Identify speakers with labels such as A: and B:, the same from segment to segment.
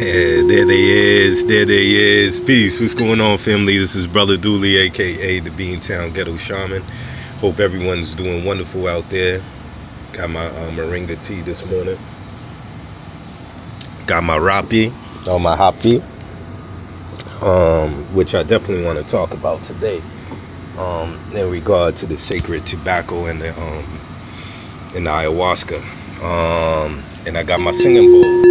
A: Yeah, there they is. There they is. Peace. What's going on, family? This is Brother Dooley, aka the Beantown Ghetto Shaman. Hope everyone's doing wonderful out there. Got my moringa tea this morning. Got my rapi, or my hapi, which I definitely want to talk about today. In regard to the sacred tobacco and the ayahuasca. And I got my singing bowl.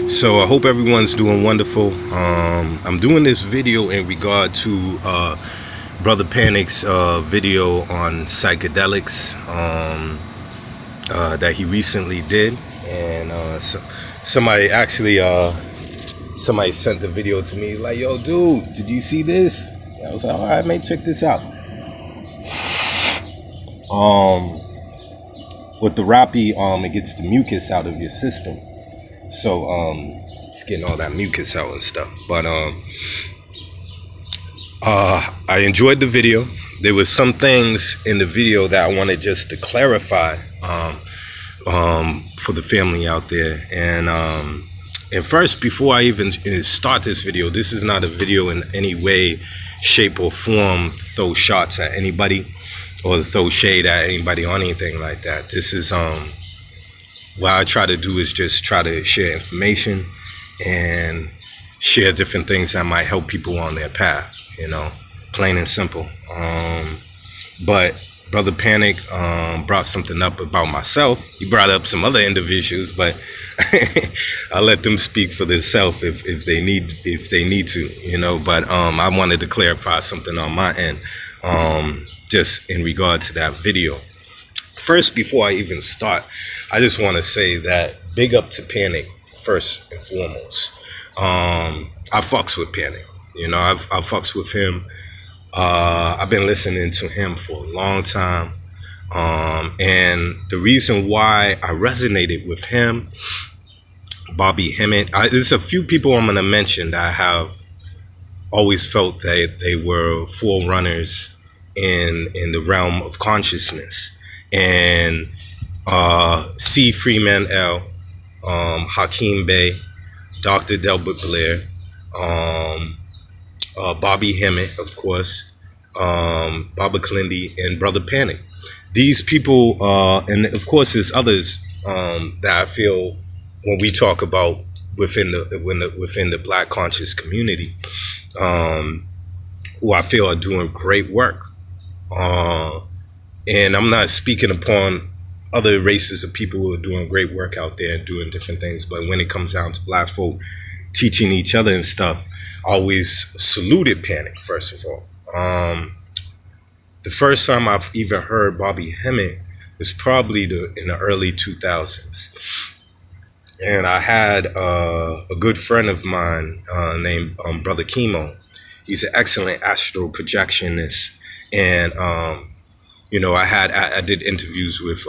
A: So I hope everyone's doing wonderful. I'm doing this video in regard to Brother Panic's video on psychedelics that he recently did, and somebody actually somebody sent the video to me like, "Yo, dude, did you see this?" I was like, "All right, man, check this out." With the rapi, it gets the mucus out of your system. So it's getting all that mucus out and stuff. But I enjoyed the video. There was some things in the video that I wanted just to clarify for the family out there. And first, before I even start this video, this is not a video in any way, shape, or form to throw shots at anybody or to throw shade at anybody on anything like that. This is what I try to do is just try to share information and share different things that might help people on their path, you know, plain and simple. But Brother Panic brought something up about myself. He brought up some other individuals, but I'll let them speak for themselves if they need to, you know. But I wanted to clarify something on my end, just in regard to that video. First, before I even start, I just want to say that big up to Panic first and foremost. I fucks with Panic, you know. I fucks with him. I've been listening to him for a long time, and the reason why I resonated with him, Bobby Hemmett, there's a few people I'm going to mention that I have always felt that they were forerunners in the realm of consciousness. And C. Freeman L., Hakeem Bey, Dr. Delbert Blair, Bobby Hemmett, of course, Baba Kalindi, and Brother Panic. These people, and of course there's others that I feel when we talk about within the Black conscious community, who I feel are doing great work. And I'm not speaking upon other races of people who are doing great work out there and doing different things. But when it comes down to Black folk teaching each other and stuff, I always saluted Panic, first of all. The first time I've even heard Bobby Hemmett was probably in the early 2000s. And I had a good friend of mine named Brother Chemo. He's an excellent astral projectionist. And you know, I did interviews with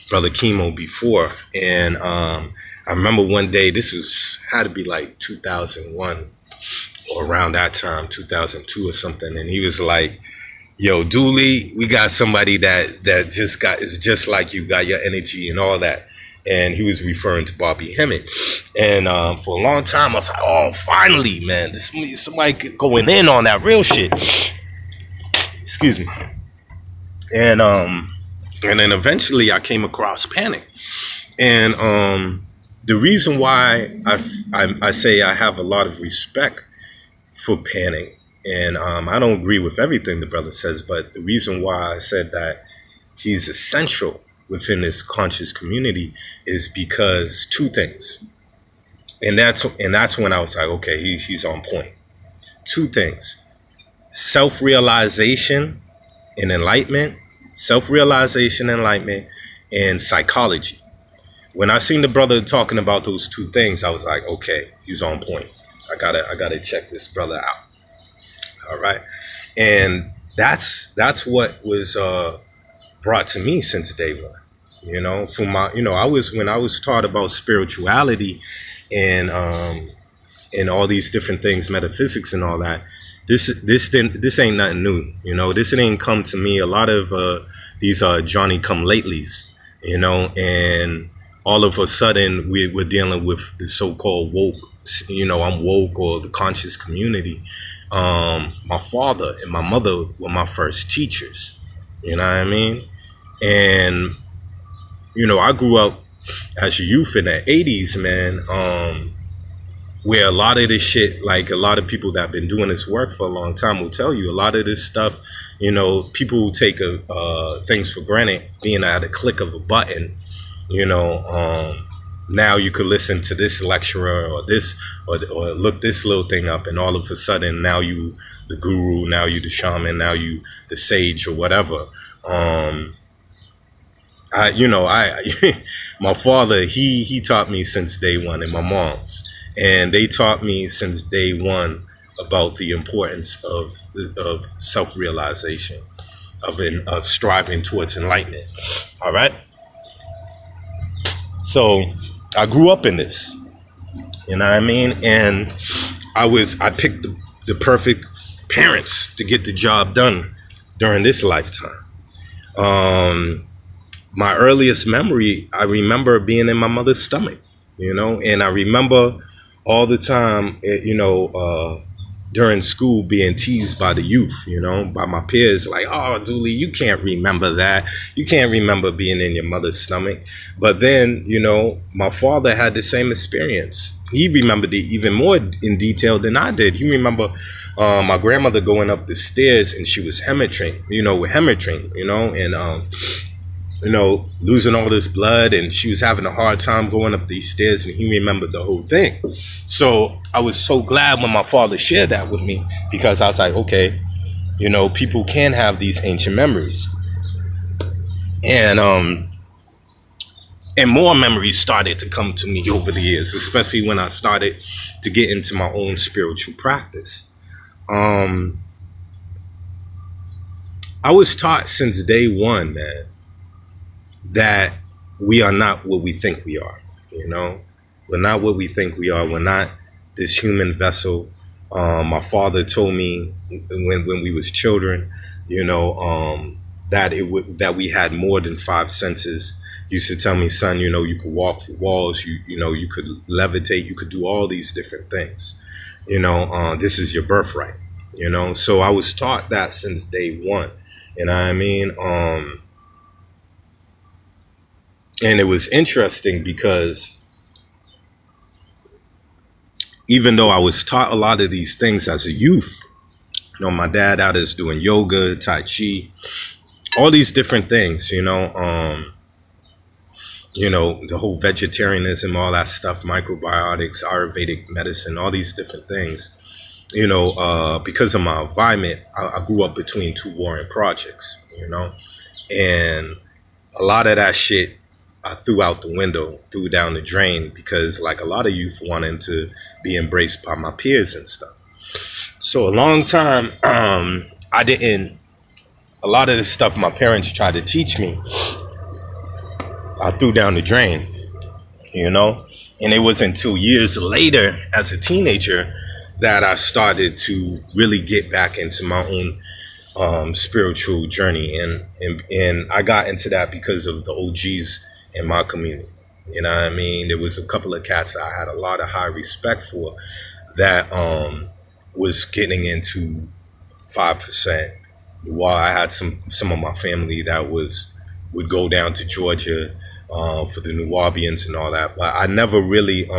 A: Brother Chemo before, and I remember one day, this had to be like 2001 or around that time, 2002 or something, and he was like, "Yo, Dooley, we got somebody that is just like you, got your energy and all that." And he was referring to Bobby Hemmett. And for a long time, I was like, "Oh, finally, man, somebody going in on that real shit." Excuse me. And then eventually I came across Panic, and the reason why I say I have a lot of respect for Panic, and I don't agree with everything the brother says, but the reason why I said that he's essential within this conscious community is because two things, and that's when I was like, okay, he's on point. Two things: self-realization and enlightenment, and psychology. When I seen the brother talking about those two things, I was like, okay, he's on point. I gotta check this brother out. All right, and that's what was brought to me since day one. You know, from my, you know, when I was taught about spirituality and all these different things, metaphysics and all that. This ain't nothing new, you know. This didn't come to me. A lot of these are Johnny come latelys, you know, and all of a sudden we're dealing with the so-called woke, I'm woke, or the conscious community. My father and my mother were my first teachers, you know what I mean? And, I grew up as a youth in the 80s, man, where a lot of this shit, like a lot of people that have been doing this work for a long time will tell you, a lot of this stuff, people will take things for granted, being at a click of a button. Now you could listen to this lecturer or this, or look this little thing up, and all of a sudden now you the guru, now you the shaman, now you the sage or whatever. My father, he taught me since day one, and my mom's, and they taught me since day one about the importance of self-realization, of striving towards enlightenment. All right. So I grew up in this, you know what I mean? And I picked the perfect parents to get the job done during this lifetime. My earliest memory, I remember being in my mother's stomach, and I remember all the time, during school being teased by the youth, by my peers, like, oh, Dooley, you can't remember that. You can't remember being in your mother's stomach. But then, my father had the same experience. He remembered it even more in detail than I did. He remember my grandmother going up the stairs, and she was hemorrhaging, and losing all this blood, and she was having a hard time going up these stairs, and he remembered the whole thing. So I was so glad when my father shared that with me, because I was like, okay, people can have these ancient memories. And more memories started to come to me over the years, especially when I started to get into my own spiritual practice. I was taught since day one, man, that we are not what we think we are. We're not what we think we are. We're not this human vessel. My father told me when we was children, that we had more than 5 senses. He used to tell me, son, you could walk through walls, you could levitate, you could do all these different things. This is your birthright. So I was taught that since day one. You know what I mean? And it was interesting because even though I was taught a lot of these things as a youth, my dad out is doing yoga, Tai Chi, all these different things, the whole vegetarianism, all that stuff, microbiotics, Ayurvedic medicine, all these different things, because of my environment, I grew up between 2 warring projects, and a lot of that shit I threw out the window, threw down the drain, because like a lot of youth wanting to be embraced by my peers and stuff. So a long time, a lot of the stuff my parents tried to teach me, I threw down the drain, and it wasn't until years later as a teenager that I started to really get back into my own spiritual journey. And I got into that because of the OGs in my community. You know what I mean? There was a couple of cats I had a lot of high respect for that was getting into 5%. While I had some of my family that would go down to Georgia for the Nuwabians and all that, but I never really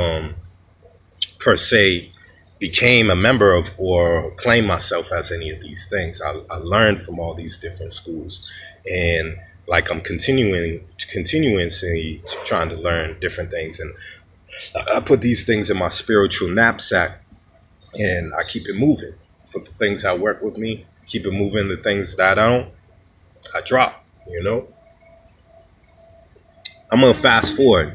A: per se became a member of or claimed myself as any of these things. I learned from all these different schools, and like I'm continuously trying to learn different things, and I put these things in my spiritual knapsack, and I keep it moving. For the things that work with me, keep it moving. The things that I don't, I drop. I'm gonna fast forward.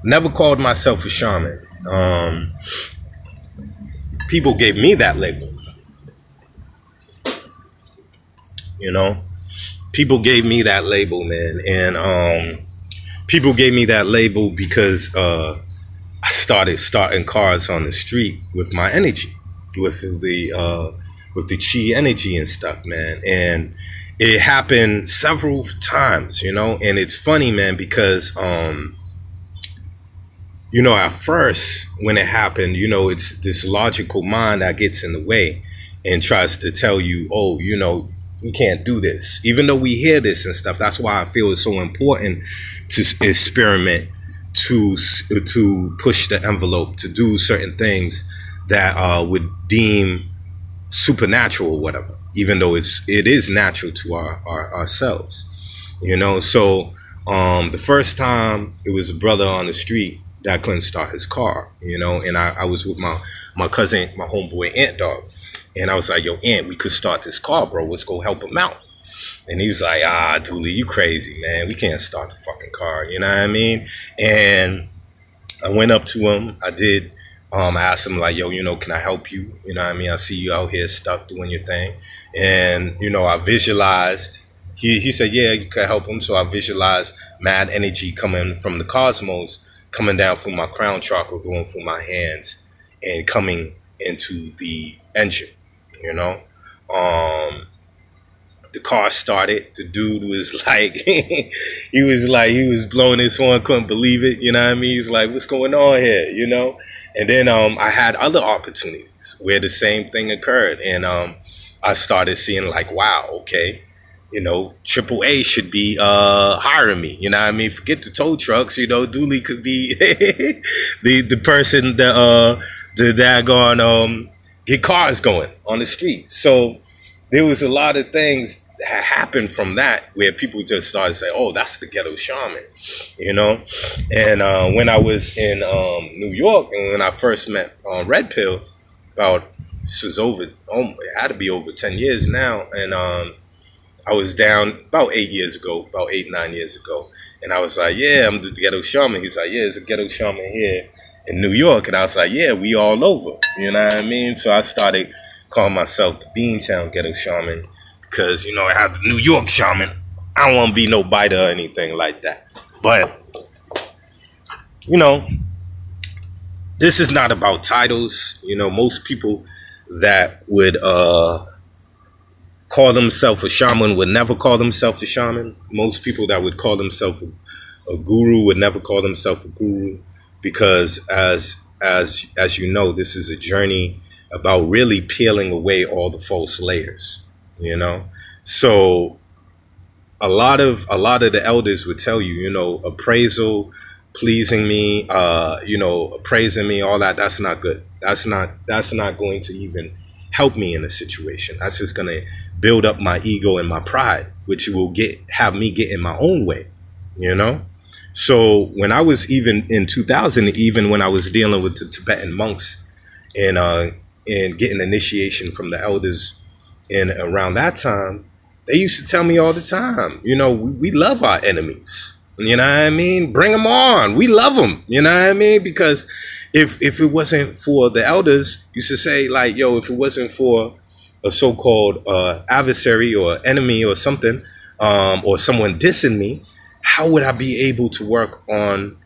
A: Never called myself a shaman. People gave me that label. People gave me that label, man, and people gave me that label because I started starting cars on the street with my energy, with the chi energy and stuff, man. And it happened several times, you know, and it's funny, man, because you know, at first when it happened, you know, it's this logical mind that gets in the way and tries to tell you, oh, you know, we can't do this, even though we hear this and stuff. That's why I feel it's so important to experiment, to push the envelope, to do certain things that would deem supernatural or whatever, even though it is natural to ourselves, you know. So the first time, it was a brother on the street that couldn't start his car, you know, and I was with my cousin, my homeboy Ant Dog, and I was like, yo, Ant, we could start this car, bro, let's go help him out. And he was like, Dooley, you crazy, man, we can't start the fucking car, you know what I mean? And I went up to him, I asked him, like, yo, you know, can I help you? You know what I mean? I see you out here stuck doing your thing. And, you know, I visualized, he said, yeah, you can help him. So I visualized mad energy coming from the cosmos, coming down through my crown chakra, going through my hands, and coming into the engine, you know? The car started. The dude was like, he was blowing his horn, couldn't believe it. You know what I mean? He's like, what's going on here? You know? And then I had other opportunities where the same thing occurred. And I started seeing like, wow, okay, you know, AAA should be hiring me. You know what I mean? Forget the tow trucks, you know, Dooley could be the person that daggone get cars going on the street. So there was a lot of things that happened from that where people just started saying, oh, that's the ghetto shaman, you know? And when I was in New York, and when I first met Red Pill, this was it had to be over 10 years now. And I was down about 8 years ago, about 8-9 years ago. And I was like, yeah, I'm the ghetto shaman. He's like, yeah, there's a ghetto shaman here in New York. And I was like, yeah, we all over, you know what I mean? So I started calling myself the Beantown Ghetto Shaman because, you know, I have the New York Shaman. I don't want to be no biter or anything like that. But, you know, this is not about titles. You know, most people that would call themselves a shaman would never call themselves a shaman. Most people that would call themselves a guru would never call themselves a guru, because as you know, this is a journey about really peeling away all the false layers, you know? So a lot of the elders would tell you, you know, appraisal, pleasing me, you know, appraising me, all that, that's not good. That's not going to even help me in a situation. That's just going to build up my ego and my pride, which will have me get in my own way, you know? So when I was even in 2000, even when I was dealing with the Tibetan monks and getting initiation from the elders, and around that time, they used to tell me all the time, you know, we love our enemies. You know what I mean? Bring them on. We love them. You know what I mean? Because if it wasn't for the elders, used to say like, yo, if it wasn't for a so-called adversary or enemy or something, or someone dissing me, how would I be able to work on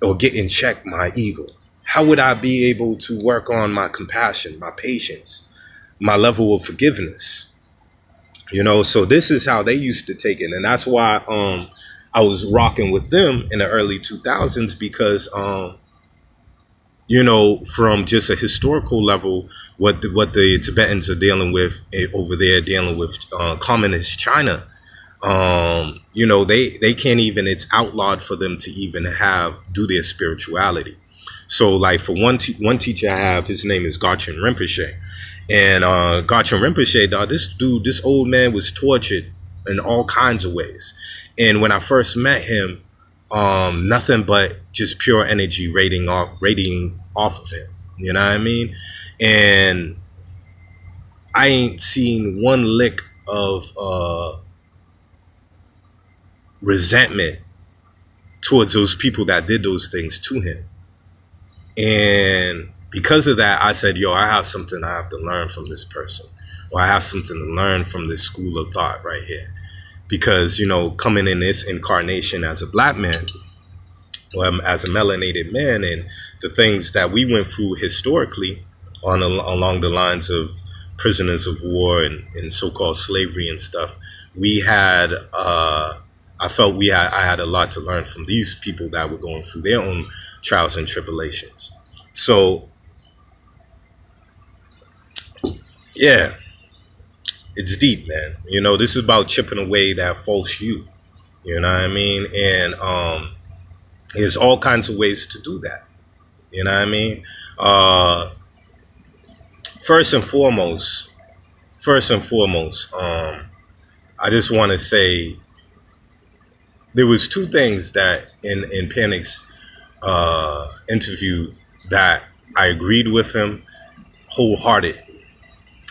A: or get in check my ego? How would I be able to work on my compassion, my patience, my level of forgiveness? You know, so this is how they used to take it. And that's why I was rocking with them in the early 2000s, because, you know, from just a historical level, what the Tibetans are dealing with over there, dealing with communist China, you know, they can't even, it's outlawed for them to even do their spirituality. So like for one teacher I have, his name is Garchen Rinpoche. And Garchen Rinpoche, dog, this old man was tortured in all kinds of ways. And when I first met him, nothing but just pure energy radiating off of him. You know what I mean? And I ain't seen one lick of resentment towards those people that did those things to him. And because of that, I said, yo, I have something I have to learn from this person, or I have something to learn from this school of thought right here. Because, you know, coming in this incarnation as a black man, or as a melanated man, and the things that we went through historically along the lines of prisoners of war and so-called slavery and stuff, we had, I felt I had a lot to learn from these people that were going through their own trials and tribulations. So, yeah, it's deep, man. You know, this is about chipping away that false you. You know what I mean? And there's all kinds of ways to do that. You know what I mean? First and foremost, I just want to say there was two things that in Panic's interview that I agreed with him wholeheartedly.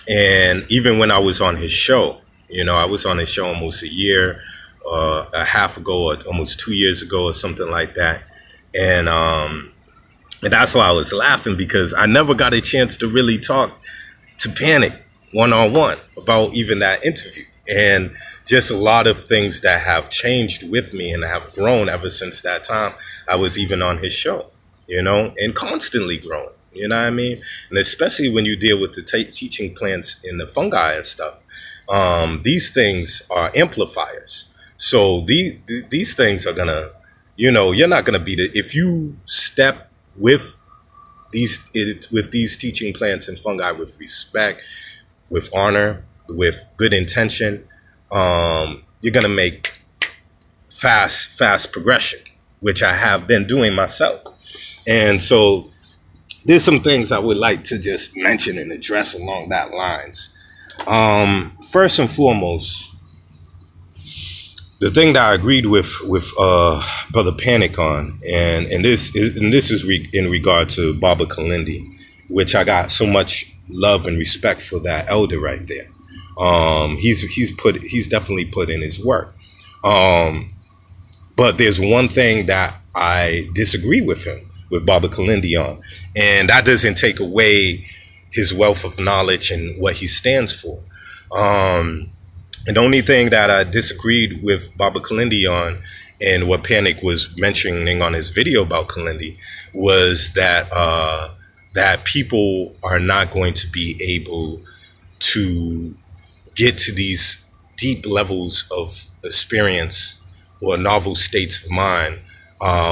A: And even when I was on his show, you know, I was on his show almost a year, a half ago, or almost 2 years ago, or something like that. And that's why I was laughing, because I never got a chance to really talk to Panic one-on-one about even that interview. And just a lot of things that have changed with me and have grown ever since that time I was even on his show, you know, and constantly growing, you know what I mean? And especially when you deal with the teaching plants in the fungi and stuff, these things are amplifiers. So these things are gonna, you know, you're not gonna beat it. If you step with these teaching plants and fungi with respect, with honor, with good intention, you're gonna make fast progression, which I have been doing myself. And so there's some things I would like to just mention and address along that lines. First and foremost, the thing that I agreed with Brother Panic on, and this is in regard to Baba Kalindi, which I got so much love and respect for that elder right there. He's definitely put in his work. But there's one thing that I disagree with Baba Kalindi on, and that doesn't take away his wealth of knowledge and what he stands for. And the only thing that I disagreed with Baba Kalindi on, and what Panic was mentioning on his video about Kalindi, was that that people are not going to be able to get to these deep levels of experience or novel states of mind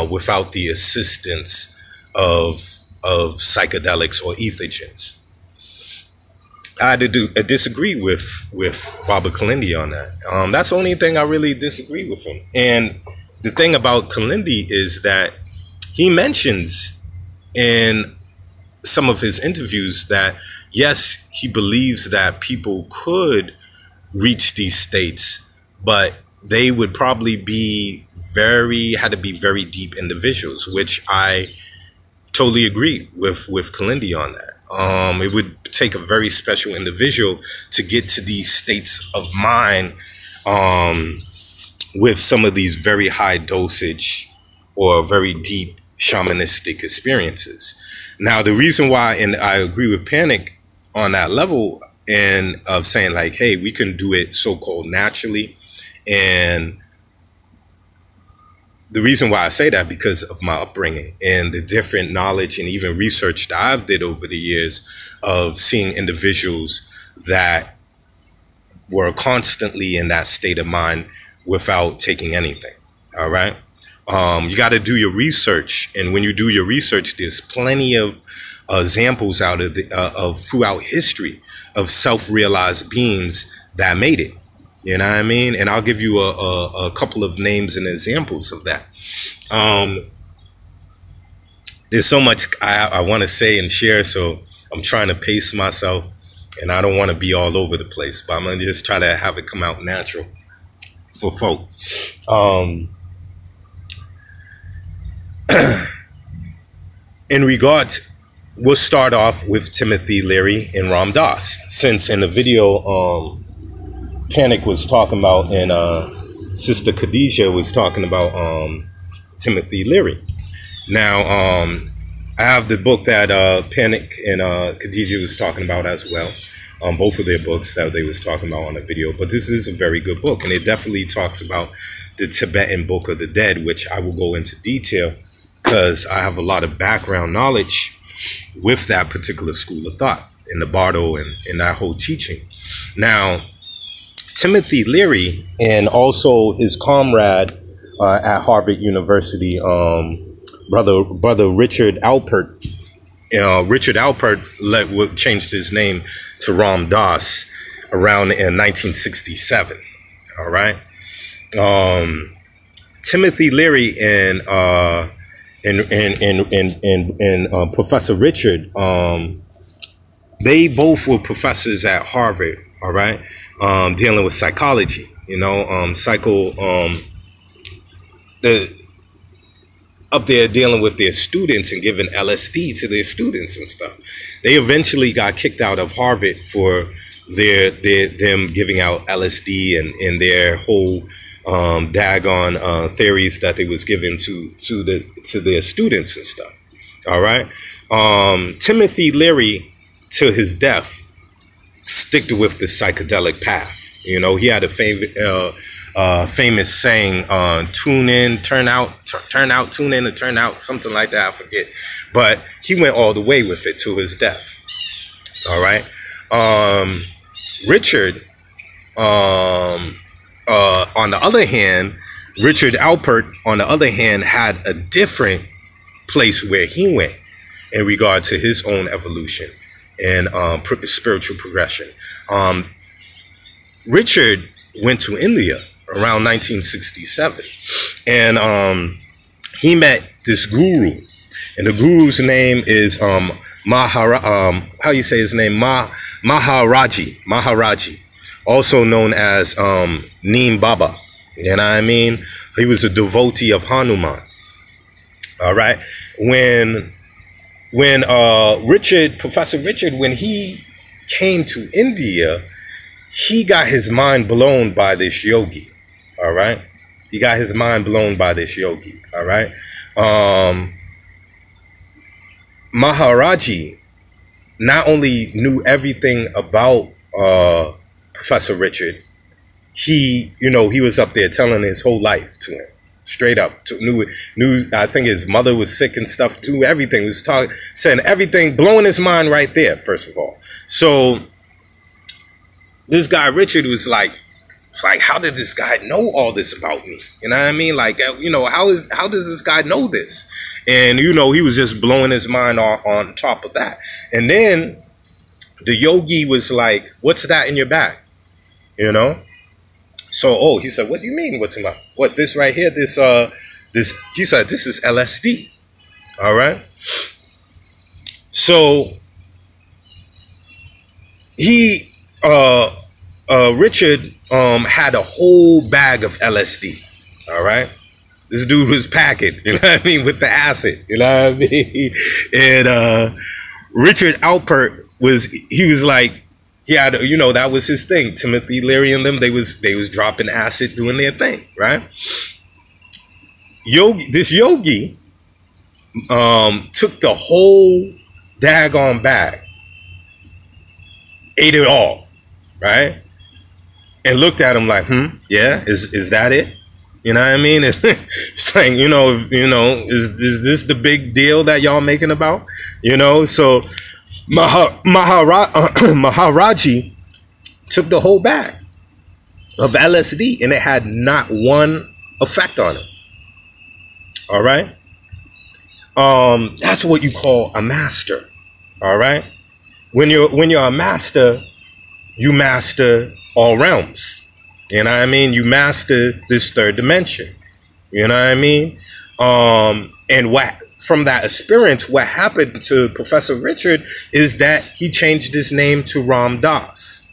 A: without the assistance of psychedelics or ethogens. I had to disagree with Baba Kalindi on that. That's the only thing I really disagree with him. And the thing about Kalindi is that he mentions in some of his interviews that, yes, he believes that people could reach these states, but they would probably be had to be very deep individuals, which I totally agree with Kalindi on that. It would take a very special individual to get to these states of mind with some of these very high dosage or very deep shamanistic experiences. Now, the reason why, and I agree with Panic on that level, and of saying like, hey, we can do it so-called naturally. And the reason why I say that, because of my upbringing and the different knowledge and even research that I've did over the years of seeing individuals that were constantly in that state of mind without taking anything. All right. You got to do your research. And when you do your research, there's plenty of examples out of throughout history of self-realized beings that made it. You know what I mean? And I'll give you a couple of names and examples of that. There's so much I want to say and share, so I'm trying to pace myself, and I don't want to be all over the place, but I'm going to just try to have it come out natural for folk. In regards, we'll start off with Timothy Leary and Ram Dass, since in the video Panic was talking about, and Sister Khadijah was talking about Timothy Leary. Now, I have the book that Panic and Khadijah was talking about as well. Both of their books that they was talking about on the video. But this is a very good book, and it definitely talks about the Tibetan Book of the Dead, which I will go into detail because I have a lot of background knowledge with that particular school of thought. in the Bardo and that whole teaching. Now, Timothy Leary and also his comrade at Harvard University, brother Richard Alpert. Richard Alpert changed his name to Ram Dass around in 1967. All right. Timothy Leary and Professor Richard, they both were professors at Harvard. All right, dealing with psychology. Up there dealing with their students and giving LSD to their students and stuff. They eventually got kicked out of Harvard for them giving out LSD and their whole daggone theories that they was giving to their students and stuff. All right. Timothy Leary, till his death, sticked with the psychedelic path. He had a famous saying, tune in, turn out, turn out, tune in and turn out, something like that, I forget. But he went all the way with it to his death. All right. Richard, on the other hand, Richard Alpert, on the other hand, had a different place where he went in regard to his own evolution and spiritual progression. Richard went to India around 1967, and he met this guru, and the guru's name is how you say his name? Maharaji, also known as Neem Baba. You know what I mean? He was a devotee of Hanuman. All right. When Professor Richard, when he came to India, he got his mind blown by this yogi. All right. He got his mind blown by this yogi. All right. Maharaji not only knew everything about Professor Richard, he was up there telling his whole life to him, straight up. Knew. I think his mother was sick and stuff too. Everything was saying everything, blowing his mind right there. First of all, so this guy Richard was like, it's like, how did this guy know all this about me? You know what I mean? Like, how does this guy know this? And he was just blowing his mind on top of that. And then the yogi was like, what's that in your bag? So, he said, what do you mean, what's in my, what, this right here, this, he said, this is LSD. All right. So Richard, had a whole bag of LSD. All right. This dude was packing, with the acid, what I mean? And, Richard Alpert was like, he had, that was his thing. Timothy Leary and them, they was dropping acid, doing their thing, right? This yogi took the whole daggone bag, ate it all, right? And looked at him like, yeah, is that it? You know what I mean? It's like, is this the big deal that y'all making about? So Maharaji took the whole bag of LSD and it had not one effect on him. All right. That's what you call a master. All right. When you're a master, you master all realms. You know what I mean? You master this third dimension. You know what I mean? And from that experience, what happened to Professor Richard is that he changed his name to Ram Dass.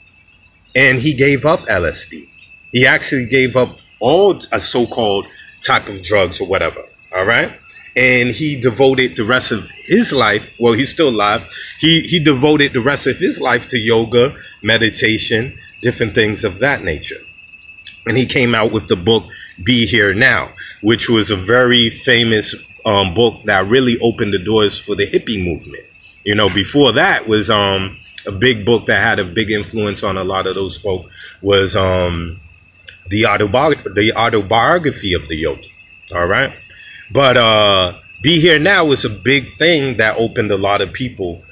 A: And he gave up LSD. He actually gave up all a so-called type of drugs or whatever. All right? And he devoted the rest of his life, well, he's still alive. He devoted the rest of his life to yoga, meditation, different things of that nature. And he came out with the book, Be Here Now, which was a very famous book that really opened the doors for the hippie movement. Before that was a big book that had a big influence on a lot of those folk was the autobiography of the yogi. All right. But Be Here Now was a big thing that opened a lot of people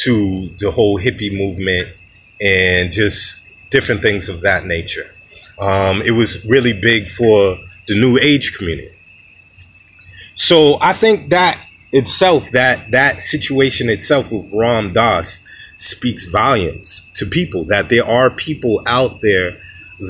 A: to the whole hippie movement and just different things of that nature. It was really big for the New Age community. So I think that itself, that situation itself with Ram Dass speaks volumes to people, that there are people out there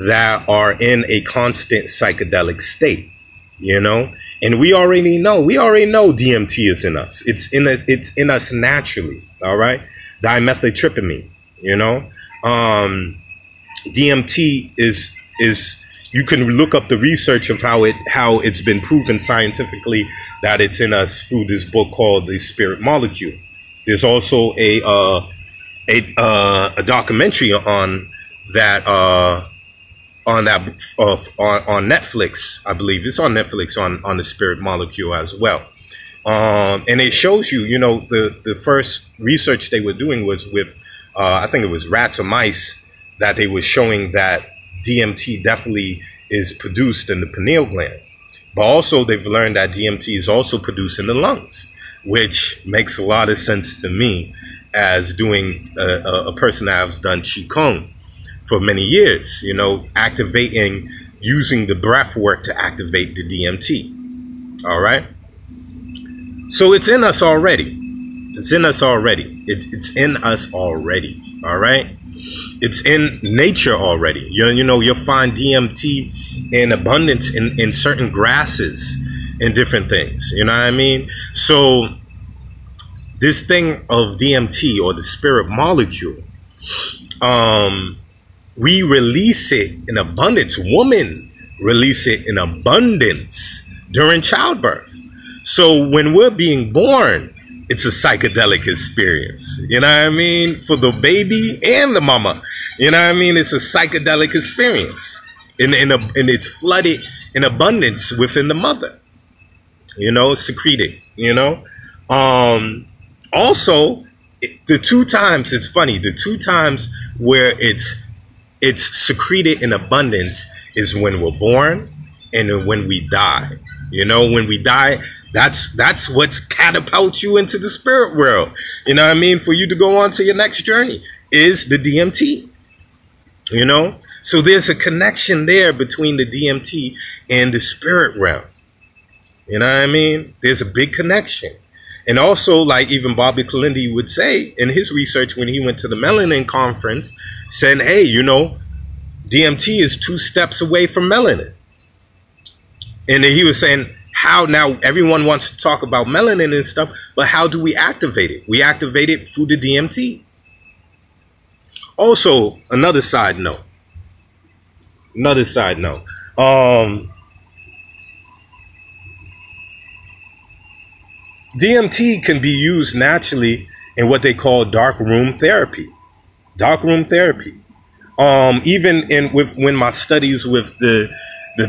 A: that are in a constant psychedelic state, you know, and we already know DMT is in us. It's in us naturally. All right. Dimethyltryptamine, you know, DMT is, you can look up the research of how it's been proven scientifically that it's in us through this book called The Spirit Molecule. There's also a documentary on that on Netflix, I believe. It's on Netflix on the Spirit Molecule as well. And it shows you, you know, the first research they were doing was with, I think it was rats or mice, that they were showing that DMT definitely is produced in the pineal gland. But also they've learned that DMT is also produced in the lungs, which makes a lot of sense to me as doing a person that has done Qigong for many years, you know, using the breath work to activate the DMT. All right. So it's in us already. It's in us already. It's in us already. All right. It's in nature already. You know, you'll find DMT in abundance in certain grasses and different things. You know what I mean? So this thing of DMT, or the spirit molecule, we release it in abundance. Women release it in abundance during childbirth. So when we're being born, it's a psychedelic experience. You know what I mean? For the baby and the mama. You know what I mean? It's a psychedelic experience. And it's flooded in abundance within the mother. You know, secreted, you know. Also, the two times, it's funny, the two times where it's secreted in abundance is when we're born and then when we die. You know, when we die, that's what's catapults you into the spirit world. You know what I mean? For you to go on to your next journey is the DMT. You know, so there's a connection there between the DMT and the spirit realm. You know what I mean? There's a big connection. And also, like even Bobby Kalindi would say in his research when he went to the melanin conference, saying, hey, you know, DMT is 2 steps away from melanin. And then he was saying, how now everyone wants to talk about melanin and stuff, but how do we activate it? We activate it through the DMT. Also, another side note. DMT can be used naturally in what they call dark room therapy. Dark room therapy. Even when my studies with the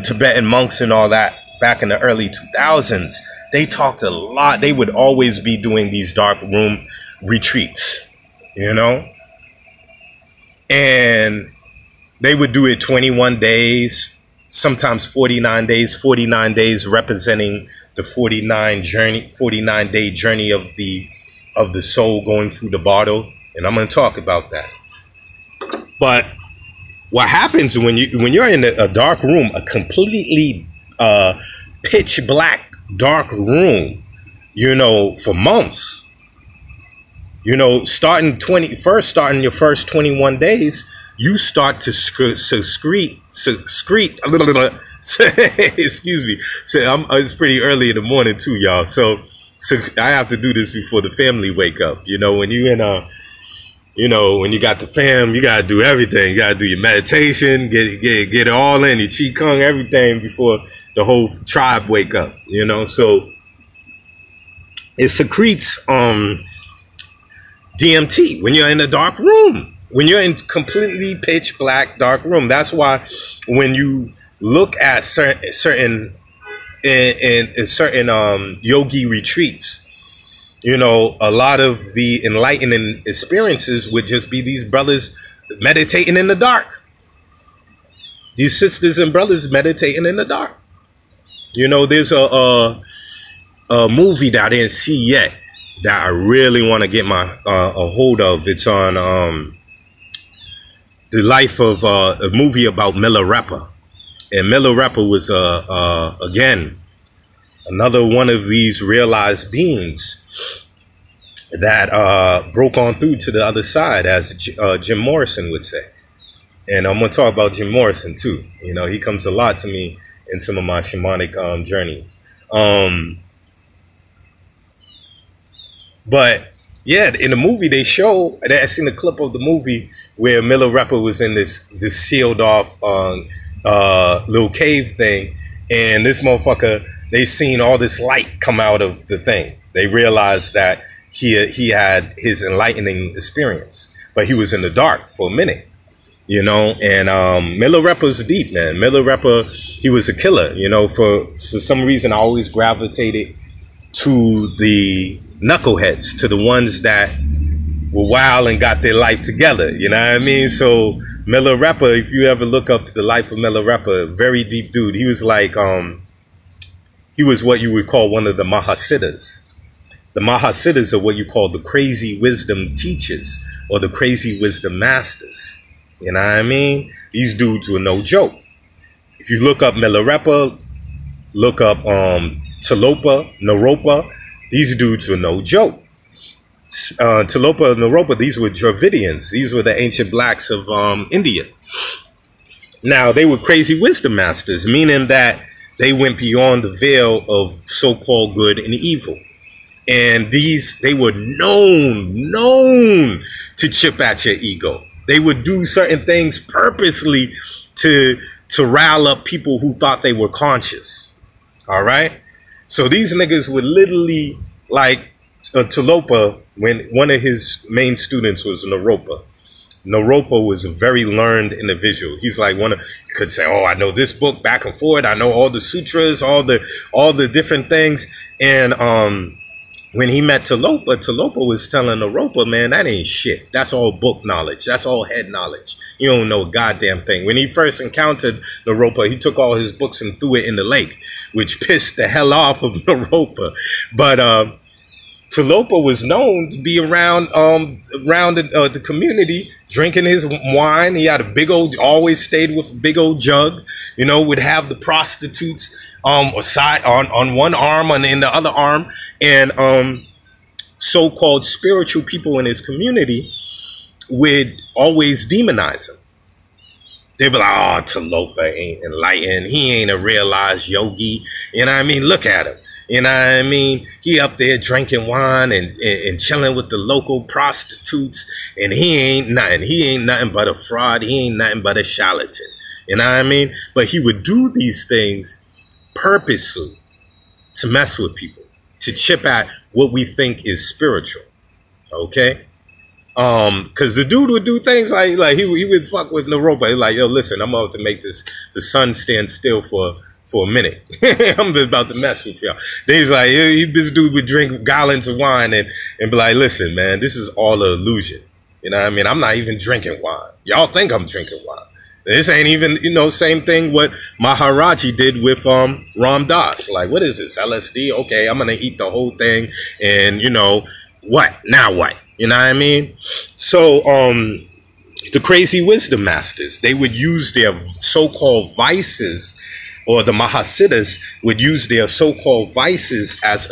A: Tibetan monks and all that back in the early 2000s, they talked a lot. They would always be doing these dark room retreats, you know, and they would do it 21 days, sometimes 49 days representing the 49-day journey of the soul going through the bottle. And I'm going to talk about that. But what happens when you're in a dark room, a completely pitch black dark room, you know, for months, you know, starting your first 21 days, you start to secrete excuse me. So it's pretty early in the morning too, y'all. So I have to do this before the family wake up. You know, when you when you got the fam, you gotta do everything. You gotta do your meditation, get it all in, your qigong, everything before the whole tribe wake up. You know, so it secretes DMT when you're in a dark room. When you're in completely pitch black dark room. That's why when you look at certain yogi retreats, you know, a lot of the enlightening experiences would just be these brothers meditating in the dark. These sisters and brothers meditating in the dark. You know, there's a movie that I didn't see yet, that I really want to get my a hold of. It's on the life of a movie about Milarepa. And Milarepa was again another one of these realized beings that broke on through to the other side, as Jim Morrison would say. And I'm going to talk about Jim Morrison too. You know, he comes a lot to me in some of my shamanic journeys. But yeah, in the movie they show, I seen a clip of the movie where Milarepa was in this sealed off little cave thing, and this motherfucker, they seen all this light come out of the thing. They realized that he had his enlightening experience, but he was in the dark for a minute, you know. And Milarepa's deep, man. Milarepa, he was a killer, you know. For some reason, I always gravitated to the knuckleheads, to the ones that were wild and got their life together, you know what I mean? So Milarepa, if you ever look up the life of Milarepa, very deep dude. He was like, he was what you would call one of the Mahasiddhas. The Mahasiddhas are what you call the crazy wisdom teachers or the crazy wisdom masters. You know what I mean? These dudes were no joke. If you look up Milarepa, look up Talopa, Naropa, these dudes were no joke. Talopa and Naropa, these were Dravidians. These were the ancient blacks of India. Now, they were crazy wisdom masters, meaning that they went beyond the veil of so-called good and evil. And they were known to chip at your ego. They would do certain things purposely to rile up people who thought they were conscious. All right? So these niggas would literally, like Talopa, when one of his main students was Naropa. Naropa was a very learned individual. He's like you could say, oh, I know this book back and forth. I know all the sutras, all the different things. And when he met Talopa, Talopa was telling Naropa, man, that ain't shit. That's all book knowledge. That's all head knowledge. You don't know a goddamn thing. When he first encountered Naropa, he took all his books and threw it in the lake, which pissed the hell off of Naropa. But Talopa was known to be around the community, drinking his wine. He had a big old, always stayed with a big old jug, you know, would have the prostitutes aside on one arm and in the other arm. And so-called spiritual people in his community would always demonize him. They'd be like, oh, Talopa ain't enlightened. He ain't a realized yogi. You know what I mean? Look at him. You know what I mean? He up there drinking wine and chilling with the local prostitutes, and he ain't nothing. He ain't nothing but a fraud. He ain't nothing but a charlatan. You know what I mean? But he would do these things purposely to mess with people, to chip at what we think is spiritual. Okay? Because the dude would do things like he would fuck with Naropa. He's like, yo, listen, I'm about to make the sun stand still for a minute. I'm about to mess with y'all. Then he's like, this dude would drink gallons of wine and be like, listen, man, this is all an illusion. You know what I mean? I'm not even drinking wine. Y'all think I'm drinking wine. This ain't even, you know, same thing what Maharaji did with Ram Dass. Like, what is this? LSD? Okay, I'm going to eat the whole thing. And, you know, what? Now what? You know what I mean? So, the crazy wisdom masters, they would use their so-called vices, or the Mahasiddhas would use their so-called vices as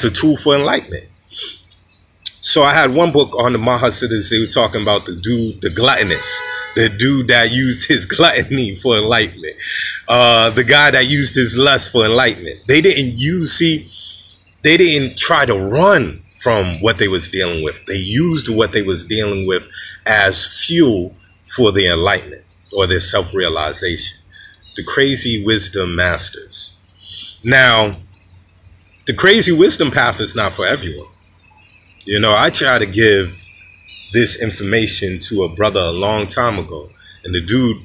A: a tool for enlightenment. So I had one book on the Mahasiddhas. They were talking about the dude, the gluttonous, the dude that used his gluttony for enlightenment, the guy that used his lust for enlightenment. They didn't try to run from what they was dealing with. They used what they was dealing with as fuel for their enlightenment or their self-realization. The crazy wisdom masters. Now, the crazy wisdom path is not for everyone. You know, I try to give this information to a brother a long time ago, and the dude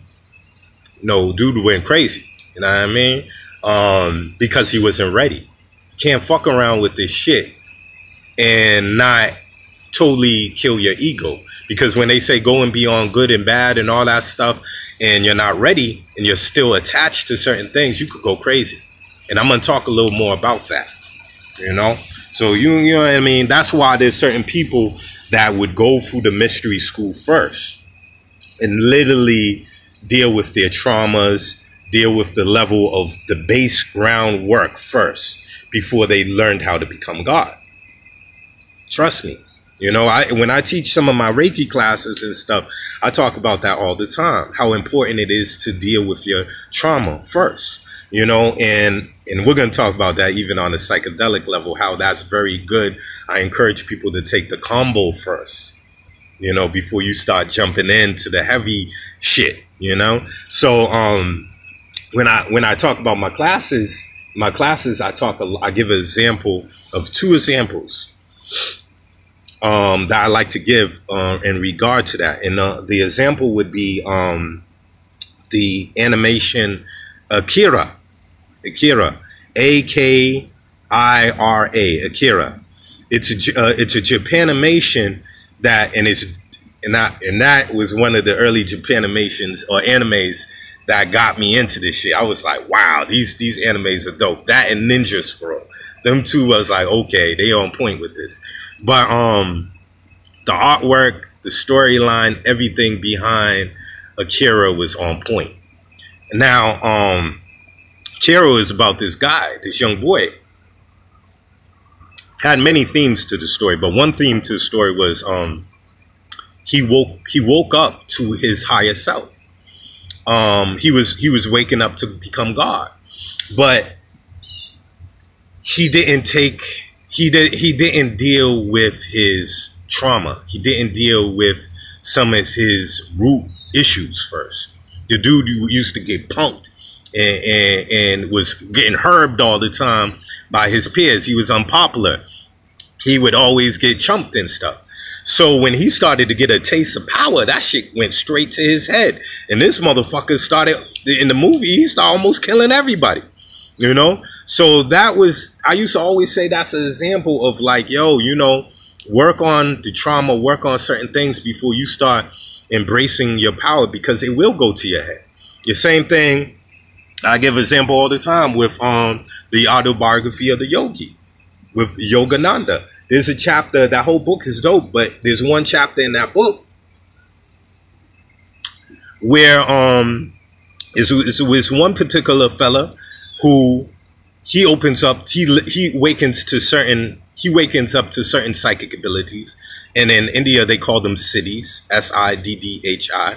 A: went crazy. You know what I mean? Because he wasn't ready. You can't fuck around with this shit and not totally kill your ego. Because when they say going beyond good and bad and all that stuff, and you're not ready and you're still attached to certain things, you could go crazy. And I'm going to talk a little more about that, you know? So you know what I mean? That's why there's certain people that would go through the mystery school first and literally deal with their traumas, deal with the level of the base groundwork first before they learned how to become God. Trust me. You know, when I teach some of my Reiki classes and stuff, I talk about that all the time, how important it is to deal with your trauma first, you know, and we're going to talk about that even on a psychedelic level, how that's very good. I encourage people to take the combo first, you know, before you start jumping into the heavy shit, you know. So when I talk about my classes, I give an example of 2 examples that I like to give in regard to that. And the example would be the animation Akira, Akira. Akira. It's a Japanimation that was one of the early Japanimations or animes that got me into this shit. I was like, wow, these animes are dope. That and Ninja Scroll. Them 2, I was like, okay, they on point with this. But the artwork, the storyline, everything behind Akira was on point. Now, Akira is about this guy, this young boy. Had many themes to the story, but one theme to the story was he woke up to his higher self. He was waking up to become God, but he didn't deal with his trauma. He didn't deal with some of his root issues first. The dude used to get punked and was getting herbed all the time by his peers. He was unpopular. He would always get chumped and stuff. So when he started to get a taste of power, that shit went straight to his head. And this motherfucker started, in the movie, he started almost killing everybody. You know, so that was, I used to always say that's an example of like, yo, you know, work on the trauma, work on certain things before you start embracing your power, because it will go to your head. The same thing, I give example all the time with the autobiography of the yogi, with Yogananda. There's a chapter, that whole book is dope, but there's one chapter in that book where it's one particular fella who he opens up, he wakens up to certain psychic abilities, and in India they call them siddhis, S-I-D-D-H-I.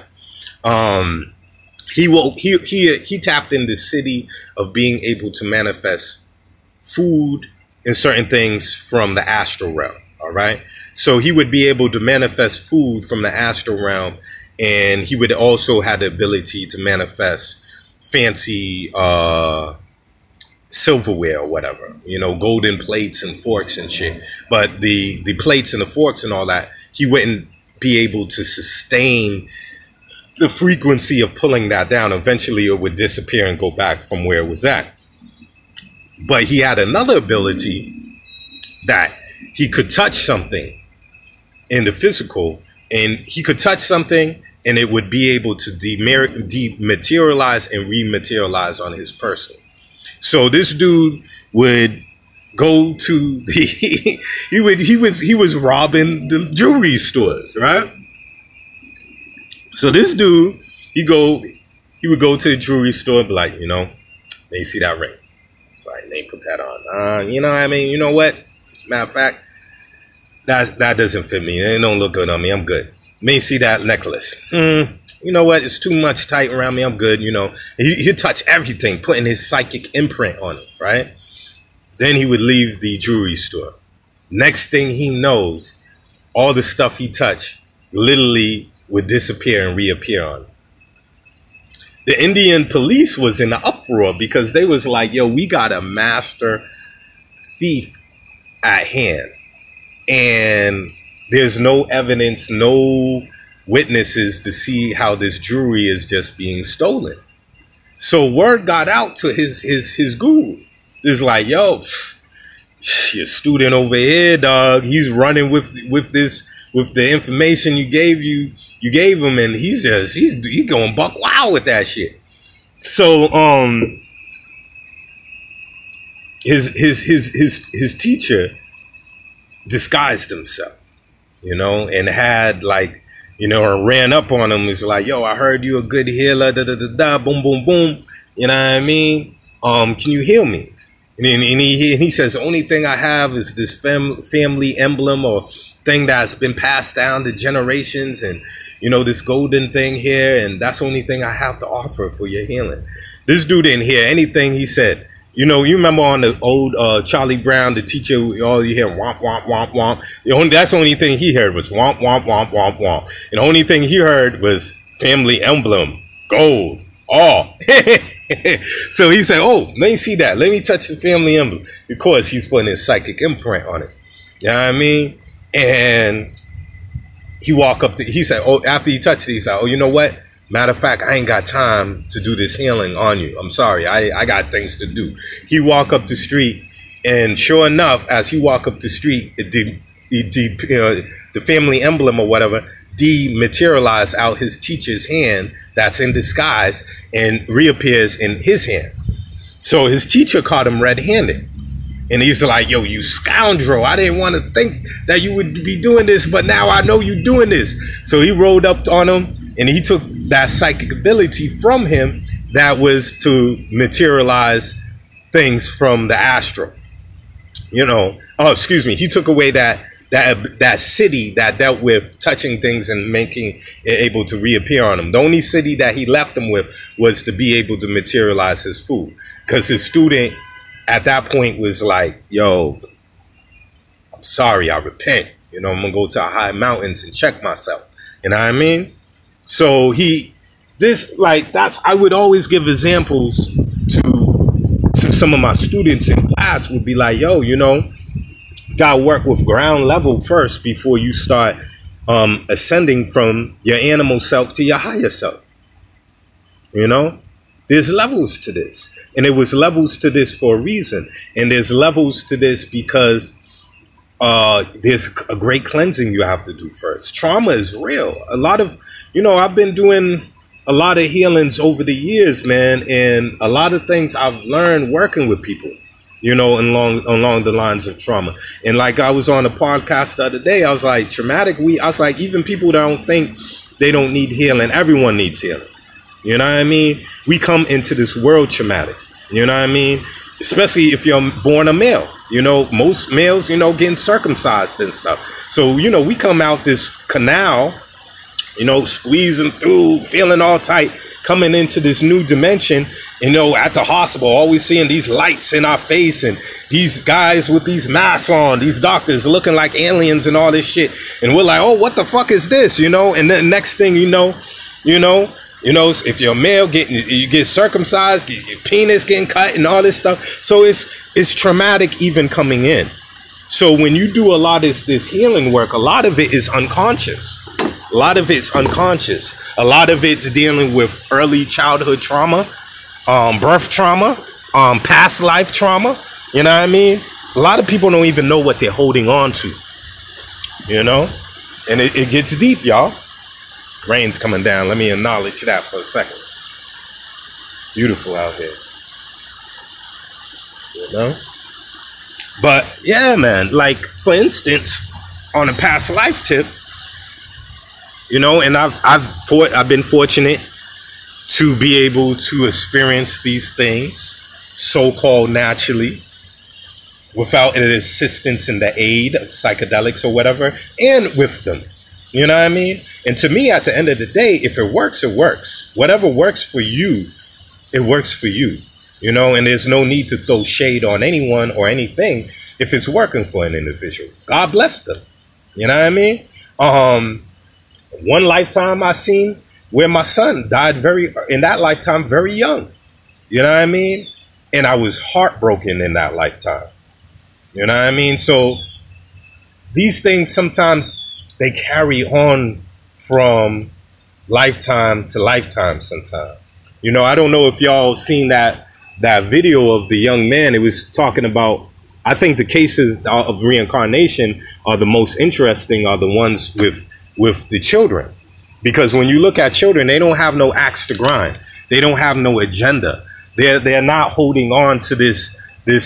A: He tapped in the siddhi of being able to manifest food and certain things from the astral realm. All right, so he would be able to manifest food from the astral realm, and he would also have the ability to manifest fancy silverware or whatever, you know, golden plates and forks and shit. But the plates and the forks and all that, he wouldn't be able to sustain the frequency of pulling that down. Eventually it would disappear and go back from where it was at. But he had another ability that he could touch something in the physical, and he could touch something and it would be able to dematerialize and rematerialize on his person. So this dude would go to the he was robbing the jewelry stores, right? So this dude, he would go to the jewelry store and be like, you know, they see that ring. So like, they put that on. You know what I mean? You know what? Matter of fact, that doesn't fit me. It don't look good on me. I'm good. May see that necklace. You know what? It's too much tight around me. I'm good. You know, he'd touch everything, putting his psychic imprint on it, right? Then he would leave the jewelry store. Next thing he knows, all the stuff he touched literally would disappear and reappear on him. The Indian police was in an uproar because they was like, yo, we got a master thief at hand. And there's no evidence, no witnesses to see how this jewelry is just being stolen. So word got out to his guru. It's like, yo, your student over here, dog, he's running with the information you gave him, and he's going buck wild with that shit. So his teacher disguised himself, you know, and had like, you know, and ran up on him. Was like, yo, I heard you a good healer, da da da da, boom, boom, boom. You know what I mean? Can you heal me? And he says, the only thing I have is this family emblem or thing that's been passed down to generations, and, you know, this golden thing here, and that's the only thing I have to offer for your healing. This dude didn't hear anything he said. You know, you remember on the old Charlie Brown, the teacher, all you hear, womp, womp, womp, womp. That's the only thing he heard was womp, womp, womp, womp, womp. And the only thing he heard was family emblem, gold, all. So he said, oh, let me see that. Let me touch the family emblem. Of course, he's putting his psychic imprint on it. You know what I mean? And he walked up to, he said, oh, after he touched it, he said, oh, you know what? Matter of fact, I ain't got time to do this healing on you. I'm sorry. I got things to do. He walked up the street, and sure enough, as he walked up the street, the family emblem or whatever dematerialized out his teacher's hand that's in disguise and reappears in his hand. So his teacher caught him red-handed. And he's like, yo, you scoundrel. I didn't want to think that you would be doing this, but now I know you're doing this. So he rolled up on him, and he took that psychic ability from him that was to materialize things from the astral. You know, oh, excuse me. He took away that city that dealt with touching things and making it able to reappear on him. The only city that he left him with was to be able to materialize his food. Because his student at that point was like, yo, I'm sorry, I repent. You know, I'm going to go to high mountains and check myself. You know what I mean? So I would always give examples to some of my students in class. Would be like, yo, you know, gotta work with ground level first before you start ascending from your animal self to your higher self. You know, there's levels to this, and it was levels to this for a reason. And there's levels to this because there's a great cleansing you have to do first. Trauma is real. A lot of, you know, I've been doing a lot of healings over the years, man, and a lot of things I've learned working with people, you know, along the lines of trauma. And like I was on a podcast the other day, I was like, I was like, even people that don't think they don't need healing, everyone needs healing. You know what I mean? We come into this world traumatic, you know what I mean? Especially if you're born a male, you know, most males, you know, getting circumcised and stuff. So, you know, we come out this canal, you know, squeezing through, feeling all tight, coming into this new dimension, you know, at the hospital, always seeing these lights in our face and these guys with these masks on, these doctors looking like aliens and all this shit. And we're like, oh, what the fuck is this? You know, and then next thing you know, if you're a male, you get circumcised, your penis getting cut and all this stuff. So it's traumatic even coming in. So when you do a lot of this healing work, a lot of it is unconscious. A lot of it's unconscious. A lot of it's dealing with early childhood trauma, birth trauma, past life trauma. You know what I mean? A lot of people don't even know what they're holding on to. You know? And it gets deep, y'all. Rain's coming down. Let me acknowledge that for a second. It's beautiful out here. You know? But yeah, man, like for instance, on a past life tip, you know, and I've been fortunate to be able to experience these things so-called naturally without an assistance in the aid of psychedelics or whatever, and with them. You know what I mean? And to me, at the end of the day, if it works, it works. Whatever works for you, it works for you. You know, and there's no need to throw shade on anyone or anything if it's working for an individual. God bless them. You know what I mean? One lifetime I seen where my son died in that lifetime very young. You know what I mean? And I was heartbroken in that lifetime. You know what I mean? So these things sometimes they carry on from lifetime to lifetime sometimes. You know, I don't know if y'all seen that video of the young man. It was talking about, I think the cases of reincarnation are the most interesting are the ones with the children. Because when you look at children, they don't have no axe to grind. They don't have no agenda. They're not holding on to this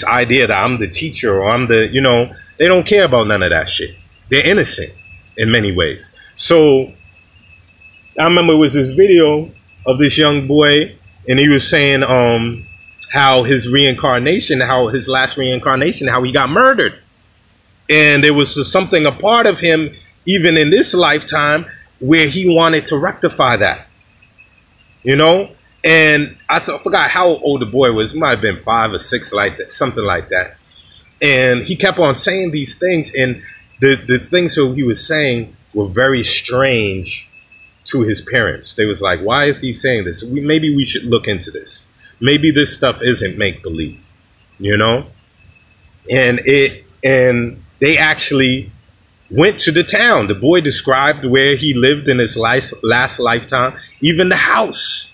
A: idea that I'm the teacher or I'm the, you know, They don't care about none of that shit. They're innocent in many ways. So I remember it was this video of this young boy, and he was saying how his reincarnation, how his last reincarnation, how he got murdered. And there was something, a part of him, even in this lifetime, where he wanted to rectify that. You know? And I forgot how old the boy was. It might have been 5 or 6, like that, something like that. And he kept on saying these things, and the things that he was saying were very strange to his parents. They was like, why is he saying this? Maybe we should look into this. Maybe this stuff isn't make-believe, you know? And they actually went to the town. The boy described where he lived in his last lifetime, even the house.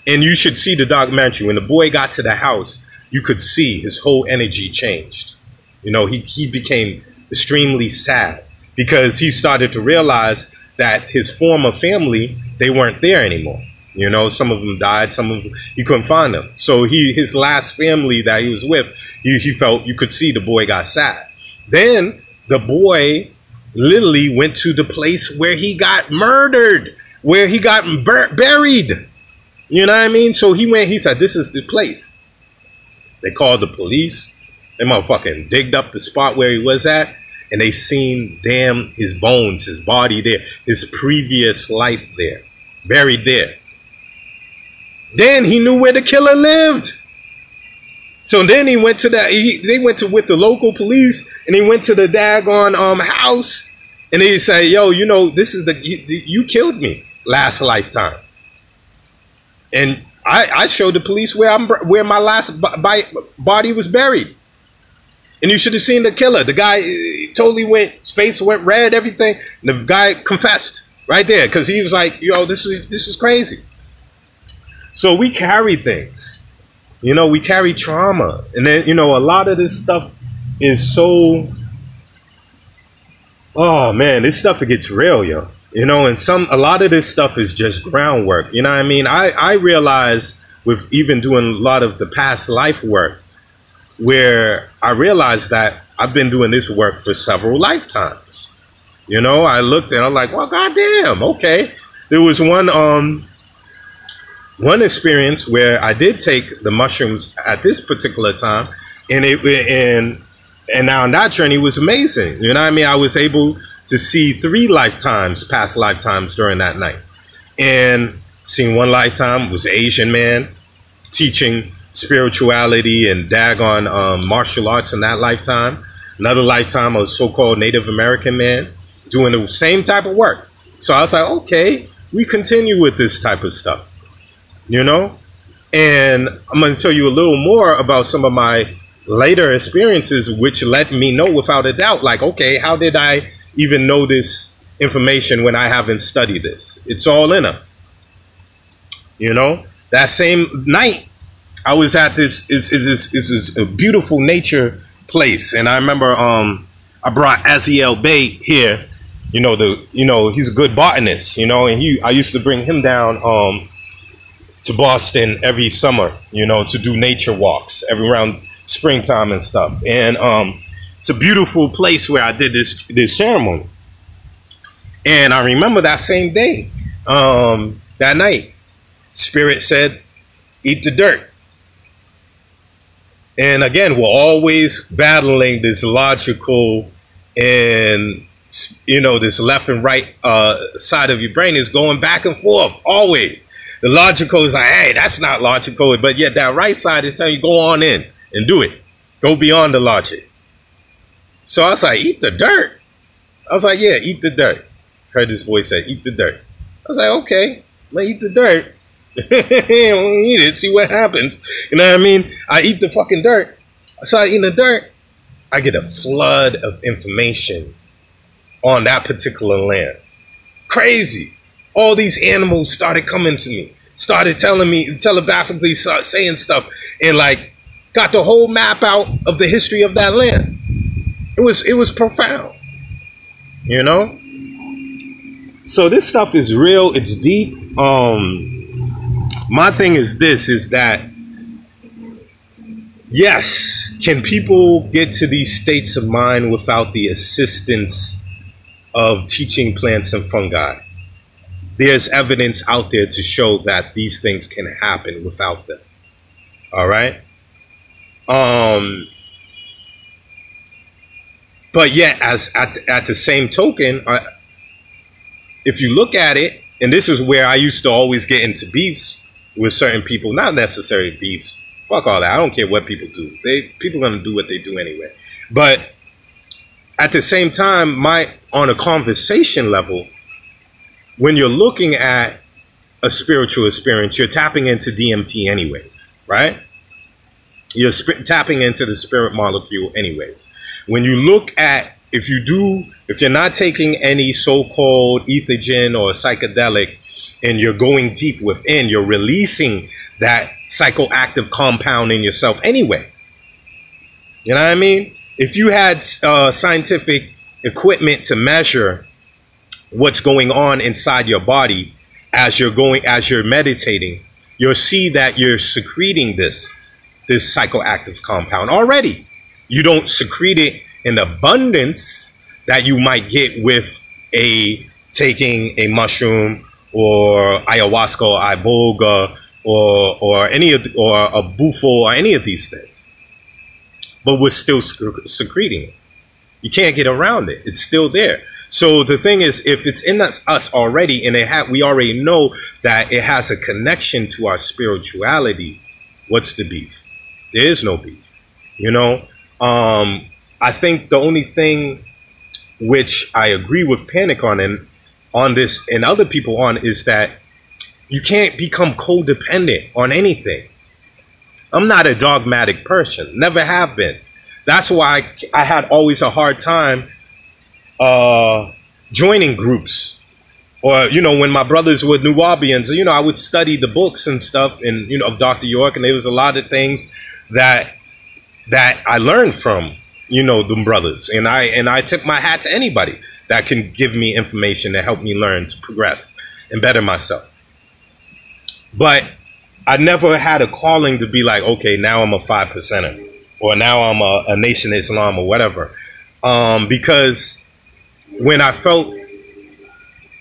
A: And you should see the documentary. When the boy got to the house, you could see his whole energy changed. You know, he became extremely sad because he started to realize that his former family, they weren't there anymore. You know, some of them died, some of them, he couldn't find them. So his last family that he was with, he felt, you could see the boy got sad. Then the boy literally went to the place where he got murdered, where he got buried. You know what I mean? So he went, he said, this is the place. They called the police. They motherfucking digged up the spot where he was at, and they seen, damn, his bones, his body there, his previous life there, buried there. Then he knew where the killer lived. So then he went to they went to with the local police, and he went to the daggone house, and he said, yo, you know, this is you killed me last lifetime. And I showed the police where my last body was buried. And you should have seen the killer. The guy totally his face went red, everything. And the guy confessed right there because he was like, yo, this is crazy. So we carry things. You know, we carry trauma. And then, you know, a lot of this stuff is so, oh man, this stuff, it gets real, yo. You know, and a lot of this stuff is just groundwork. You know what I mean? I realize with even doing a lot of the past life work, where I realized that I've been doing this work for several lifetimes. You know, I looked and I'm like, well, goddamn, okay. There was one experience where I did take the mushrooms at this particular time, and now on that journey was amazing. You know what I mean? I was able to see 3 lifetimes, past lifetimes during that night. And seeing one lifetime was an Asian man teaching spirituality and daggone martial arts in that lifetime. Another lifetime, a so-called Native American man doing the same type of work. So I was like, okay, we continue with this type of stuff, you know? And I'm going to tell you a little more about some of my later experiences, which let me know without a doubt, like, okay, how did I even know this information when I haven't studied this? It's all in us. You know, that same night I was at this is a beautiful nature place, and I remember I brought Aziel Bey here. You know, he's a good botanist, you know, and I used to bring him down to Boston every summer, you know, to do nature walks around springtime and stuff. And it's a beautiful place where I did this ceremony. And I remember that same day, that night, Spirit said, eat the dirt. And again, we're always battling this logical and, you know, this left and right side of your brain is going back and forth, always. The logical is like, hey, that's not logical. But yet that right side is telling you, go on in and do it. Go beyond the logic. So I was like, eat the dirt. I was like, yeah, eat the dirt. Heard this voice say, eat the dirt. I was like, okay, I'm gonna eat the dirt. I'm gonna eat it, see what happens. You know what I mean? I eat the fucking dirt. I started eating the dirt. I get a flood of information on that particular land. Crazy. All these animals started coming to me, started telling me, telepathically saying stuff, and like got the whole map out of the history of that land. It was profound, you know? So this stuff is real, it's deep. My thing is this, is that Yes. Can people get to these states of mind without the assistance of teaching plants and fungi? There's evidence out there to show that these things can happen without them. All right. But yet, as at the same token, if you look at it, and this is where I used to always get into beefs with certain people, not necessarily beefs. Fuck all that. I don't care what people do. People are gonna do what they do anyway. But at the same time, on a conversation level, when you're looking at a spiritual experience, you're tapping into DMT anyways, right? You're tapping into the spirit molecule anyways. When you look at, if you're not taking any so-called ethogen or psychedelic, and you're going deep within, you're releasing that psychoactive compound in yourself anyway. You know what I mean? If you had scientific equipment to measure what's going on inside your body as you're meditating, you'll see that you're secreting this psychoactive compound already. You don't secrete it in abundance that you might get with taking a mushroom or ayahuasca or iboga or a bufo or any of these things, but we're still secreting it. You can't get around it. It's still there. So the thing is, if it's in us already, and we already know that it has a connection to our spirituality, what's the beef? There is no beef. You know, I think the only thing which I agree with Panic on this and other people on is that you can't become codependent on anything. I'm not a dogmatic person, never have been. That's why I had always a hard time joining groups. Or, you know, when my brothers were Nubians, you know, I would study the books and stuff and, you know, of Dr. York, and there was a lot of things that I learned from, you know, them brothers. And I tip my hat to anybody that can give me information to help me learn, to progress and better myself. But I never had a calling to be like, okay, now I'm a 5%er, or now I'm a Nation of Islam or whatever. Because when I felt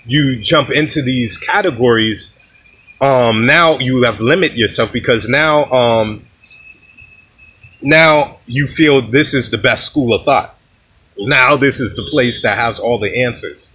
A: you jump into these categories, now you have limited yourself, because now you feel this is the best school of thought. Now this is the place that has all the answers.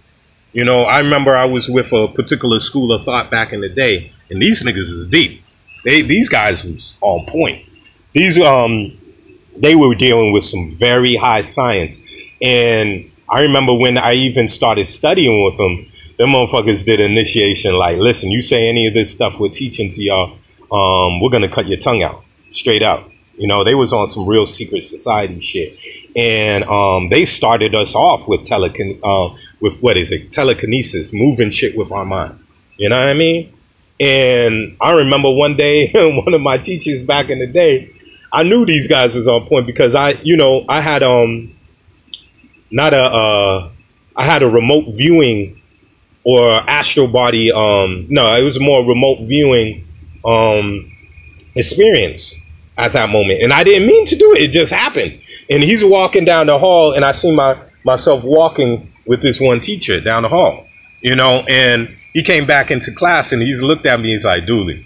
A: You know, I remember I was with a particular school of thought back in the day, and these niggas is deep. These guys was on point. They were dealing with some very high science. And I remember when I even started studying with them motherfuckers did initiation like, listen, you say any of this stuff we're teaching to y'all, we're going to cut your tongue out, straight out. You know, they was on some real secret society shit. And they started us off with telekinesis, moving shit with our mind. You know what I mean? And I remember one day, one of my teachers back in the day, I knew these guys was on point because I had I had a remote viewing or astral body. No, it was a more remote viewing experience at that moment, and I didn't mean to do it. It just happened. And he's walking down the hall, and I see myself walking with this one teacher down the hall, you know, and he came back into class and he's looked at me. He's like, Dooley,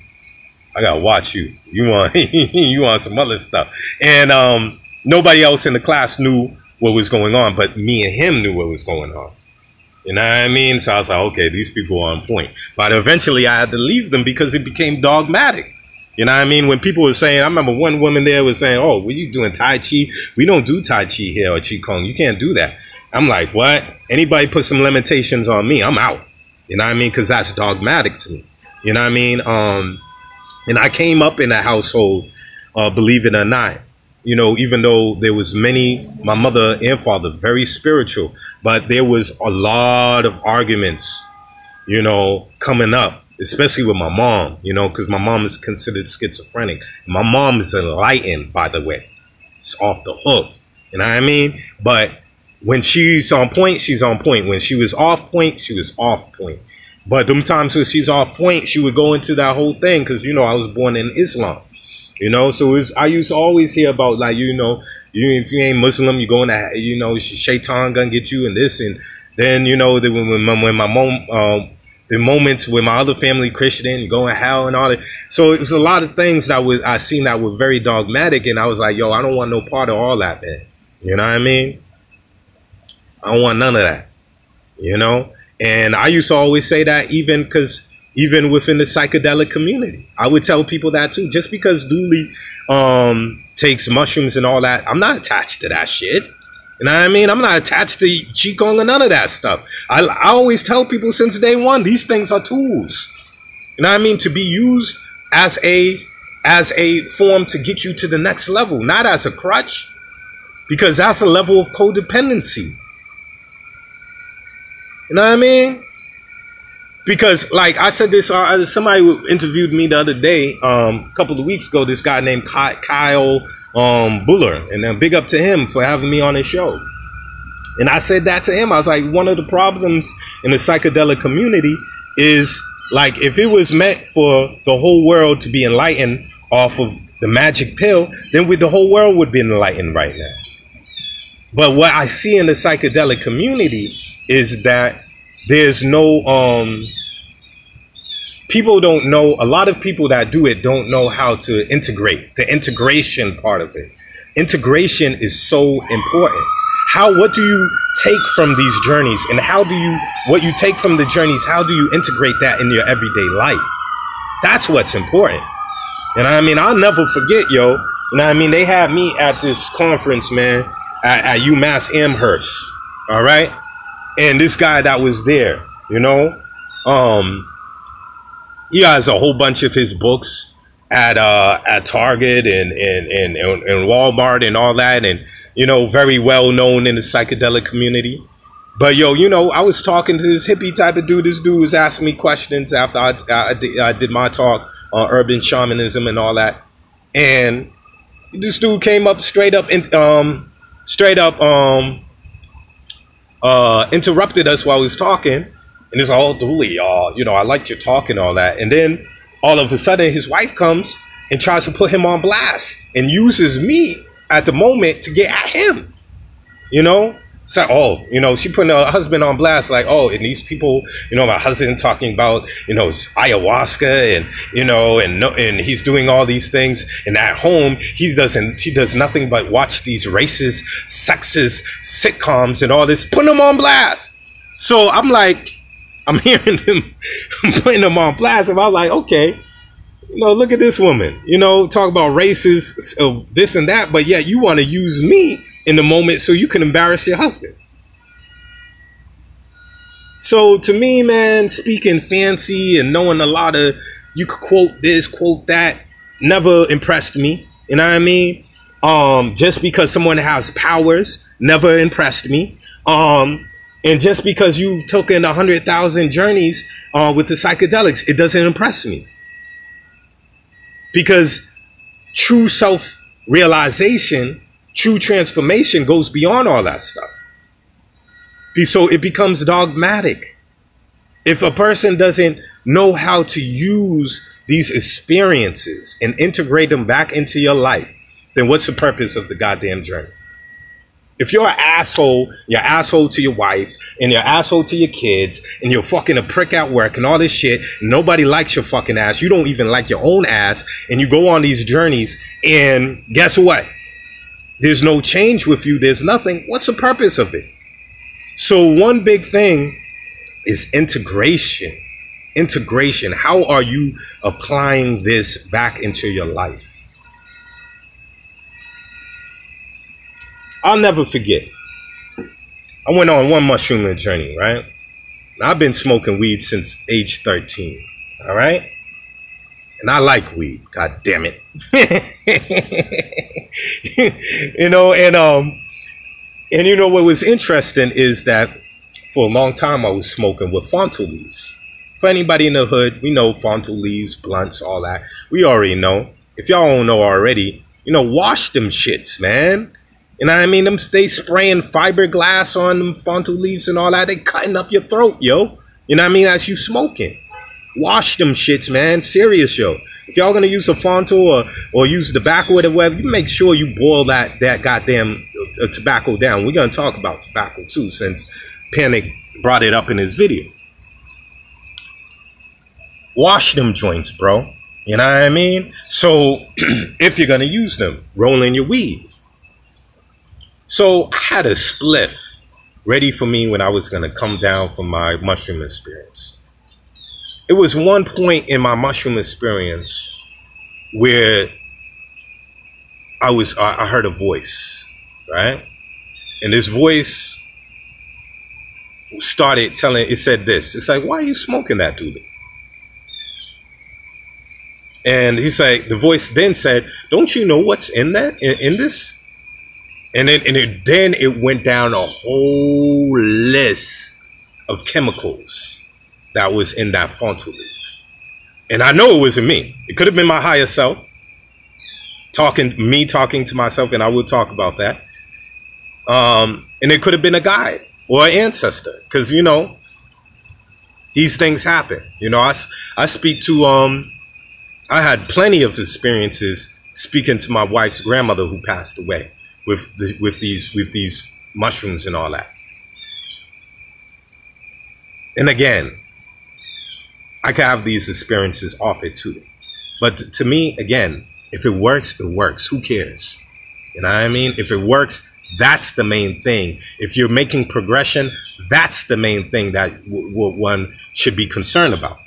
A: I gotta watch you. You want you want some other stuff. And nobody else in the class knew what was going on, but me and him knew what was going on. You know what I mean? So I was like, okay, these people are on point. But eventually I had to leave them because it became dogmatic. You know what I mean? When people were saying, I remember one woman there was saying, oh, were you doing Tai Chi? We don't do Tai Chi here or Qigong. You can't do that. I'm like, what? Anybody put some limitations on me, I'm out. You know what I mean? Because that's dogmatic to me. You know what I mean? And I came up in a household, believe it or not, you know, even though there was my mother and father, very spiritual, but there was a lot of arguments, you know, coming up, especially with my mom, you know, because my mom is considered schizophrenic. My mom is enlightened, by the way. It's off the hook. You know what I mean? But when she's on point, she's on point. When she was off point, she was off point. But them times when she's off point, she would go into that whole thing because, you know, I was born in Islam. You know, so I used to always hear about, like, you know, if you ain't Muslim, you going to, you know, shaitan gonna get you and this. And then, you know, when my mom, the moments with my other family Christian going to hell and all that. So it was a lot of things that I seen that were very dogmatic. And I was like, yo, I don't want no part of all that, man. You know what I mean? I don't want none of that, you know? And I used to always say that even within the psychedelic community, I would tell people that too. Just because Dooley takes mushrooms and all that, I'm not attached to that shit. You know what I mean? I'm not attached to Qigong or none of that stuff. I always tell people since day one, these things are tools. You know what I mean? To be used as a form to get you to the next level, not as a crutch, because that's a level of codependency. You know what I mean? Because, like I said this, somebody interviewed me the other day, a couple of weeks ago, this guy named Kyle Buller, and then big up to him for having me on his show. And I said that to him. I was like, one of the problems in the psychedelic community is, like, if it was meant for the whole world to be enlightened off of the magic pill, then the whole world would be enlightened right now. But what I see in the psychedelic community is that there's no, people don't know, a lot of people that do it don't know how to integrate, the integration part of it. Integration is so important. What do you take from these journeys, and what you take from the journeys, how do you integrate that in your everyday life? That's what's important. You know what I mean? I'll never forget, yo. You know what I mean? They had me at this conference, man, at UMass Amherst. All right. And this guy that was there, you know, he has a whole bunch of his books at Target and Walmart and all that, and, you know, very well known in the psychedelic community. But yo, you know, I was talking to this hippie type of dude. This dude was asking me questions after I did my talk on urban shamanism and all that, and this dude came up straight up interrupted us while we was talking, and it's all Dooley, you know, I liked your talk and all that. And then all of a sudden his wife comes and tries to put him on blast and uses me at the moment to get at him, you know. So, oh, you know, she putting her husband on blast, like, oh, and these people, you know, my husband talking about, you know, ayahuasca and, you know, and he's doing all these things, and at home she does nothing but watch these racist, sexist sitcoms and all this, putting them on blast. So I'm like, I'm hearing them, I'm putting them on blast, and I'm like, okay, you know, look at this woman, you know, talk about races, this and that, but yet you want to use me in the moment so you can embarrass your husband. So to me, man, speaking fancy and knowing a lot of, you could quote this, quote that, never impressed me. You know what I mean? Just because someone has powers never impressed me. And just because you've taken 100,000 journeys with the psychedelics, it doesn't impress me. Because true self-realization, true transformation goes beyond all that stuff. So it becomes dogmatic. If a person doesn't know how to use these experiences and integrate them back into your life, then what's the purpose of the goddamn journey? If you're an asshole to your wife, and you're an asshole to your kids, and you're fucking a prick at work and all this shit, and nobody likes your fucking ass, you don't even like your own ass, and you go on these journeys, and guess what? There's no change with you. There's nothing. What's the purpose of it? So one big thing is integration. Integration. How are you applying this back into your life? I'll never forget. I went on one mushrooming journey, right? Now, I've been smoking weed since age 13, all right? And I like weed, god damn it. You know, and you know what was interesting is that for a long time I was smoking with Fonto leaves. For anybody in the hood, we know Fonto leaves, blunts, all that. We already know. If y'all don't know already, you know, wash them shits, man. You know what I mean? They spraying fiberglass on them Fonto leaves and all that. They cutting up your throat, yo. You know what I mean? As you smoking. Wash them shits, man. Serious, yo. If y'all gonna use a fonto or use tobacco or whatever, you make sure you boil that goddamn tobacco down. We're gonna talk about tobacco too, since Panic brought it up in his video. Wash them joints, bro. You know what I mean? So if you're gonna use them, roll in your weed. So I had a spliff ready for me when I was gonna come down from my mushroom experience. It was one point in my mushroom experience where I heard a voice, right? And this voice started telling, it said this. It's like, why are you smoking that, dude? And he's like, the voice then said, don't you know what's in that, in this? And then it went down a whole list of chemicals that was in that fonto leaf. And I know it wasn't me. It could have been my higher self talking to myself, and I will talk about that. And it could have been a guide or an ancestor, because, you know, these things happen. You know, I speak to, I had plenty of experiences speaking to my wife's grandmother who passed away with these mushrooms and all that. And again, I can have these experiences off it too. But to me, again, if it works, it works. Who cares? You know what I mean? If it works, that's the main thing. If you're making progression, that's the main thing that one should be concerned about.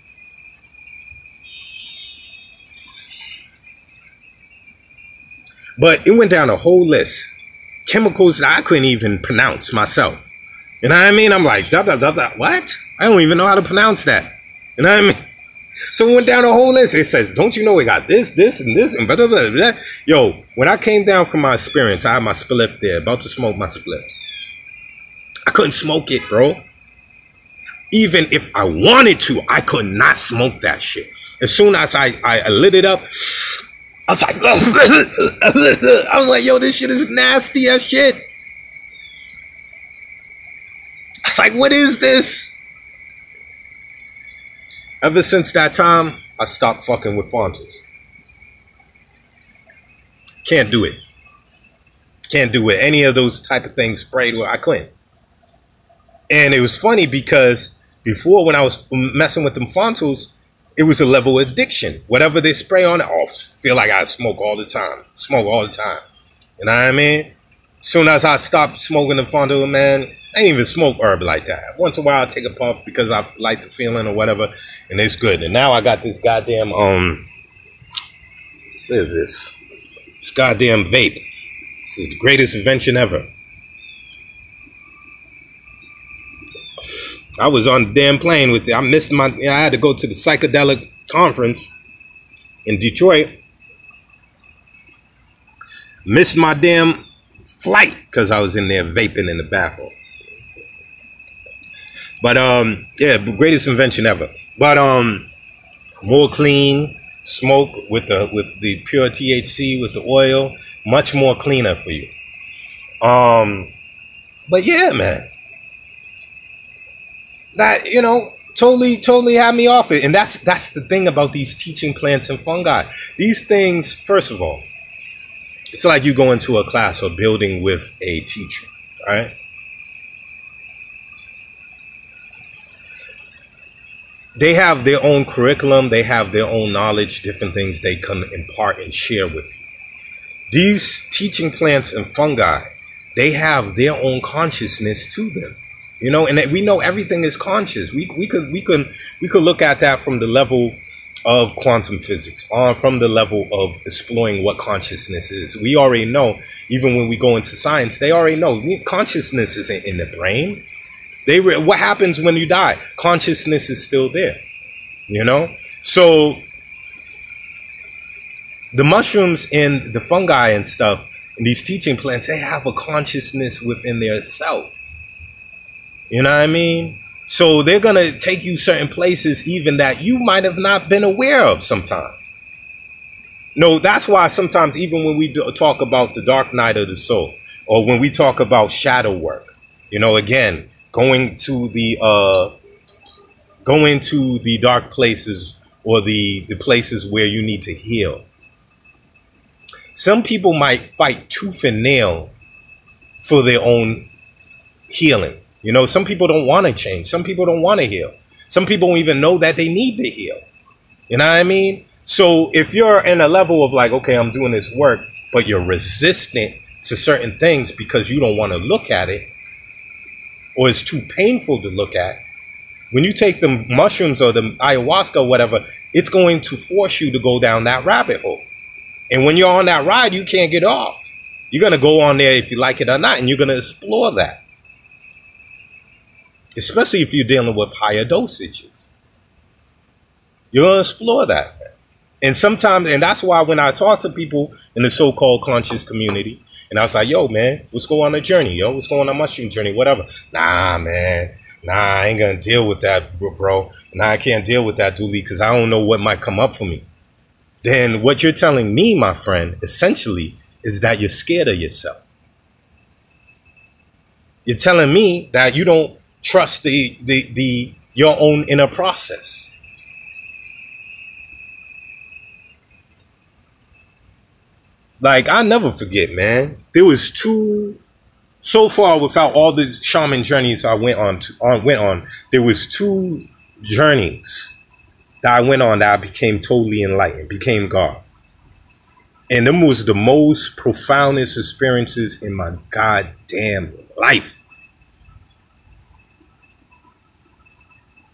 A: But it went down a whole list. Chemicals that I couldn't even pronounce myself. You know what I mean? I'm like, what? I don't even know how to pronounce that. You know what I mean? So it went down a whole list. It says, don't you know we got this, and this, and blah, blah, blah, blah. Yo, when I came down from my experience, I had my spliff there, about to smoke my spliff. I couldn't smoke it, bro. Even if I wanted to, I could not smoke that shit. As soon as I lit it up, I was like, I was like, yo, this shit is nasty as shit. I was like, what is this? Ever since that time, I stopped fucking with fontos. Can't do it. Can't do it. Any of those type of things sprayed with, I couldn't. And it was funny because before, when I was messing with them fontos, it was a level of addiction. Whatever they spray on it, I feel like I smoke all the time. Smoke all the time. You know what I mean? As soon as I stopped smoking the fonto, man, I ain't even smoke herb like that. Once in a while, I take a puff because I like the feeling or whatever, and it's good. And now I got this goddamn, what is this? This goddamn vape. This is the greatest invention ever. I was on the damn plane with it. I missed my, I had to go to the Psychedelic conference in Detroit. Missed my damn flight because I was in there vaping in the bathroom. But yeah, greatest invention ever. But more clean smoke with the pure THC, with the oil, much more cleaner for you. But yeah, man. That, you know, totally had me off it. And that's the thing about these teaching plants and fungi. These things, first of all, it's like you go into a class or building with a teacher, right? They have their own curriculum. They have their own knowledge, different things they can impart and share with you. These teaching plants and fungi, they have their own consciousness to them. You know, and we know everything is conscious. We could look at that from the level of quantum physics, from the level of exploring what consciousness is. We already know, even when we go into science, they already know consciousness isn't in the brain. What happens when you die? Consciousness is still there, you know? So the mushrooms and the fungi and stuff, and these teaching plants, they have a consciousness within their self. You know what I mean? So they're going to take you certain places even that you might have not been aware of sometimes. No, that's why sometimes even when we talk about the dark night of the soul, or when we talk about shadow work, you know, again, going to the dark places or the places where you need to heal. Some people might fight tooth and nail for their own healing. You know, some people don't want to change. Some people don't want to heal. Some people don't even know that they need to heal. You know what I mean? So if you're in a level of like, okay, I'm doing this work, but you're resistant to certain things because you don't want to look at it, or it's too painful to look at, when you take the mushrooms or the ayahuasca or whatever, it's going to force you to go down that rabbit hole. And when you're on that ride, you can't get off. You're going to go on there if you like it or not, and you're going to explore that. Especially if you're dealing with higher dosages. You're going to explore that. And sometimes, and that's why when I talk to people in the so-called conscious community, and I was like, yo, man, let's go on a journey, yo. Let's go on a mushroom journey, whatever. Nah, man. Nah, I ain't going to deal with that, bro. Nah, I can't deal with that, Dooley, because I don't know what might come up for me. Then what you're telling me, my friend, essentially, is that you're scared of yourself. You're telling me that you don't trust your own inner process. Like, I'll never forget, man. There was so far without all the shaman journeys I went on, there was 2 journeys that I went on that I became totally enlightened, became God. And them was the most profoundest experiences in my goddamn life.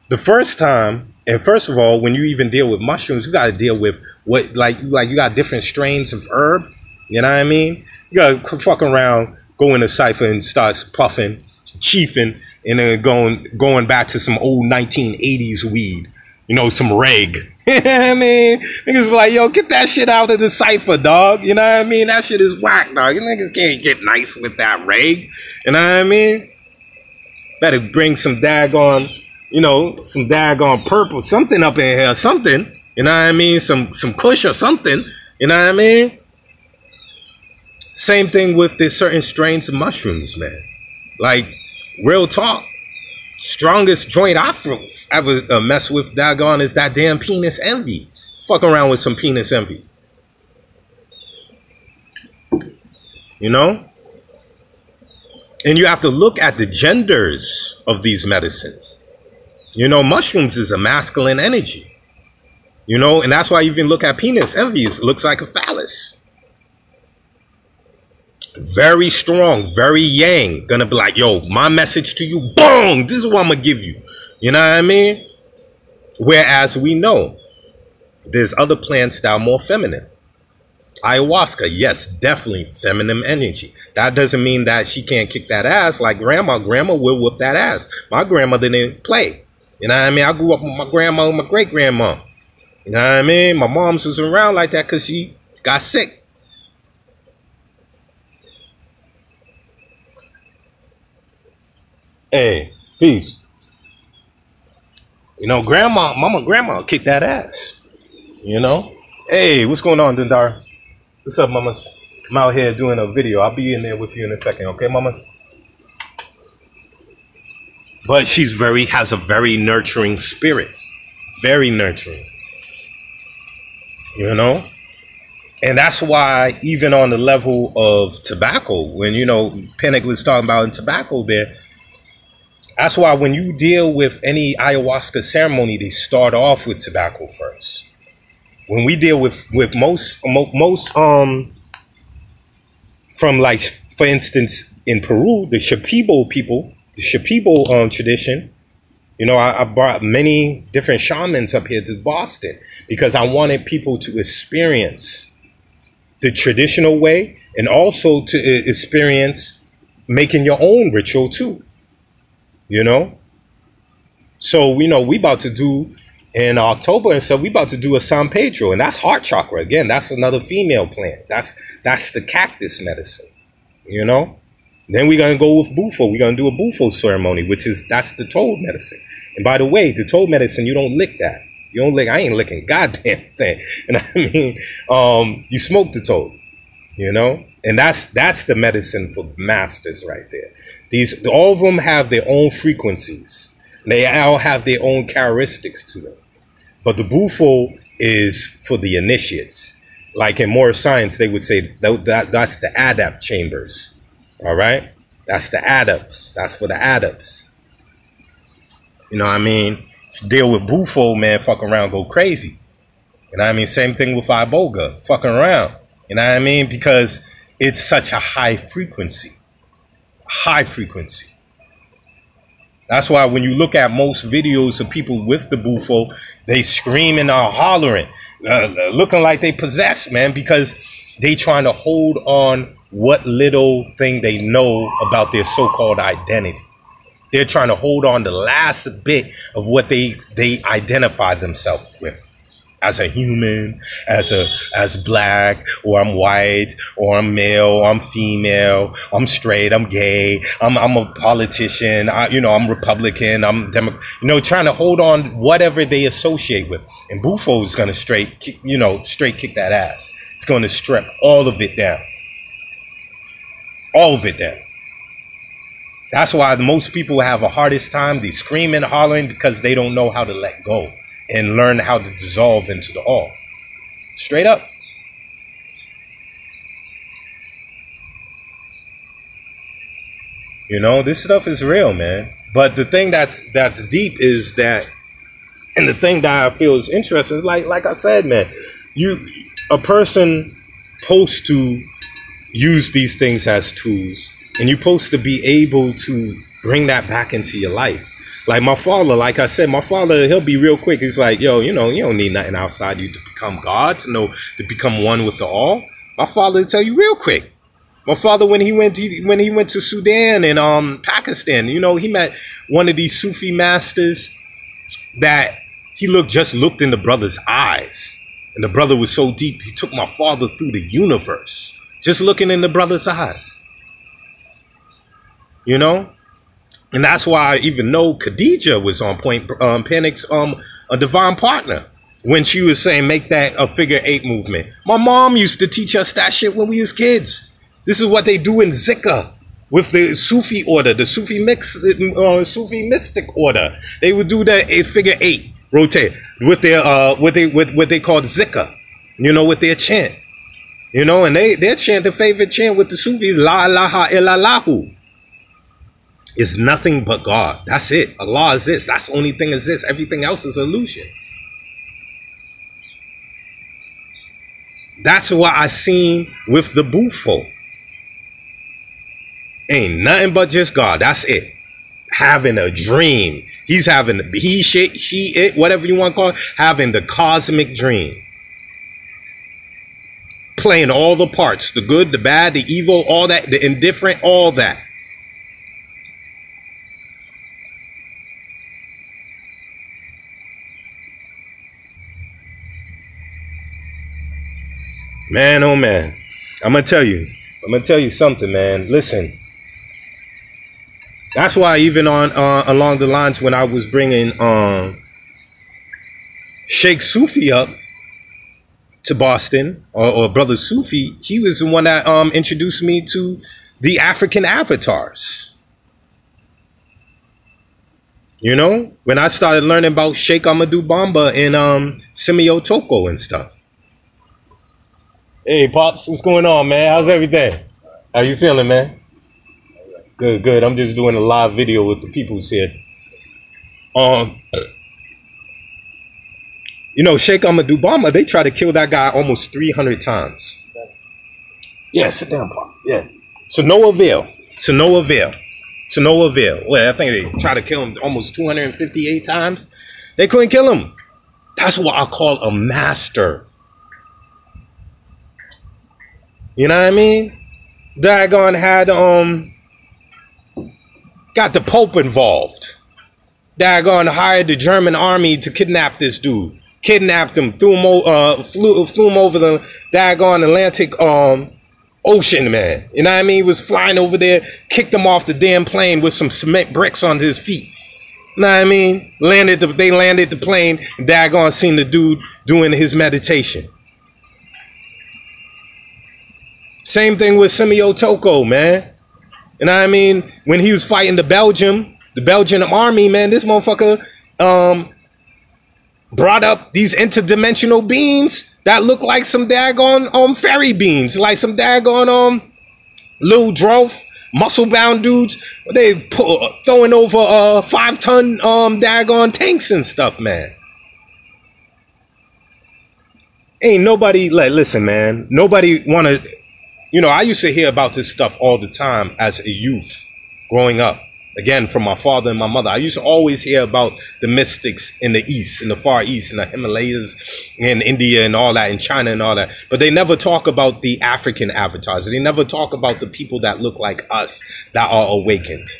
A: The first time, and first of all, when you even deal with mushrooms, you got to deal with what, like you got different strains of herb. You know what I mean? You got to fuck around, go in a cipher and start puffing, chiefing, and then going back to some old 1980s weed. You know, some reg. You know what I mean? Niggas be like, yo, get that shit out of the cipher, dog. You know what I mean? That shit is whack, dog. You niggas can't get nice with that reg. You know what I mean? Better bring some daggone, you know, some daggone purple, something up in here, something. You know what I mean? Some kush or something. You know what I mean? Same thing with the certain strains of mushrooms, man. Like, real talk. Strongest joint I ever mess with, daggone, is that damn penis envy. Fuck around with some penis envy. You know? And you have to look at the genders of these medicines. You know, mushrooms is a masculine energy. You know, and that's why you even look at penis envy. It looks like a phallus. Very strong, very yang. Gonna be like, yo, my message to you, boom, this is what I'm gonna give you. You know what I mean? Whereas we know there's other plants that are more feminine. Ayahuasca, yes, definitely feminine energy. That doesn't mean that she can't kick that ass like grandma. Grandma will whoop that ass. My grandmother didn't play. You know what I mean? I grew up with my grandma and my great-grandma. You know what I mean? My mom's was around like that because she got sick. Hey, peace. You know, grandma kicked that ass. You know? Hey, what's going on, Dindar? What's up, mamas? I'm out here doing a video. I'll be in there with you in a second, okay, mamas? But she's has a very nurturing spirit. Very nurturing. You know? And that's why even on the level of tobacco, when, you know, Panic was talking about in tobacco there, that's why when you deal with any ayahuasca ceremony, they start off with tobacco first. When we deal with most from, like, for instance, in Peru, the Shipibo people, the Shipibo tradition, you know, I brought many different shamans up here to Boston because I wanted people to experience the traditional way and also to experience making your own ritual too. You know? So, you know, we about to do in October and stuff, we about to do a San Pedro, and that's heart chakra. Again, that's another female plant. That's the cactus medicine. You know? Then we're gonna go with Bufo. We're gonna do a Bufo ceremony, that's the toad medicine. And by the way, the toad medicine, you don't lick that. You don't lick, I ain't licking goddamn thing. And I mean, you smoke the toad, you know? And that's the medicine for masters right there. All of them have their own frequencies. They all have their own characteristics to them. But the bufo is for the initiates. Like in more science, they would say that's the adept chambers. All right? That's the adepts. That's for the adepts. You know what I mean? Deal with bufo, man, fuck around, go crazy. You know what I mean? Same thing with iboga, fucking around. You know what I mean? Because it's such a high frequency. High frequency. That's why when you look at most videos of people with the bufo, they screaming or hollering, looking like they possessed, man, because they trying to hold on what little thing they know about their so-called identity. They're trying to hold on the last bit of what they identify themselves with. As a human, as black, or I'm white, or I'm male, or I'm female, I'm straight, I'm gay, I'm a politician, I'm Republican, I'm Democrat, trying to hold on whatever they associate with. And bufo is gonna straight kick that ass. It's gonna strip all of it down. All of it down. That's why most people have a hardest time. They screaming, hollering because they don't know how to let go and learn how to dissolve into the all. Straight up. This stuff is real, man. But the thing that's deep is that, and the thing that I feel is interesting is like I said, man, a person supposed to use these things as tools, and you're supposed to be able to bring that back into your life. Like my father, like I said, he'll be real quick. He's like, yo, you don't need nothing outside you to become God, to become one with the all. My father will tell you real quick. My father, when he went to Sudan and Pakistan, he met one of these Sufi masters that he looked in the brother's eyes. And the brother was so deep, he took my father through the universe, just looking in the brother's eyes. And that's why I even know Khadija was on point, Panic's a divine partner, when she was saying make that a figure 8 movement. My mom used to teach us that shit when we was kids. This is what they do in Zikr with the Sufi order, the Sufi mystic order. They would do that figure 8 rotate with their what they call Zikr, with their chant, and their chant, the favorite chant with the Sufis, La ilaha illallahu. Is nothing but God. That's it. Allah exists. That's the only thing that exists. Everything else is illusion. That's what I seen with the bufo. Ain't nothing but just God. That's it. Having a dream. He's having she, it, whatever you want to call it, having the cosmic dream. Playing all the parts, the good, the bad, the evil, all that, the indifferent, all that. Man, oh man, I'm gonna tell you something, man. Listen, that's why even along the lines when I was bringing Sheikh Sufi up to Boston, or Brother Sufi, he was the one that introduced me to the African avatars. When I started learning about Sheikh Amadou Bamba and Simio Toko and stuff. Hey, Pops, what's going on, man? How's everything? How you feeling, man? Good, good. I'm just doing a live video with the peoples here. Sheikh Amadou Bamba, they tried to kill that guy almost 300 times. Yeah, sit down, Pop. Yeah. To no avail. To no avail. To no avail. Well, I think they tried to kill him almost 258 times. They couldn't kill him. That's what I call a master. You know what I mean? Dagon had got the Pope involved. Dagon hired the German army to kidnap this dude. Kidnapped him, flew him over the Dagon Atlantic Ocean, man. You know what I mean? He was flying over there, kicked him off the damn plane with some cement bricks on his feet. You know what I mean? They landed the plane, and Dagon seen the dude doing his meditation. Same thing with Simio Toko, man. You know what I mean? When he was fighting the Belgian army, man, this motherfucker, brought up these interdimensional beings that look like some daggone fairy beings, like some daggone little dwarf muscle bound dudes. They throwing over 5-ton daggone tanks and stuff, man. Ain't nobody like, listen, man, nobody wanna, you know, I used to hear about this stuff all the time as a youth growing up. Again, from my father and my mother, I used to always hear about the mystics in the East, in the Far East, in the Himalayas, in India and all that, in China and all that. But they never talk about the African avatars. They never talk about the people that look like us, that are awakened.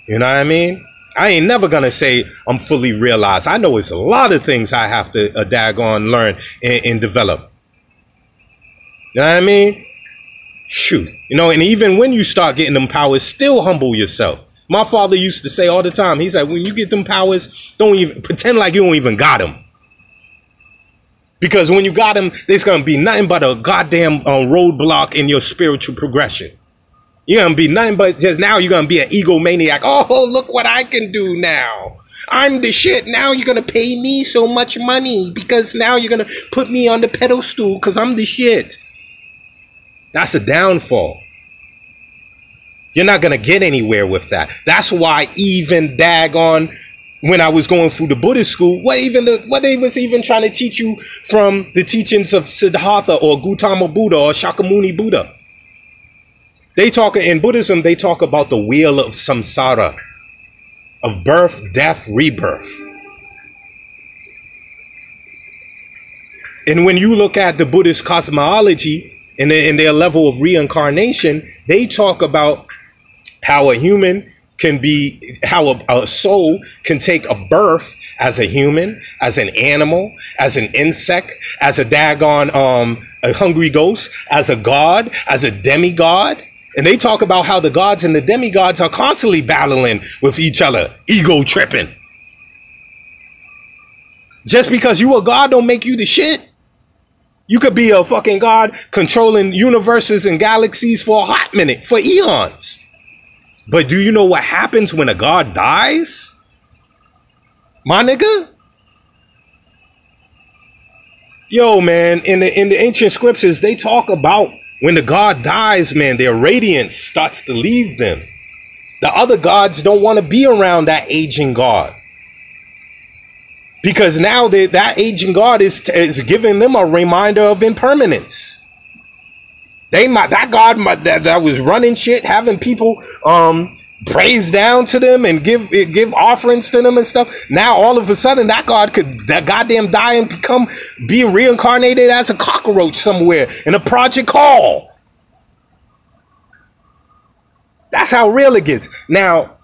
A: You know what I mean? I ain't never gonna say I'm fully realized. I know it's a lot of things I have to daggone learn and develop. You know what I mean? Shoot. You know, and even when you start getting them powers, still humble yourself. My father used to say all the time, he's like, when you get them powers, don't even pretend like you don't even got them. Because when you got them, there's going to be nothing but a goddamn roadblock in your spiritual progression. You're going to be nothing but just now you're going to be an egomaniac. Oh, look what I can do now. I'm the shit. Now you're going to pay me so much money because now you're going to put me on the pedestal because I'm the shit. That's a downfall. You're not going to get anywhere with that. That's why even daggone when I was going through the Buddhist school, what they was even trying to teach you from the teachings of Siddhartha or Gautama Buddha or Shakyamuni Buddha. They talk in Buddhism, they talk about the wheel of samsara, of birth, death, rebirth. And when you look at the Buddhist cosmology and in their level of reincarnation, they talk about how a human can be, how a soul can take a birth as a human, as an animal, as an insect, as a daggone, a hungry ghost, as a god, as a demigod. And they talk about how the gods and the demigods are constantly battling with each other, ego tripping. Just because you a god don't make you the shit. You could be a fucking god controlling universes and galaxies for a hot minute, for eons. But do you know what happens when a god dies? My nigga? Yo, man, in the ancient scriptures, they talk about when the god dies, man, their radiance starts to leave them. The other gods don't want to be around that aging god. Because now that aging god is giving them a reminder of impermanence. That god that was running shit, having people praise down to them and give offerings to them and stuff. Now all of a sudden that god could goddamn die and be reincarnated as a cockroach somewhere in a Project Hall. That's how real it gets. Now,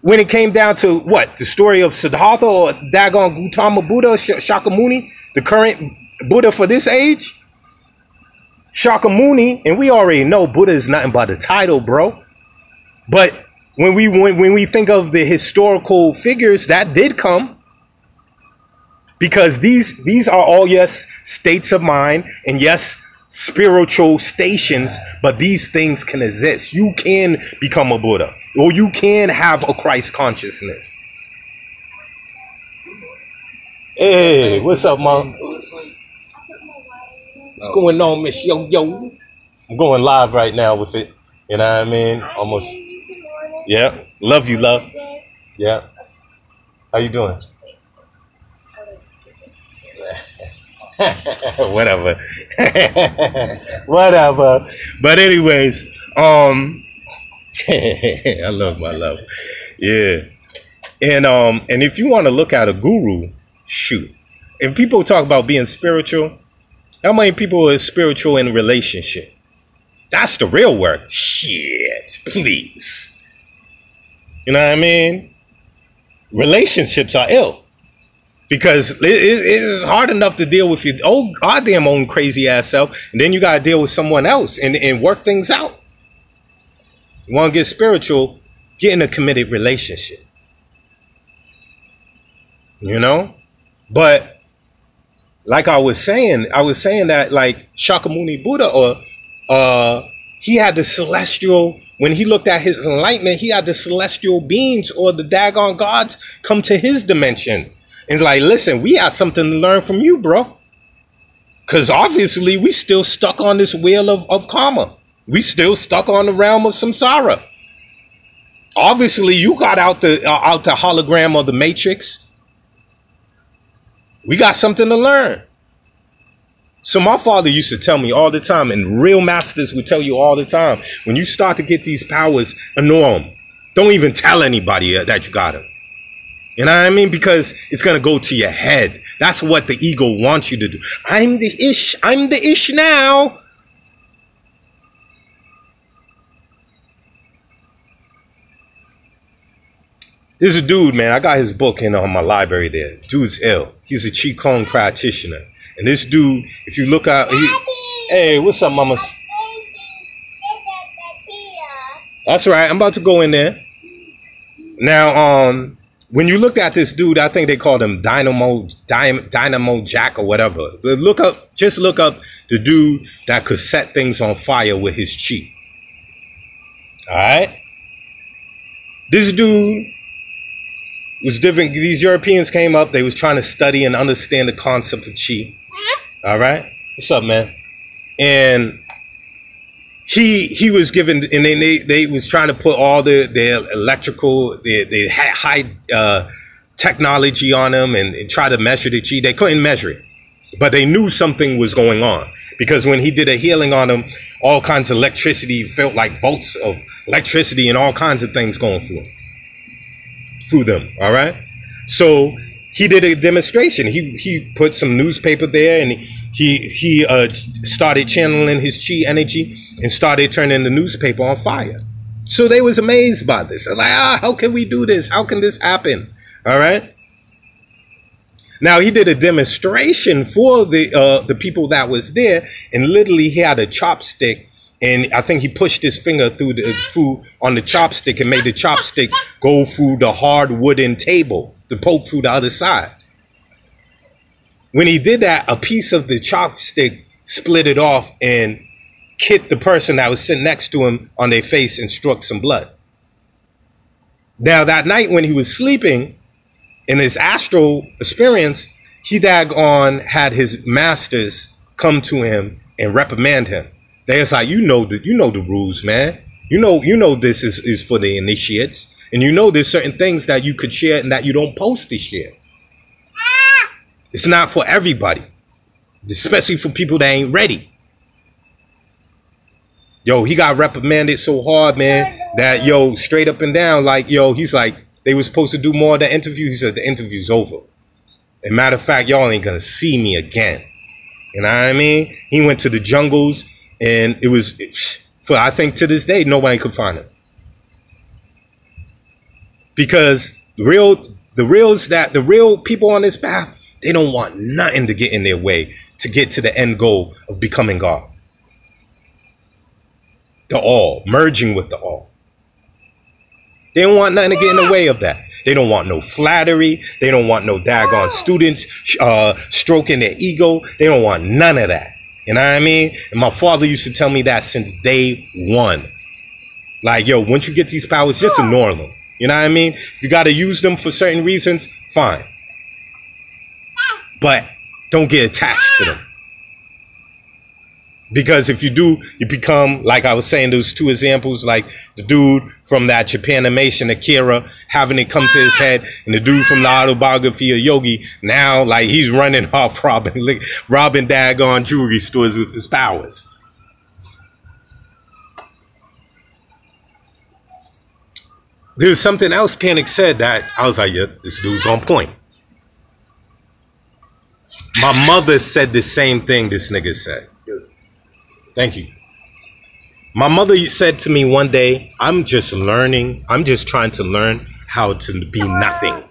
A: when it came down to what? The story of Siddhartha or daggone Gautama Buddha, Shakyamuni, the current Buddha for this age? Shakyamuni, and we already know Buddha is nothing but a title, bro. But when we think of the historical figures, that did come. Because these are all, yes, states of mind, and yes, spiritual stations, but these things can exist. You can become a Buddha, or you can have a Christ consciousness. Hey, what's up, Mom? What's going on, Miss Yo? I'm going live right now with it. You know what I mean? Almost. Yeah. Love you, love. Yeah. How you doing? Whatever. Whatever. But anyways, I love my love. Yeah. And if you want to look at a guru, shoot. If people talk about being spiritual, how many people are spiritual in a relationship? That's the real work. Shit, please. You know what I mean? Relationships are ill. Because it is hard enough to deal with your goddamn own crazy ass self. And then you got to deal with someone else and work things out. You want to get spiritual, get in a committed relationship. You know? But like I was saying that like Shakyamuni Buddha, or he had the celestial, when he looked at his enlightenment, he had the celestial beings or the daggone gods come to his dimension And like, listen, we have something to learn from you, bro. Because obviously we still stuck on this wheel of karma. We still stuck on the realm of samsara. Obviously you got out the hologram of the matrix. We got something to learn. So my father used to tell me all the time, and real masters would tell you all the time, when you start to get these powers, ignore them. Don't even tell anybody that you got them. You know what I mean? Because it's going to go to your head. That's what the ego wants you to do. I'm the ish now. There's a dude, man. I got his book in my library there. Dude's ill. He's a Qigong practitioner. And this dude, if you look out, hey, what's up, mama? That's right. I'm about to go in there. Now, when you look at this dude, I think they called him Dynamo Jack or whatever. But just look up the dude that could set things on fire with his chi. All right. This dude was different. These Europeans came up. They was trying to study and understand the concept of chi. All right. What's up, man? And he was given, and they was trying to put all their electrical, they had high technology on them and try to measure the chi. They couldn't measure it, but they knew something was going on, because when he did a healing on them, all kinds of electricity, felt like volts of electricity and all kinds of things going through them. All right. So he did a demonstration. He put some newspaper there, and he started channeling his chi energy and started turning the newspaper on fire. So they was amazed by this. They're like, how can we do this? How can this happen? All right. Now he did a demonstration for the people that was there, and literally he had a chopstick, and I think he pushed his finger through the food on the chopstick and made the chopstick go through the hard wooden table to poke through the other side. When he did that, a piece of the chopstick split it off and hit the person that was sitting next to him on their face and struck some blood. Now that night when he was sleeping in his astral experience, he had his masters come to him and reprimand him. They was like, you know the rules, man. You know this is for the initiates, and you know there's certain things that you could share and that you don't post to share. It's not for everybody, especially for people that ain't ready. Yo, he got reprimanded so hard, man, that straight up and down, like, he's like, they were supposed to do more of the interview. He said the interview's over. And matter of fact, y'all ain't gonna see me again. You know what I mean? He went to the jungles, and it was, for I think to this day, nobody could find him. Because the real people on this path, they don't want nothing to get in their way to get to the end goal of becoming God. The all, merging with the all. They don't want nothing to get in the way of that. They don't want no flattery. They don't want no daggone students stroking their ego. They don't want none of that. You know what I mean? And my father used to tell me that since day one. Like, once you get these powers, just ignore them. You know what I mean? If you got to use them for certain reasons, fine. But don't get attached to them. Because if you do, you become, like I was saying, those two examples, like the dude from that Japanimation, Akira, having it come to his head, and the dude from the autobiography of Yogi, now, like, he's running off robbing daggone jewelry stores with his powers. There's something else Panic said that I was like, yeah, this dude's on point. My mother said the same thing this nigga said. Thank you. My mother said to me one day, I'm just trying to learn how to be nothing.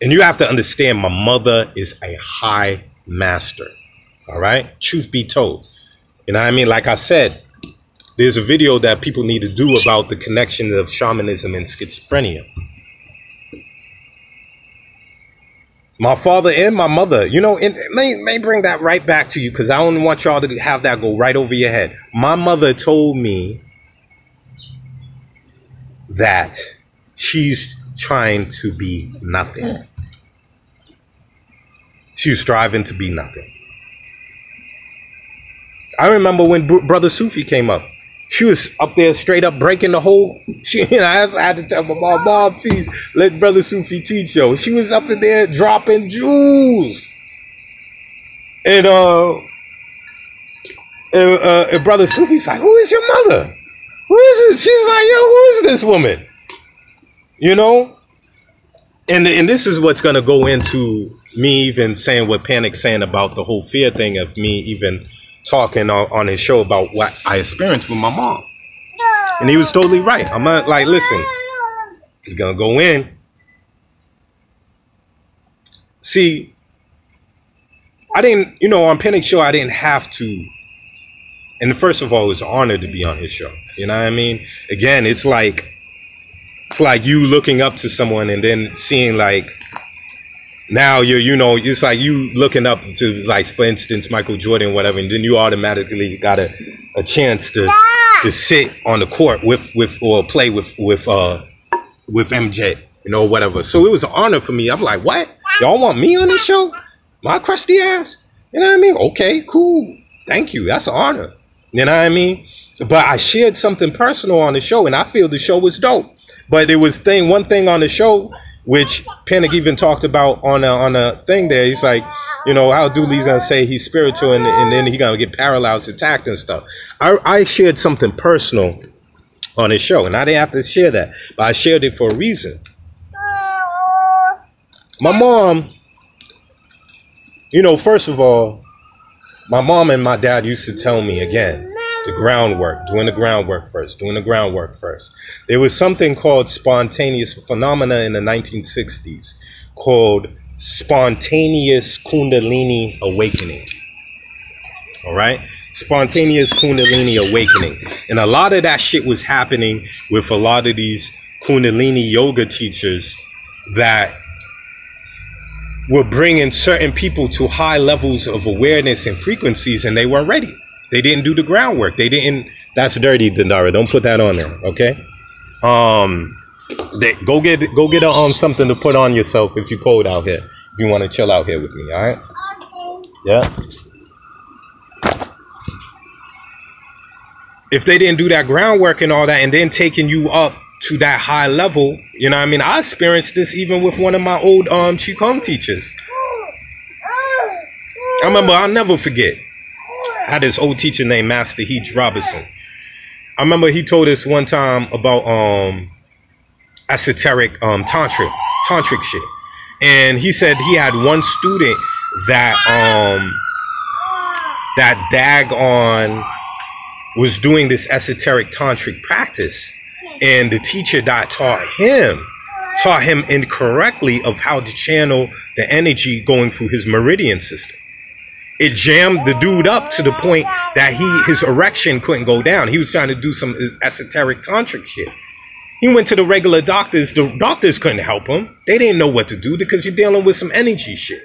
A: And you have to understand, my mother is a high master. All right? Truth be told. You know what I mean? Like I said, there's a video that people need to do about the connection of shamanism and schizophrenia. My father and my mother, and may bring that right back to you, because I don't want y'all to have that go right over your head. My mother told me that she's trying to be nothing. She was striving to be nothing. I remember when Brother Sufi came up. She was up there straight up breaking the whole. I had to tell my mom, please let Brother Sufi teach yo. She was up in there dropping jewels. And Brother Sufi's like, who is your mother? Who is it? She's like, yo, who is this woman? You know? And this is what's going to go into me even saying what Panic's saying about the whole fear thing of me even talking on his show about what I experienced with my mom. And he was totally right. I'm not like, listen, you're going to go in. See, I didn't, on Panic's show, I didn't have to. And first of all, it was an honor to be on his show. You know what I mean? Again, it's like you looking up to someone and then seeing like, now it's like you looking up to, like, for instance, Michael Jordan, whatever, and then you automatically got a chance to sit on the court or play with MJ, whatever. So it was an honor for me. I'm like, what? Y'all want me on this show? My crusty ass? You know what I mean? Okay, cool. Thank you. That's an honor. You know what I mean? But I shared something personal on the show, and I feel the show was dope. But there was one thing on the show which Panic even talked about on a thing there. He's like, how Dooley's gonna say he's spiritual and then he's gonna get paralyzed, attacked and stuff. I shared something personal on his show, and I didn't have to share that, but I shared it for a reason. My mom, first of all, my mom and my dad used to tell me again, doing the groundwork first. There was something called spontaneous phenomena in the 1960s called spontaneous Kundalini awakening. All right? Spontaneous Kundalini awakening. And a lot of that shit was happening with a lot of these Kundalini yoga teachers that were bringing certain people to high levels of awareness and frequencies, and they weren't ready. They didn't do the groundwork. That's dirty, Dendara. Don't put that on there, okay? Go get something to put on yourself if you're cold out here. If you want to chill out here with me, all right? Okay. Yeah. If they didn't do that groundwork and all that, and then taking you up to that high level, you know what I mean? I experienced this even with one of my old Qigong teachers. I remember, I'll never forget. I had this old teacher named Master Heach Robinson. I remember he told us one time about esoteric tantric shit. And he said he had one student that daggone was doing this esoteric tantric practice. And the teacher that taught him incorrectly of how to channel the energy going through his meridian system. It jammed the dude up to the point that his erection couldn't go down. He was trying to do some esoteric tantric shit. He went to the regular doctors. The doctors couldn't help him. They didn't know what to do because you're dealing with some energy shit.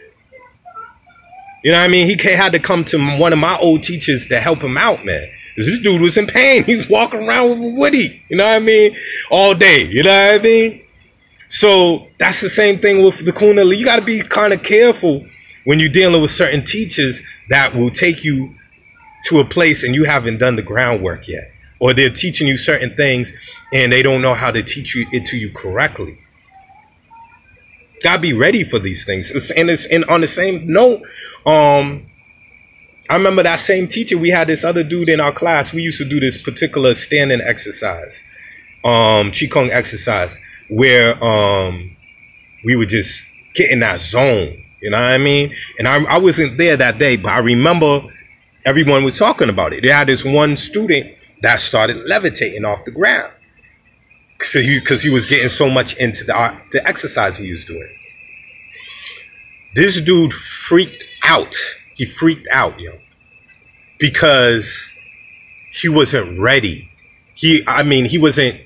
A: You know what I mean? He had to come to one of my old teachers to help him out, man. This dude was in pain. He's walking around with a woody, you know what I mean? All day, you know what I mean? So that's the same thing with the Kundalini. You got to be kind of careful when you're dealing with certain teachers that will take you to a place and you haven't done the groundwork yet. Or they're teaching you certain things and they don't know how to teach it to you correctly. Got to be ready for these things. And on the same note, I remember that same teacher, we had this other dude in our class. We used to do this particular standing exercise, Qigong exercise, where we would just get in that zone. You know what I mean? And I wasn't there that day, but I remember everyone was talking about it. They had this one student that started levitating off the ground because he was getting so much into the exercise we was doing. This dude freaked out. He freaked out, yo, because he wasn't ready. He wasn't,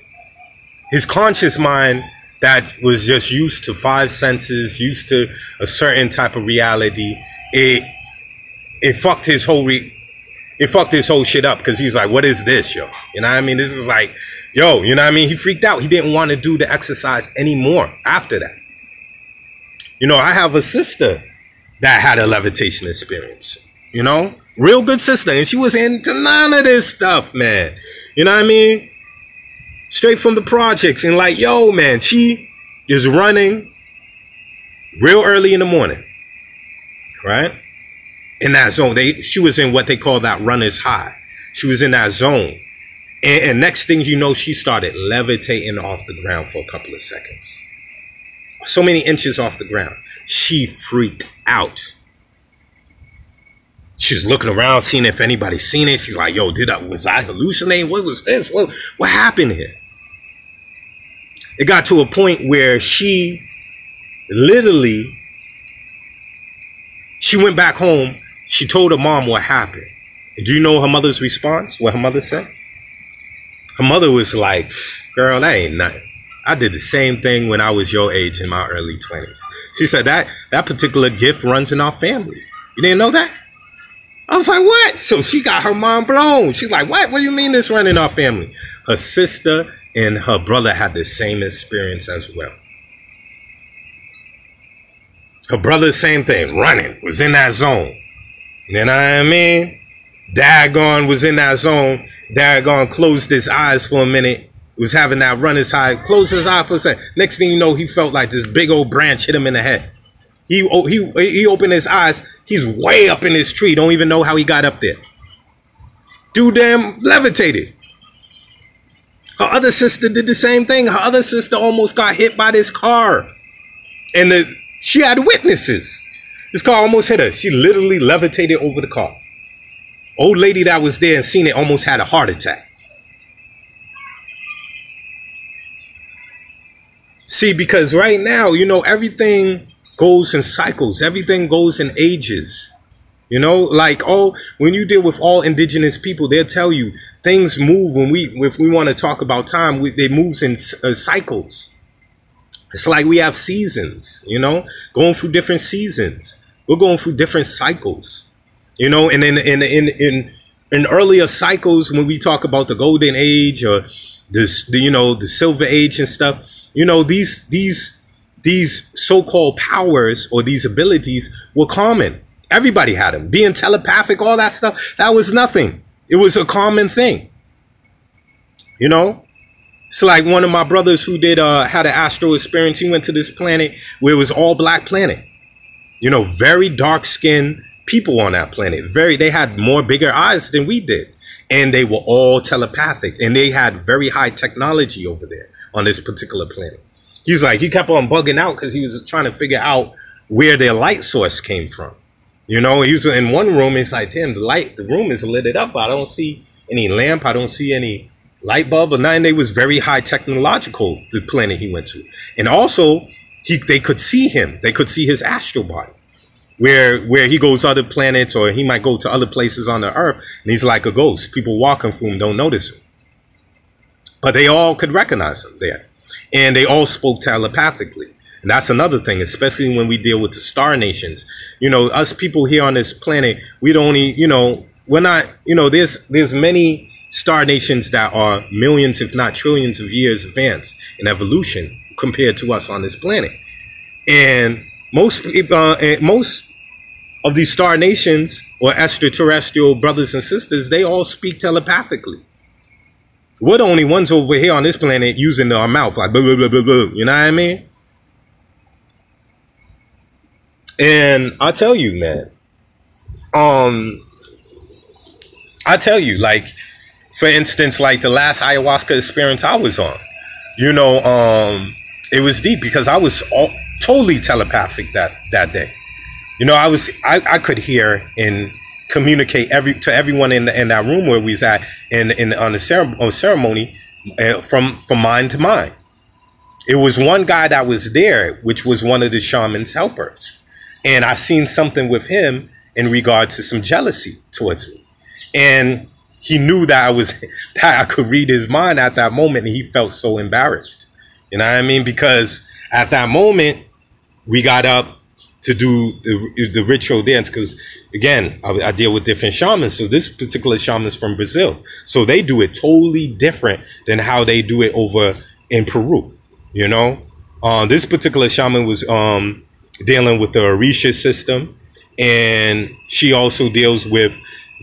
A: his conscious mind that was just used to five senses, used to a certain type of reality, it fucked his whole shit up because he's like, what is this, yo? You know what I mean? This is like, yo, you know what I mean? He freaked out. He didn't want to do the exercise anymore after that. You know, I have a sister that had a levitation experience. You know, real good sister, and she was into none of this stuff, man. You know what I mean? Straight from the projects, and like, yo, man, she is running real early in the morning, right? In that zone, she was in what they call that runner's high. She was in that zone, and next thing you know, she started levitating off the ground for a couple of seconds, so many inches off the ground. She freaked out. She's looking around, seeing if anybody's seen it. She's like, yo, was I hallucinating? What was this? What happened here? It got to a point where she literally, she went back home. She told her mom what happened. And do you know her mother's response? What her mother said? Her mother was like, girl, that ain't nothing. I did the same thing when I was your age in my early 20s. She said that particular gift runs in our family. You didn't know that? I was like, what? So she got her mind blown. She's like, what? What do you mean this run in our family? Her sister and her brother had the same experience as well. Her brother, same thing, running, was in that zone. You know what I mean? Daggone was in that zone. Daggone closed his eyes for a minute. Was having that runner's high. Closed his eye for a second. Next thing you know, he felt like this big old branch hit him in the head. He opened his eyes. He's way up in this tree. Don't even know how he got up there. Dude damn levitated. Her other sister did the same thing. Her other sister almost got hit by this car. And she had witnesses. This car almost hit her. She literally levitated over the car. Old lady that was there and seen it almost had a heart attack. See, because right now, you know, everything goes in cycles. Everything goes in ages. You know, like, when you deal with all indigenous people, they'll tell you things move if we want to talk about time, they moves in cycles. It's like we have seasons, you know, going through different seasons. We're going through different cycles, you know, and in earlier cycles, when we talk about the golden age or the silver age and stuff, you know, these so-called powers or these abilities were common. Everybody had them. Being telepathic, all that stuff, that was nothing. It was a common thing. You know, it's like one of my brothers who had an astral experience. He went to this planet where it was all black planet. You know, very dark skinned people on that planet. They had bigger eyes than we did. And they were all telepathic. And they had very high technology over there on this particular planet. He's like, he kept on bugging out because he was trying to figure out where their light source came from. You know, he was in one room. It's like, damn, the room is lit up. I don't see any lamp. I don't see any light bulb or nothing. They was very high technological, the planet he went to. And also, they could see him. They could see his astral body. Where he goes to other planets, or he might go to other places on the earth, and he's like a ghost. People walking through him don't notice him. But they all could recognize him there. And they all spoke telepathically. And that's another thing, especially when we deal with the star nations. You know, us people here on this planet, we don't, you know, we're not, you know, there's many star nations that are millions, if not trillions of years advanced in evolution compared to us on this planet. And most of these star nations or extraterrestrial brothers and sisters, they all speak telepathically. We're the only ones over here on this planet using our mouth, like blah, blah, blah, blah, blah. You know what I mean? And I tell you, man, I tell you, like, for instance, like the last ayahuasca experience I was on, you know, it was deep because I was totally telepathic that day. You know, I could hear and communicate to everyone in that room where we was at on the ceremony from mind to mind. It was one guy that was there, which was one of the shaman's helpers. And I seen something with him in regard to some jealousy towards me. And he knew that I could read his mind at that moment, and he felt so embarrassed. You know what I mean? Because at that moment, we got up to do the ritual dance. Because again, I deal with different shamans. So this particular shaman is from Brazil. So they do it totally different than how they do it over in Peru. You know, this particular shaman was dealing with the Orisha system. and she also deals with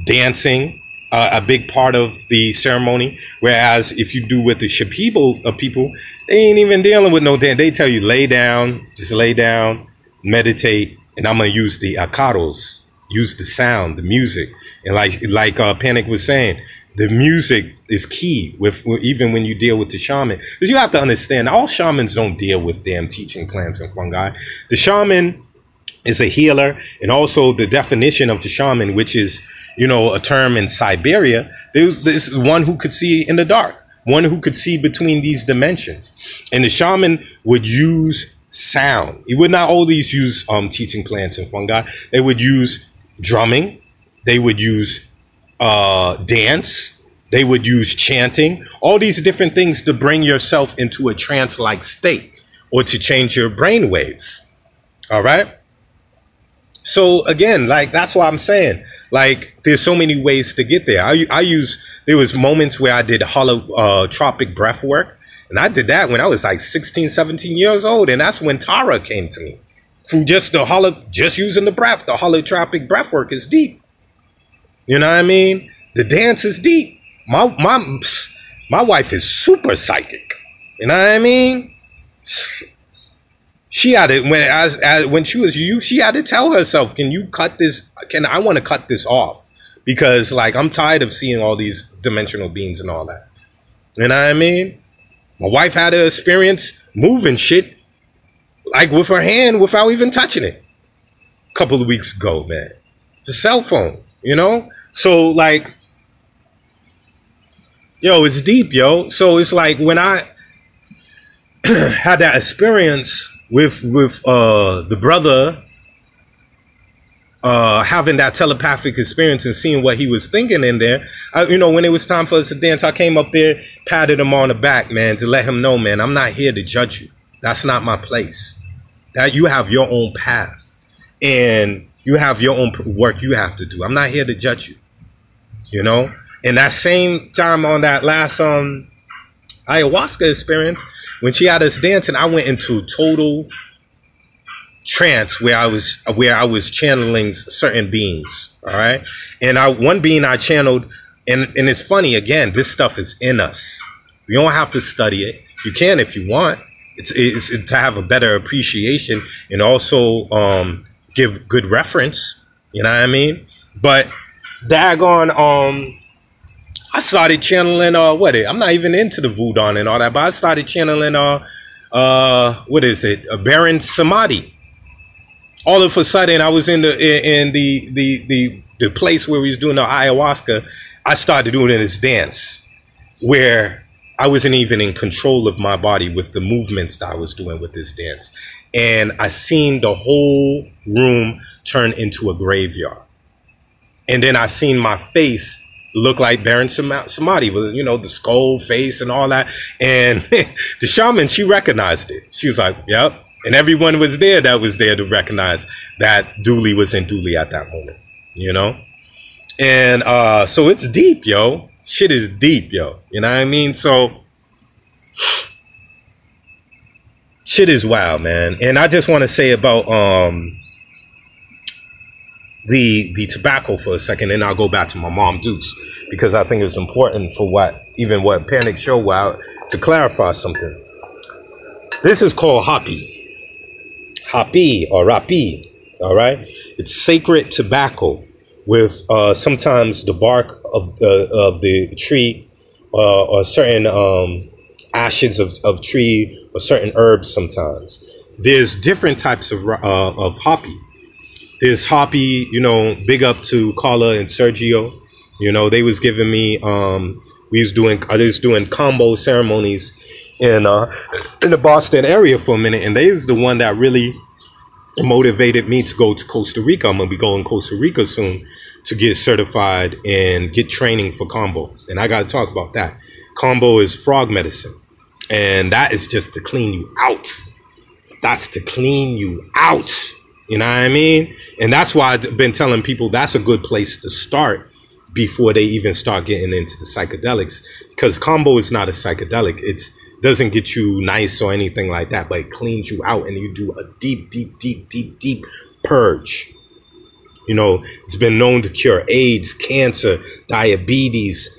A: dancing, a big part of the ceremony. Whereas if you do with the Shipibo people, they ain't even dealing with no dance. They tell you lay down, just lay down, meditate, and I'm gonna use the akaros, use the sound, the music, and like Panic was saying, the music is key with even when you deal with the shaman, because you have to understand all shamans don't deal with damn teaching plants and fungi. The shaman is a healer, and also the definition of the shaman, which is, you know, a term in Siberia, there's one who could see in the dark, one who could see between these dimensions. And the shaman would use sound. He would not always use teaching plants and fungi. They would use drumming. They would use dance. They would use chanting. All these different things to bring yourself into a trance-like state or to change your brain waves. All right? So again, like, that's what I'm saying. Like, there's so many ways to get there. There was moments where I did holotropic breath work. And I did that when I was like 16, 17 years old. And that's when Tara came to me. Through just using the breath. The holotropic breath work is deep. You know what I mean? The dance is deep. My wife is super psychic. You know what I mean? She had to, when she was youth, she had to tell herself, can you cut this? I want to cut this off, because like, I'm tired of seeing all these dimensional beings and all that. You know what I mean? My wife had to experience moving shit like with her hand without even touching it a couple of weeks ago, man. The cell phone, you know? So like, yo, it's deep, yo. So it's like when I had that experience with the brother having that telepathic experience and seeing what he was thinking in there, you know, when it was time for us to dance, I came up there, patted him on the back, man, to let him know, man, I'm not here to judge you. That's not my place. That you have your own path and you have your own work you have to do. I'm not here to judge you, you know? And that same time on that last ayahuasca experience, when she had us dancing, I went into total trance where I was channeling certain beings. All right. And one being I channeled, and it's funny, again, this stuff is in us. You don't have to study it. You can if you want. It's to have a better appreciation and also give good reference. You know what I mean? But daggone, I started channeling I'm not even into the voodoo and all that, but I started channeling what is it? A Baron Samadhi. All of a sudden, I was in the place where we was doing the ayahuasca. I started doing this dance where I wasn't even in control of my body with the movements that I was doing with this dance. And I seen the whole room turn into a graveyard. And then I seen my face look like Baron Samadhi with, you know, the skull face and all that. And the shaman, she recognized it. She was like, yep. And everyone was there that was there to recognize that Dooley was in Dooley at that moment, you know? And so it's deep, yo. Shit is deep, yo. You know what I mean? So shit is wild, man. And I just want to say about the tobacco for a second, and I'll go back to my mom Dukes, because I think it's important for what Panic showed, to clarify something. This is called Hapi. Hapi or Rapi, all right? It's sacred tobacco with sometimes the bark of the tree or certain ashes of tree or certain herbs sometimes. There's different types of Hapi. There's Hapi, you know, big up to Carla and Sergio. You know, they was giving me, I was doing combo ceremonies in the Boston area for a minute, and they was the one that really motivated me to go to Costa Rica. I'm gonna be going to Costa Rica soon to get certified and get training for combo, and I got to talk about that. Combo is frog medicine, and that is just to clean you out. That's to clean you out. You know what I mean? And that's why I've been telling people that's a good place to start before they even start getting into the psychedelics, because combo is not a psychedelic. It doesn't get you nice or anything like that, but it cleans you out, and you do a deep, deep, deep, deep, deep purge. You know, it's been known to cure AIDS, cancer, diabetes,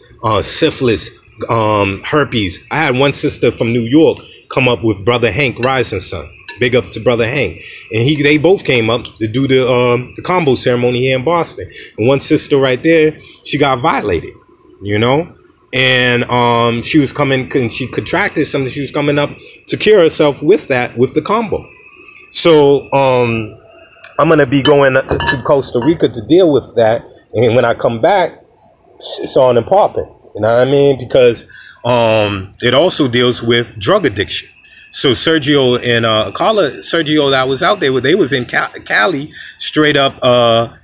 A: syphilis, herpes. I had one sister from New York come up with Brother Hank Rising Sun. Big up to Brother Hank. And they both came up to do the combo ceremony here in Boston. And one sister right there, she got violated, you know? And she was coming, and she contracted something. She was coming up to cure herself with the combo. So I'm going to be going to Costa Rica to deal with that. And when I come back, it's on and popping. You know what I mean? Because it also deals with drug addiction. So Sergio and Sergio that was out there, they was in Cali straight up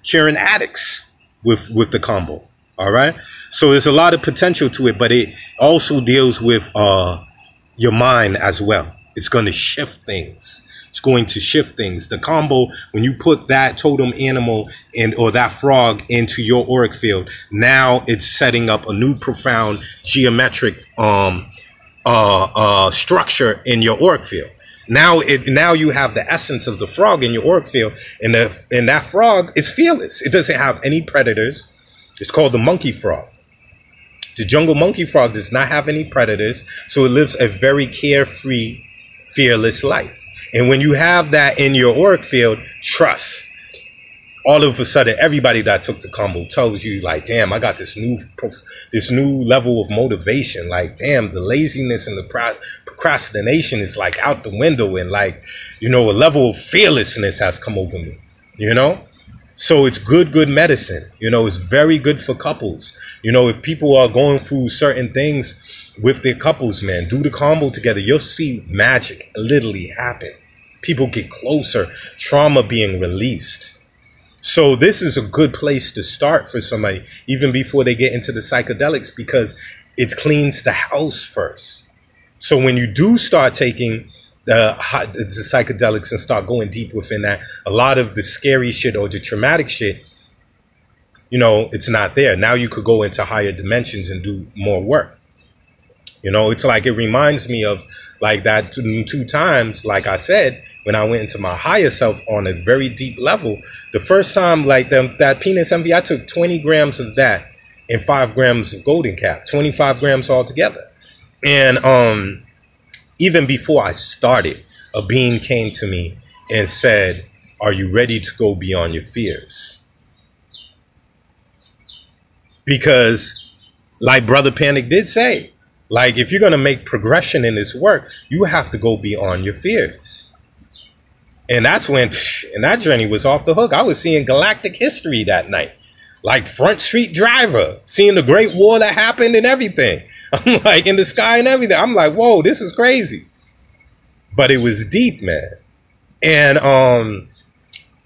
A: curing addicts with the combo. All right. So there's a lot of potential to it, but it also deals with your mind as well. It's going to shift things. It's going to shift things. The combo, when you put that totem animal or that frog into your auric field, now it's setting up a new profound geometric structure in your auric field. Now you have the essence of the frog in your auric field, and that frog is fearless. It doesn't have any predators. It's called the monkey frog. The jungle monkey frog does not have any predators, so it lives a very carefree, fearless life. And when you have that in your auric field, trust. All of a sudden, everybody that took the combo tells you, like, damn, I got this new level of motivation. Like, damn, the laziness and the procrastination is like out the window, and like, you know, a level of fearlessness has come over me, you know? So it's good medicine. You know, it's very good for couples. You know, if people are going through certain things with their couples, man, do the combo together. You'll see magic literally happen. People get closer, trauma being released. So this is a good place to start for somebody, even before they get into the psychedelics, because it cleans the house first. So when you do start taking the psychedelics and start going deep within that, a lot of the scary shit or the traumatic shit, you know, it's not there. Now you could go into higher dimensions and do more work. You know, it's like, it reminds me of like that two times, like I said, when I went into my higher self on a very deep level. The first time, like that penis envy, I took 20 grams of that and 5 grams of golden cap, 25 grams altogether. And even before I started, a being came to me and said, are you ready to go beyond your fears? Because like Brother Panic did say, like, if you're going to make progression in this work, you have to go beyond your fears. And that's when, and that journey was off the hook. I was seeing galactic history that night, like Front Street Driver, seeing the Great War that happened and everything. I'm like, in the sky and everything. I'm like, whoa, this is crazy. But it was deep, man. And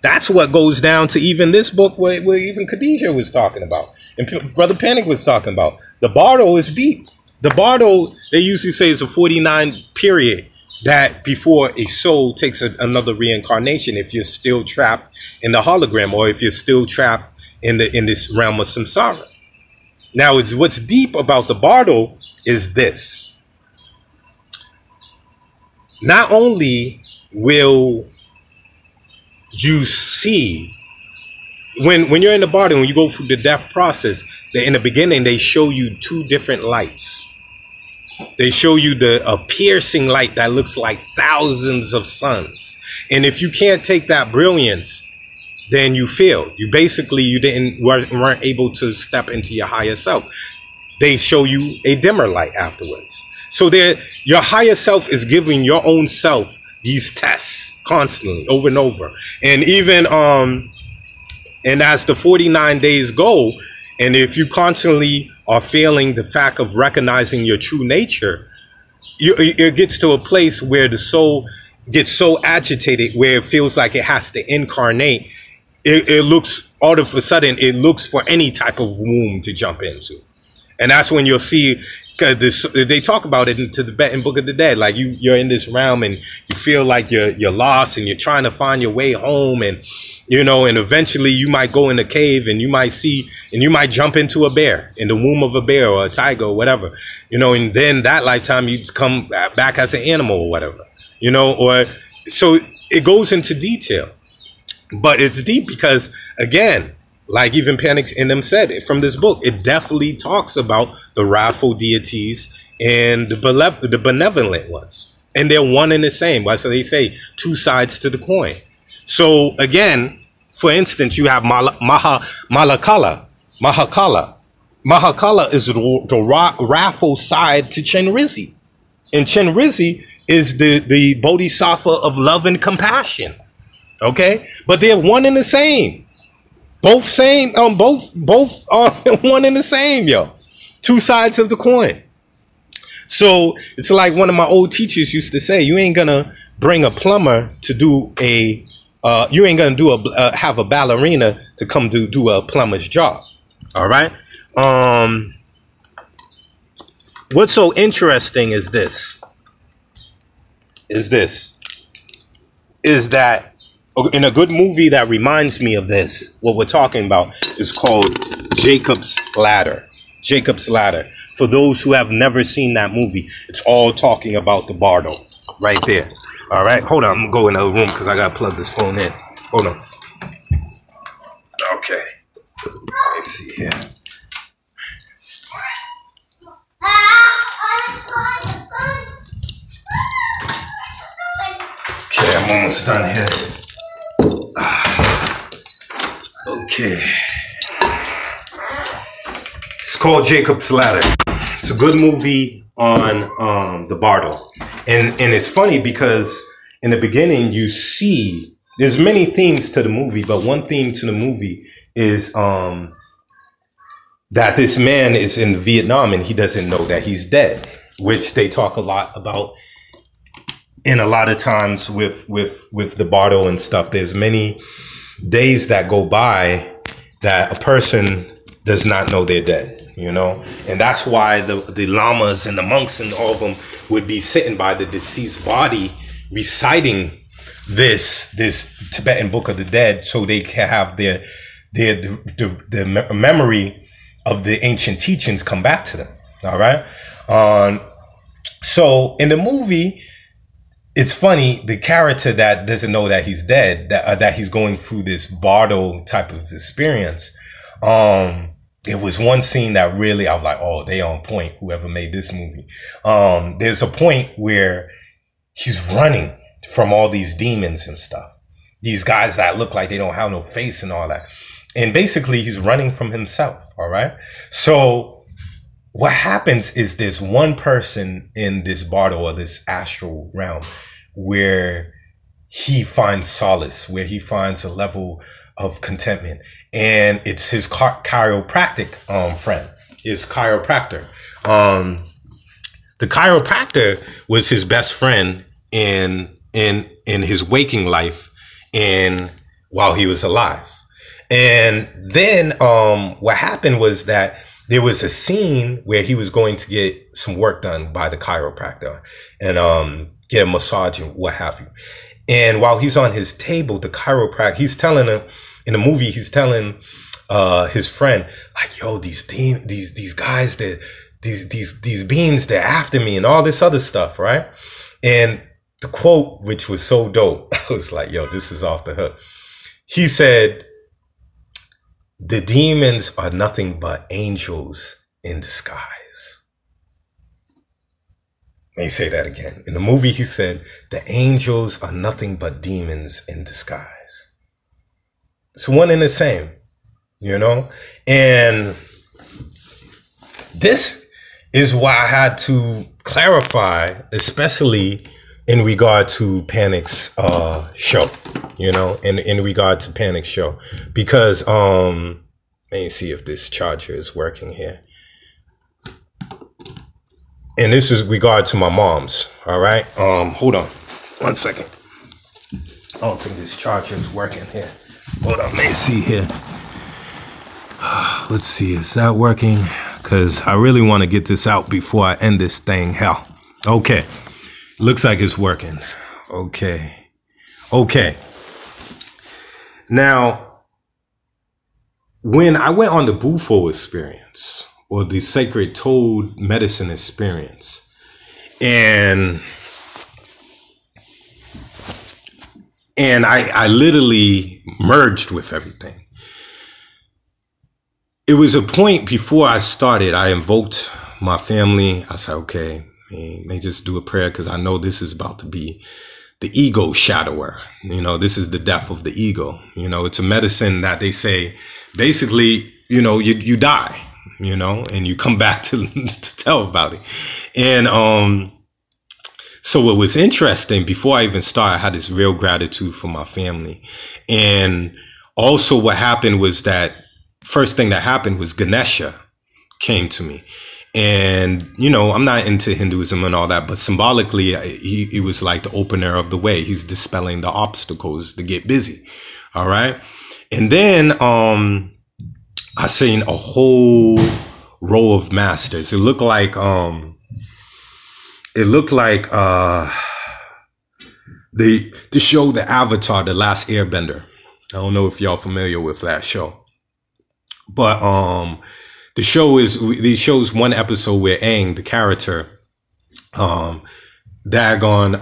A: that's what goes down to even this book where even Khadijah was talking about. And Brother Panic was talking about. The Bardo is deep. The Bardo, they usually say, is a 49 period that before a soul takes another reincarnation, if you're still trapped in the hologram, or if you're still trapped in this realm of samsara. Now, what's deep about the Bardo is this. Not only will you see, when you're in the Bardo, when you go through the death process, in the beginning, they show you 2 different lights. They show you a piercing light that looks like thousands of suns. And if you can't take that brilliance, then you failed. You weren't able to step into your higher self. They show you a dimmer light afterwards. So your higher self is giving your own self these tests constantly, over and over. And even and as the 49 days go, and if you constantly are failing the fact of recognizing your true nature, it gets to a place where the soul gets so agitated, where it feels like it has to incarnate. It looks, all of a sudden, it looks for any type of womb to jump into. And that's when you'll see, they talk about it in the Tibetan Book of the Dead. Like you're in this realm and you feel like you're lost and you're trying to find your way home, and you know, and eventually you might go in a cave and you might see, and you might jump into a bear, in the womb of a bear or a tiger or whatever, you know, and then that lifetime you come back as an animal or whatever, you know, or so it goes into detail. But it's deep because, again, like even Panic in them said from this book, it definitely talks about the wrathful deities and the benevolent ones. And they're one and the same. So they say two sides to the coin. So again, for instance, you have Mahakala. Mahakala is the wrathful side to Chenrizi. And Chenrizi is the bodhisattva of love and compassion. Okay? But they're one and the same. Both are one and the same, yo. Two sides of the coin. So it's like one of my old teachers used to say, you ain't gonna bring a plumber to do you ain't gonna do have a ballerina to come do a plumber's job. All right. What's so interesting is that in a good movie that reminds me of this, what we're talking about is called Jacob's Ladder. Jacob's Ladder. For those who have never seen that movie, it's all talking about the Bardo right there. All right, hold on. I'm gonna go in another room because I gotta plug this phone in. Hold on. Okay. Let me see here. Okay, I'm almost done here. Okay. It's called Jacob's Ladder. It's a good movie on the Bardo. And it's funny because in the beginning you see there's many themes to the movie, but one theme to the movie is that this man is in Vietnam and he doesn't know that he's dead, which they talk a lot about. And a lot of times with the Bardo and stuff, there's many days that go by that a person does not know they're dead, you know? And that's why the lamas and the monks and all of them would be sitting by the deceased body reciting this Tibetan Book of the Dead so they can have the memory of the ancient teachings come back to them. All right. So in the movie, it's funny, the character that doesn't know that he's dead, that he's going through this Bardo type of experience. It was one scene that really, I was like, oh, they on point, whoever made this movie. There's a point where he's running from all these demons and stuff. These guys that look like they don't have no face and all that. And basically he's running from himself. All right. So what happens is there's one person in this Bardo or this astral realm where he finds solace, where he finds a level of contentment. And it's his chiropractic friend, his chiropractor. The chiropractor was his best friend in his waking life and while he was alive. And then what happened was that there was a scene where he was going to get some work done by the chiropractor and get a massage and what have you. And while he's on his table, the chiropractor, he's telling him in the movie, he's telling his friend, like, yo, these guys, these beings, they're after me and all this other stuff, right? And the quote, which was so dope, I was like, yo, this is off the hook. He said, the demons are nothing but angels in disguise. Let me say that again. In the movie, he said, the angels are nothing but demons in disguise. It's one and the same, you know? And this is why I had to clarify, especially in regard to Panic's show, you know, in regard to Panic's show, because let me see if this charger is working here. And this is regard to my mom's. All right. Hold on 1 second. I don't think this charger is working here. Hold on. Let me see here. Let's see. Is that working? Because I really want to get this out before I end this thing. Hell. Okay. Looks like it's working. Okay. Okay. Now, when I went on the Bufo experience or the Sacred Toad medicine experience, and And I literally merged with everything. It was a point before I started, I invoked my family. I said, okay, may just do a prayer because I know this is about to be the ego shadower. You know, this is the death of the ego. You know, it's a medicine that they say, basically, you know, you die, you know, and you come back to tell about it. And so what was interesting, before I even started, I had this real gratitude for my family. And also what happened was that first thing that happened was Ganesha came to me. And, you know, I'm not into Hinduism and all that, but symbolically, he was like the opener of the way. He's dispelling the obstacles to get busy. All right. And then I seen a whole row of masters. It looked like the show The Avatar, The Last Airbender. I don't know if y'all familiar with that show. But the show's one episode where Aang, the character, Dagon,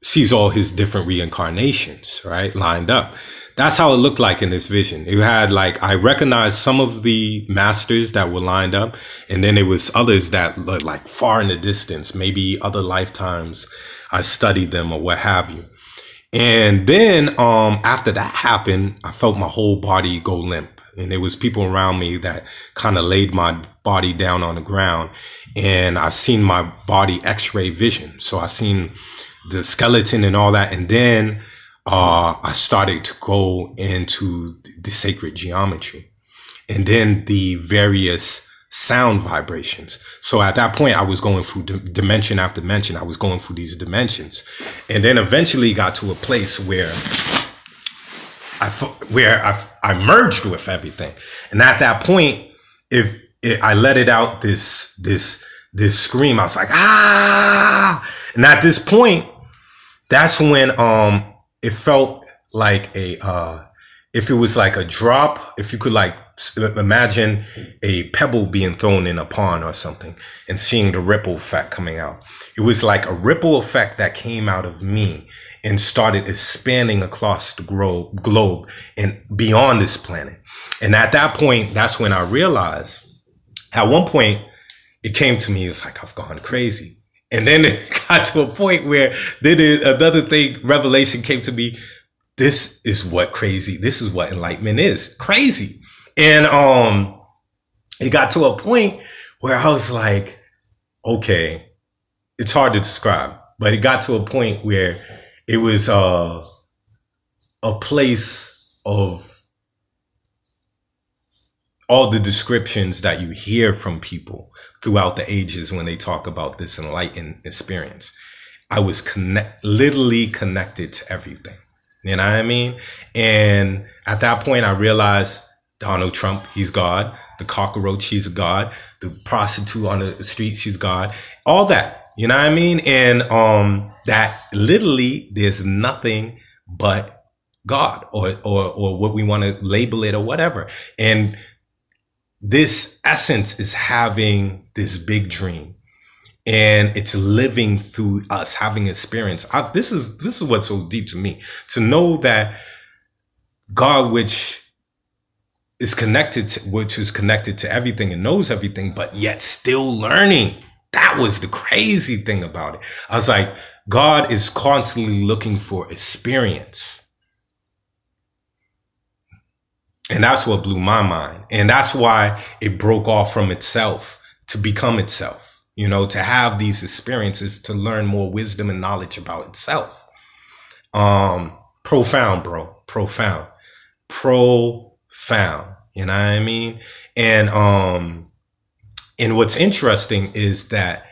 A: sees all his different reincarnations, right, lined up. That's how it looked like in this vision. It had like, I recognized some of the masters that were lined up, and then there was others that looked like far in the distance, maybe other lifetimes I studied them or what have you. And then after that happened, I felt my whole body go limp. And there was people around me that kind of laid my body down on the ground, and I seen my body x-ray vision. So I seen the skeleton and all that. And then I started to go into the sacred geometry and then the various sound vibrations. So at that point, I was going through dimension after dimension. I was going through these dimensions, and then eventually got to a place where I merged with everything. And at that point, I let it out, this scream, I was like, ah! And at this point, that's when it felt like if it was like a drop, if you could like imagine a pebble being thrown in a pond or something and seeing the ripple effect coming out. It was like a ripple effect that came out of me and started expanding across the globe and beyond this planet. And at that point, that's when I realized, at one point, it came to me, it was like, I've gone crazy. And then it got to a point where then another thing, revelation came to me. This is what enlightenment is. Crazy. And it got to a point where I was like, okay, it's hard to describe, but it got to a point where it was a place of all the descriptions that you hear from people throughout the ages when they talk about this enlightened experience. I was literally connected to everything. You know what I mean? And at that point, I realized Donald Trump, he's God. The cockroach, he's a God. The prostitute on the street, she's God. All that. You know what I mean? And that literally there's nothing but God or what we want to label it or whatever. And this essence is having this big dream, and it's living through us, having experience. This is what's so deep to me, to know that God, which is connected to everything and knows everything, but yet still learning. That was the crazy thing about it. I was like, God is constantly looking for experience. And that's what blew my mind. And that's why it broke off from itself to become itself, you know, to have these experiences, to learn more wisdom and knowledge about itself. Profound, bro. Profound. You know what I mean? And what's interesting is that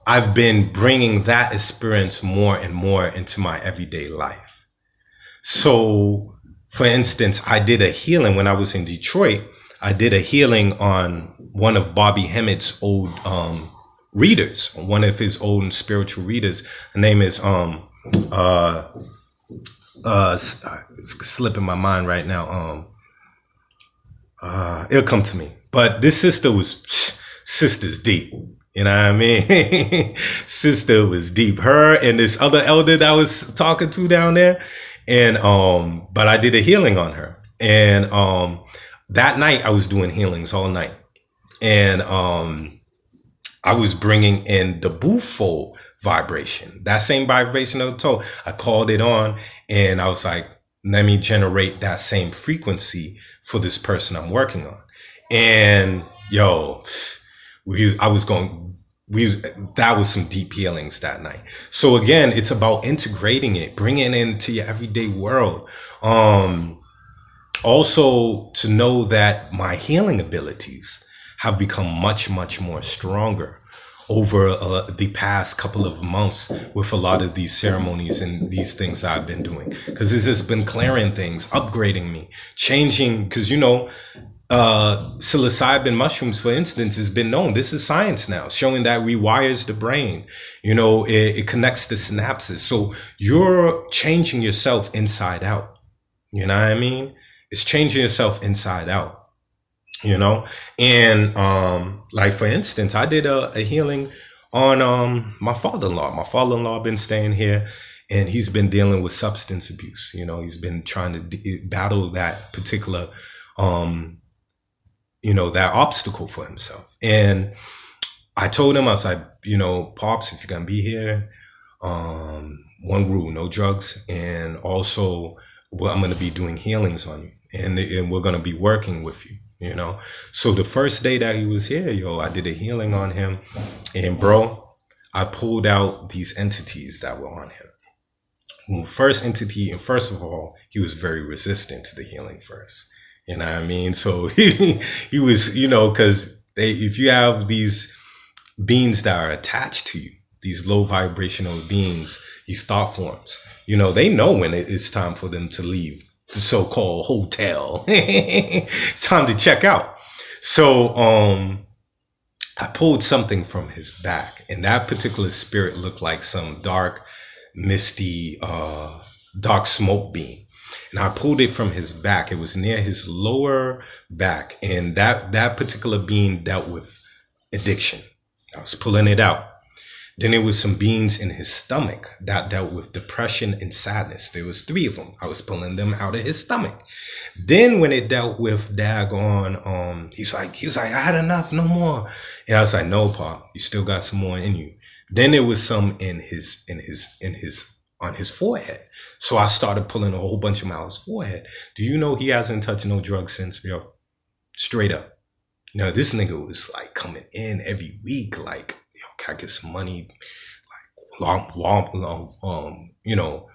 A: I've been bringing that experience more and more into my everyday life. So, for instance, I did a healing when I was in Detroit. I did a healing on one of Bobby Hemmitt's old readers, one of his old spiritual readers. Her name is it's slipping my mind right now. It'll come to me. But this sister was sisters deep. You know what I mean? Sister was deep. Her and this other elder that I was talking to down there. And, but I did a healing on her. And, that night I was doing healings all night. And, I was bringing in the bufo vibration, that same vibration of the toe. I called it on and I was like, let me generate that same frequency for this person I'm working on. And yo, that was some deep healings that night. So again, it's about integrating it, bringing it into your everyday world. Also to know that my healing abilities have become much, much more stronger over the past couple of months with a lot of these ceremonies and these things I've been doing. Because it's just been clearing things, upgrading me, changing. Because, you know, psilocybin mushrooms, for instance, has been known. This is science now, showing that rewires the brain. You know, it connects the synapses. So you're changing yourself inside out. You know what I mean? It's changing yourself inside out. You know, and like for instance, I did a healing on my father-in-law. My father-in-law been staying here, and he's been dealing with substance abuse. You know, he's been trying to battle that particular, you know, that obstacle for himself. And I told him, I was like, you know, Pops, if you're gonna be here, one rule: no drugs, and also, well, I'm gonna be doing healings on you, and we're gonna be working with you. You know, so the first day that he was here, yo, I did a healing on him, and bro, I pulled out these entities that were on him. Well, first entity, and first of all, he was very resistant to the healing first. You know what I mean? So he was, you know, because if you have these beings that are attached to you, these low vibrational beings, these thought forms, you know, they know when it's time for them to leave the so-called hotel. It's time to check out. So I pulled something from his back, and that particular spirit looked like some dark, misty, dark smoke beam. And I pulled it from his back. It was near his lower back, and that particular being dealt with addiction. I was pulling it out. Then there was some beings in his stomach that dealt with depression and sadness. There was 3 of them. I was pulling them out of his stomach. Then when it dealt with daggone, he was like, I had enough, no more. And I was like, no, Pop, you still got some more in you. Then there was some on his forehead. So I started pulling a whole bunch of them out of his forehead. Do you know he hasn't touched no drugs since, yo? Straight up. Now this nigga was like coming in every week, like, can I get some money? Like, you know,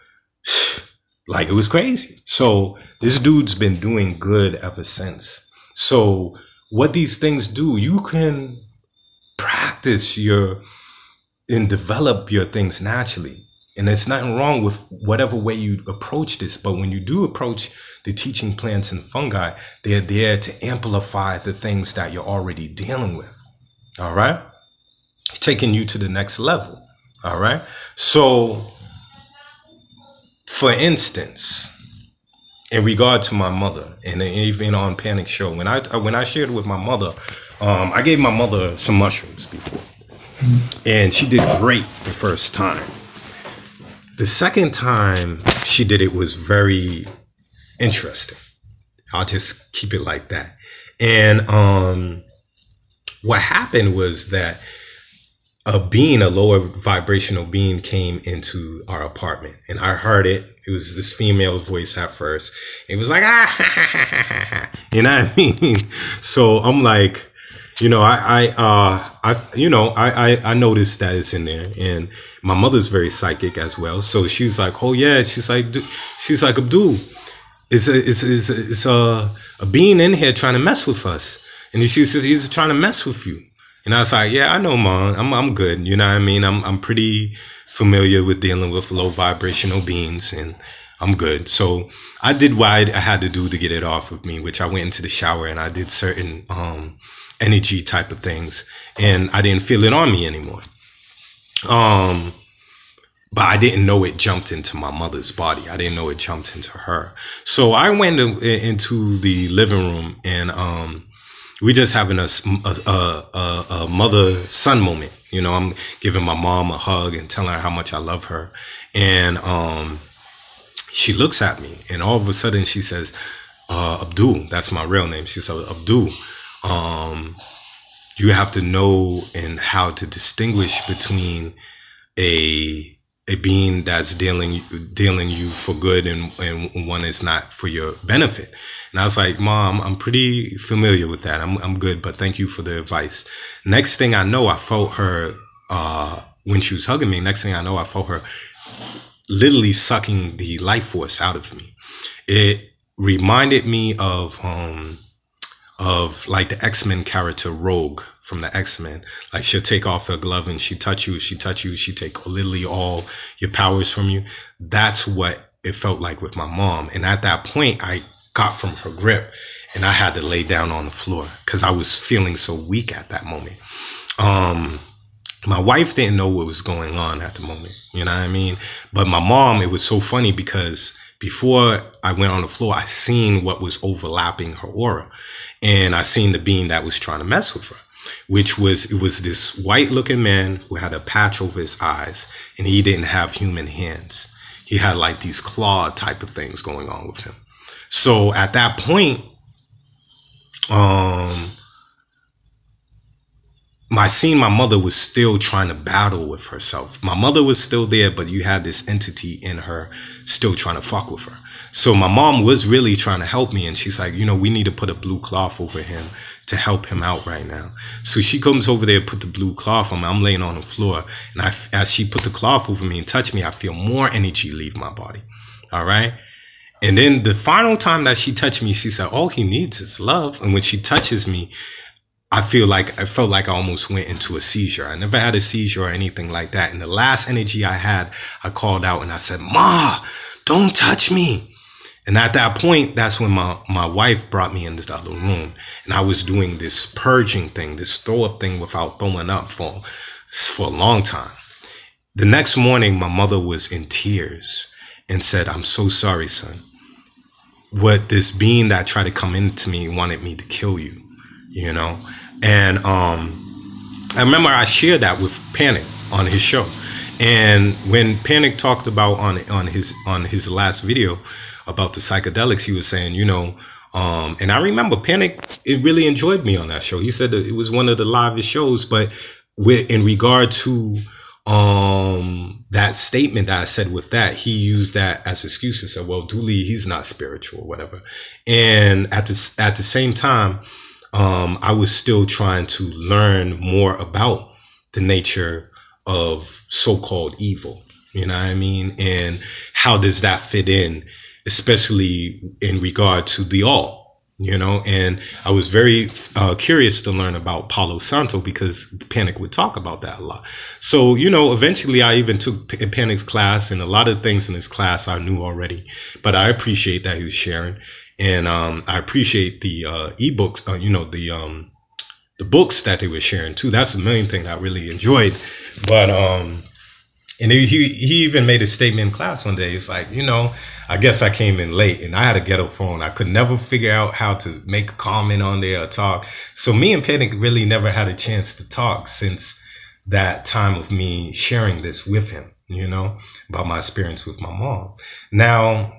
A: like it was crazy. So this dude's been doing good ever since. So what these things do, you can practice and develop your things naturally. And there's nothing wrong with whatever way you approach this. But when you do approach the teaching plants and fungi, they're there to amplify the things that you're already dealing with. All right? Taking you to the next level. All right. So, for instance, in regard to my mother, and even on Panic Show, when I shared with my mother, I gave my mother some mushrooms before, and she did great the first time. The second time she did it was very interesting. I'll just keep it like that. And what happened was that a lower vibrational being came into our apartment, and I heard it. It was this female voice at first. It was like, ah, you know what I mean? So I'm like, you know, I noticed that it's in there, and my mother's very psychic as well. So she's like, oh yeah, she's like, Abdul, it's a being in here trying to mess with us, and she says he's trying to mess with you. And I was like, yeah, I know, Mom. I'm good. You know what I mean? I'm pretty familiar with dealing with low vibrational beings, and I'm good. So I did what I had to do to get it off of me, which I went into the shower and I did certain energy type of things, and I didn't feel it on me anymore. But I didn't know it jumped into my mother's body. I didn't know it jumped into her. So I went into the living room, and we just having a mother-son moment. You know, I'm giving my mom a hug and telling her how much I love her. And she looks at me, and all of a sudden she says, Abdul, that's my real name. She said, Abdul, you have to know and how to distinguish between a being that's dealing you for good and one is not for your benefit. And I was like, Mom, I'm pretty familiar with that. I'm good, but thank you for the advice. Next thing I know, I felt her when she was hugging me. Next thing I know, I felt her literally sucking the life force out of me. It reminded me of like the X-Men character Rogue from the X-Men. Like, she'll take off her glove and she touch you, she take literally all your powers from you. That's what it felt like with my mom. And at that point, I got from her grip and I had to lay down on the floor because I was feeling so weak at that moment. My wife didn't know what was going on at the moment, you know what I mean? But my mom, it was so funny because before I went on the floor, I seen what was overlapping her aura. And I seen the being that was trying to mess with her, it was this white looking man who had a patch over his eyes, and he didn't have human hands. He had like these claw type of things going on with him. So at that point, my mother was still trying to battle with herself. My mother was still there, but you had this entity in her still trying to fuck with her. So my mom was really trying to help me. And she's like, you know, we need to put a blue cloth over him to help him out right now. So she comes over there, put the blue cloth on me. I'm laying on the floor. And as she put the cloth over me and touched me, I feel more energy leave my body. All right. And then the final time that she touched me, she said, all he needs is love. And when she touches me, I felt like I almost went into a seizure. I never had a seizure or anything like that. And the last energy I had, I called out and I said, Ma, don't touch me. And at that point, that's when my wife brought me into the other room. And I was doing this purging thing, this throw up thing without throwing up for a long time. The next morning, my mother was in tears and said, I'm so sorry, son. What this being that tried to come into me wanted me to kill you, you know? And I remember I shared that with Panic on his show. And when Panic talked about on his last video about the psychedelics, he was saying, you know, and I remember Panic, it really enjoyed me on that show. He said that it was one of the livest shows, but in regard to that statement that I said with that, he used that as excuse and said, well, Dooley, he's not spiritual or whatever. And at the same time, I was still trying to learn more about the nature of so-called evil, you know what I mean? And how does that fit in, especially in regard to the all, you know? And I was very curious to learn about Palo Santo because Panic would talk about that a lot. So, you know, eventually I even took Panic's class, and a lot of things in his class I knew already, but I appreciate that he was sharing. And I appreciate the ebooks, you know, the books that they were sharing too. That's the main thing I really enjoyed. But and he even made a statement in class one day. It's like, you know, I guess I came in late and I had a ghetto phone. I could never figure out how to make a comment on there or talk. So me and Panic really never had a chance to talk since that time of me sharing this with him, you know, about my experience with my mom. Now,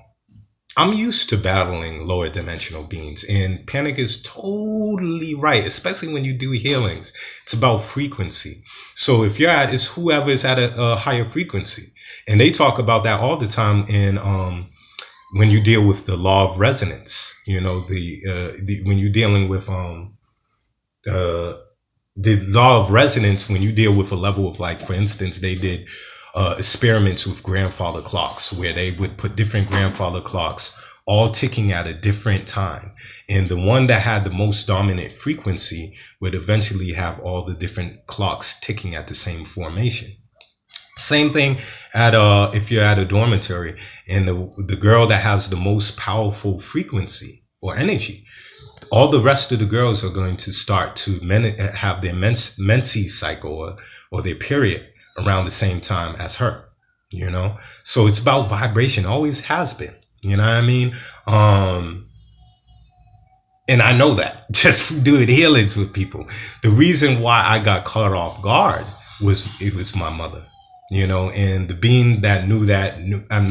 A: I'm used to battling lower dimensional beings, and Panic is totally right, especially when you do healings. It's about frequency. So if you're it's whoever is at a higher frequency. And they talk about that all the time in when you deal with the law of resonance, you know, when you're dealing with the law of resonance, when you deal with a level of, like, for instance, they did experiments with grandfather clocks where they would put different grandfather clocks all ticking at a different time. And the one that had the most dominant frequency would eventually have all the different clocks ticking at the same formation. Same thing if you're at a dormitory and the girl that has the most powerful frequency or energy, all the rest of the girls are going to start to have their menses cycle or their period around the same time as her, you know? So it's about vibration, always has been, you know what I mean? And I know that just doing healings with people. The reason why I got caught off guard was it was my mother, you know, and the being that knew that I'm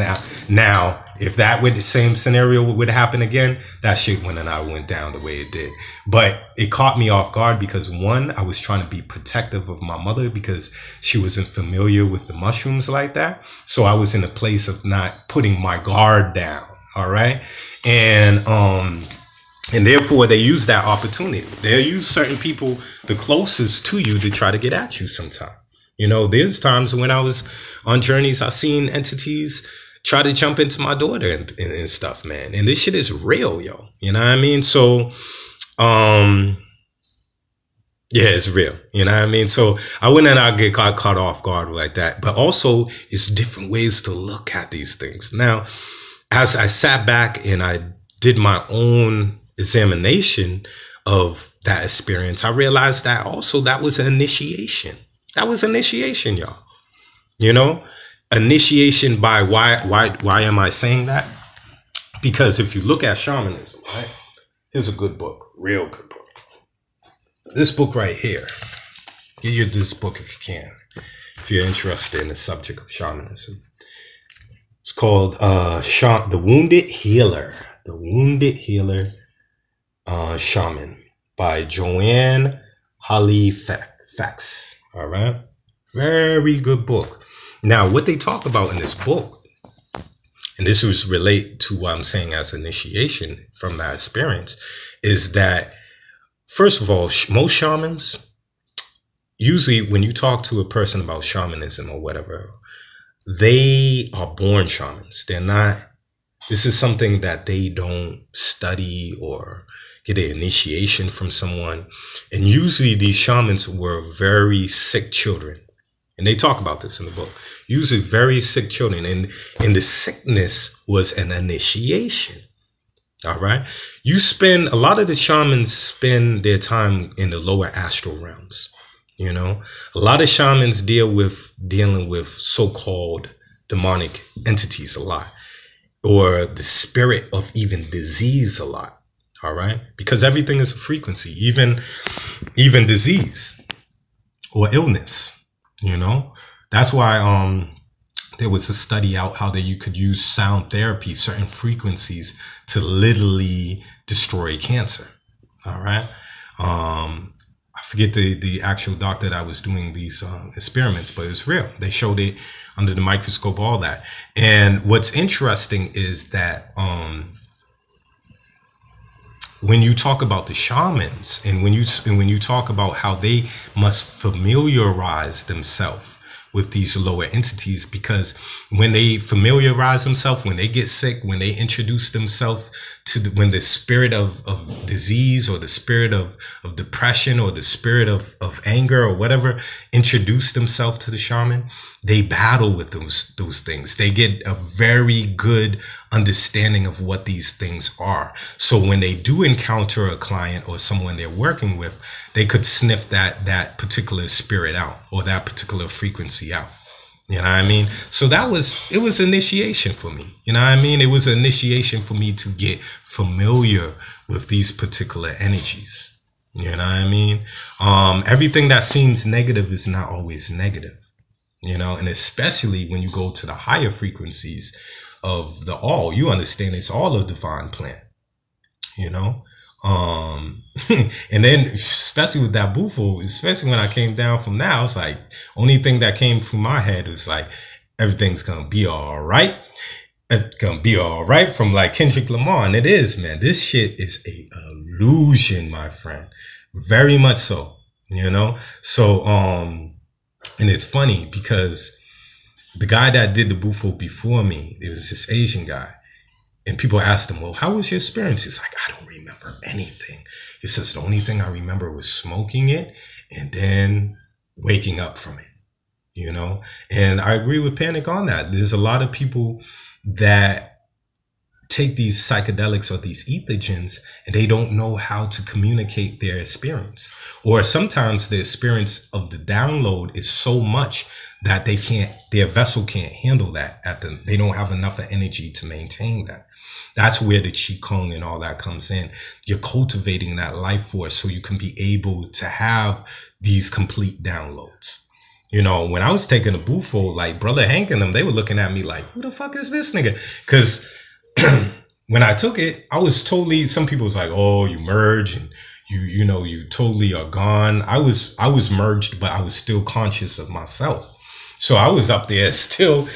A: now, if that would the same scenario would happen again, that shit wouldn't I went down the way it did. But it caught me off guard because one, I was trying to be protective of my mother because she wasn't familiar with the mushrooms like that. So I was in a place of not putting my guard down. All right. And therefore, they use that opportunity. They'll use certain people the closest to you to try to get at you sometime. You know, there's times when I was on journeys, I seen entities try to jump into my daughter and stuff, man. And this shit is real, yo. You know what I mean? So, yeah, it's real. You know what I mean? So I wouldn't not get caught off guard like that. But also, it's different ways to look at these things. Now, as I sat back and I did my own examination of that experience, I realized that also that was an initiation. That was initiation, y'all. You know, initiation by why am I saying that? Because if you look at shamanism, right? Here's a good book, real good book. This book right here. Get you this book if you can, if you're interested in the subject of shamanism. It's called The Wounded Healer. The Wounded Healer Shaman by Joanne Halifax. All right. Very good book. Now, what they talk about in this book, and this was relate to what I'm saying as initiation from that experience, is that, first of all, most shamans, usually when you talk to a person about shamanism or whatever, they are born shamans. They're not, this is something that they don't study or get an initiation from someone. And usually these shamans were very sick children. And they talk about this in the book. Usually very sick children. And the sickness was an initiation. All right. A lot of the shamans spend their time in the lower astral realms. You know, a lot of shamans dealing with so-called demonic entities a lot, or the spirit of even disease a lot. All right. Because everything is a frequency, even disease or illness, you know. That's why there was a study out how that you could use sound therapy, certain frequencies, to literally destroy cancer. All right. I forget the actual doctor that was doing these experiments, but it's real. They showed it under the microscope, all that. And what's interesting is that when you talk about the shamans and when you talk about how they must familiarize themselves with these lower entities, because when they familiarize themselves, when they get sick, when they introduce themselves to when the spirit of disease or the spirit of depression or the spirit of anger or whatever introduce themselves to the shaman, they battle with those things. They get a very good understanding of what these things are. So when they do encounter a client or someone they're working with, they could sniff that particular spirit out or that particular frequency out. You know what I mean? So it was initiation for me. You know what I mean? It was an initiation for me to get familiar with these particular energies. You know what I mean? Everything that seems negative is not always negative, you know, and especially when you go to the higher frequencies of the all, you understand it's all a divine plan, you know? And then especially with that bufo, especially when I came down from that, it's like only thing that came through my head was like, everything's gonna be all right. It's gonna be all right, from like Kendrick Lamar. And it is, man. This shit is a illusion, my friend. Very much so, you know? So, and it's funny because the guy that did the bufo before me, it was this Asian guy. And people asked him, well, how was your experience? He's like, I don't remember anything. He says, the only thing I remember was smoking it and then waking up from it, you know? And I agree with Panic on that. There's a lot of people that take these psychedelics or these ethogens and they don't know how to communicate their experience. Or sometimes the experience of the download is so much that they can't, their vessel can't handle that. They don't have enough energy to maintain that. That's where the Qigong and all that comes in. You're cultivating that life force so you can be able to have these complete downloads. You know, when I was taking a bufo, like Brother Hank and them, they were looking at me like, who the fuck is this nigga? Because when I took it, I was totally, some people was like, oh, you merge and you totally are gone. I was merged, but I was still conscious of myself. So I was up there still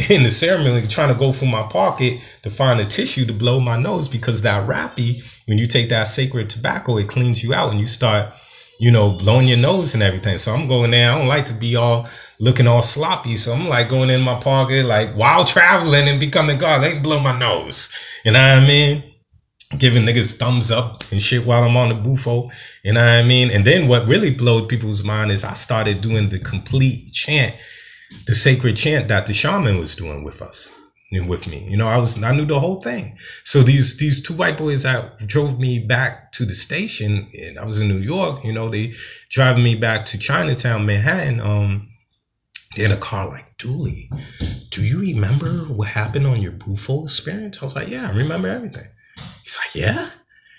A: in the ceremony trying to go through my pocket to find a tissue to blow my nose, because that rappy, when you take that sacred tobacco, it cleans you out and you start, blowing your nose and everything. So I'm going there. I don't like to be all looking all sloppy. So I'm like going in my pocket, like while traveling and becoming God, they blow my nose. You know what I mean? Giving niggas thumbs up and shit while I'm on the bufo. You know what I mean? And then what really blowed people's mind is I started doing the complete chant, the sacred chant that the shaman was doing with us and with me. I knew the whole thing. So these two white boys that drove me back to the station, and I was in New York, they driving me back to Chinatown, Manhattan. They're in a car like, Dooley, do you remember what happened on your bufo experience? I was like, yeah, I remember everything. He's like, yeah?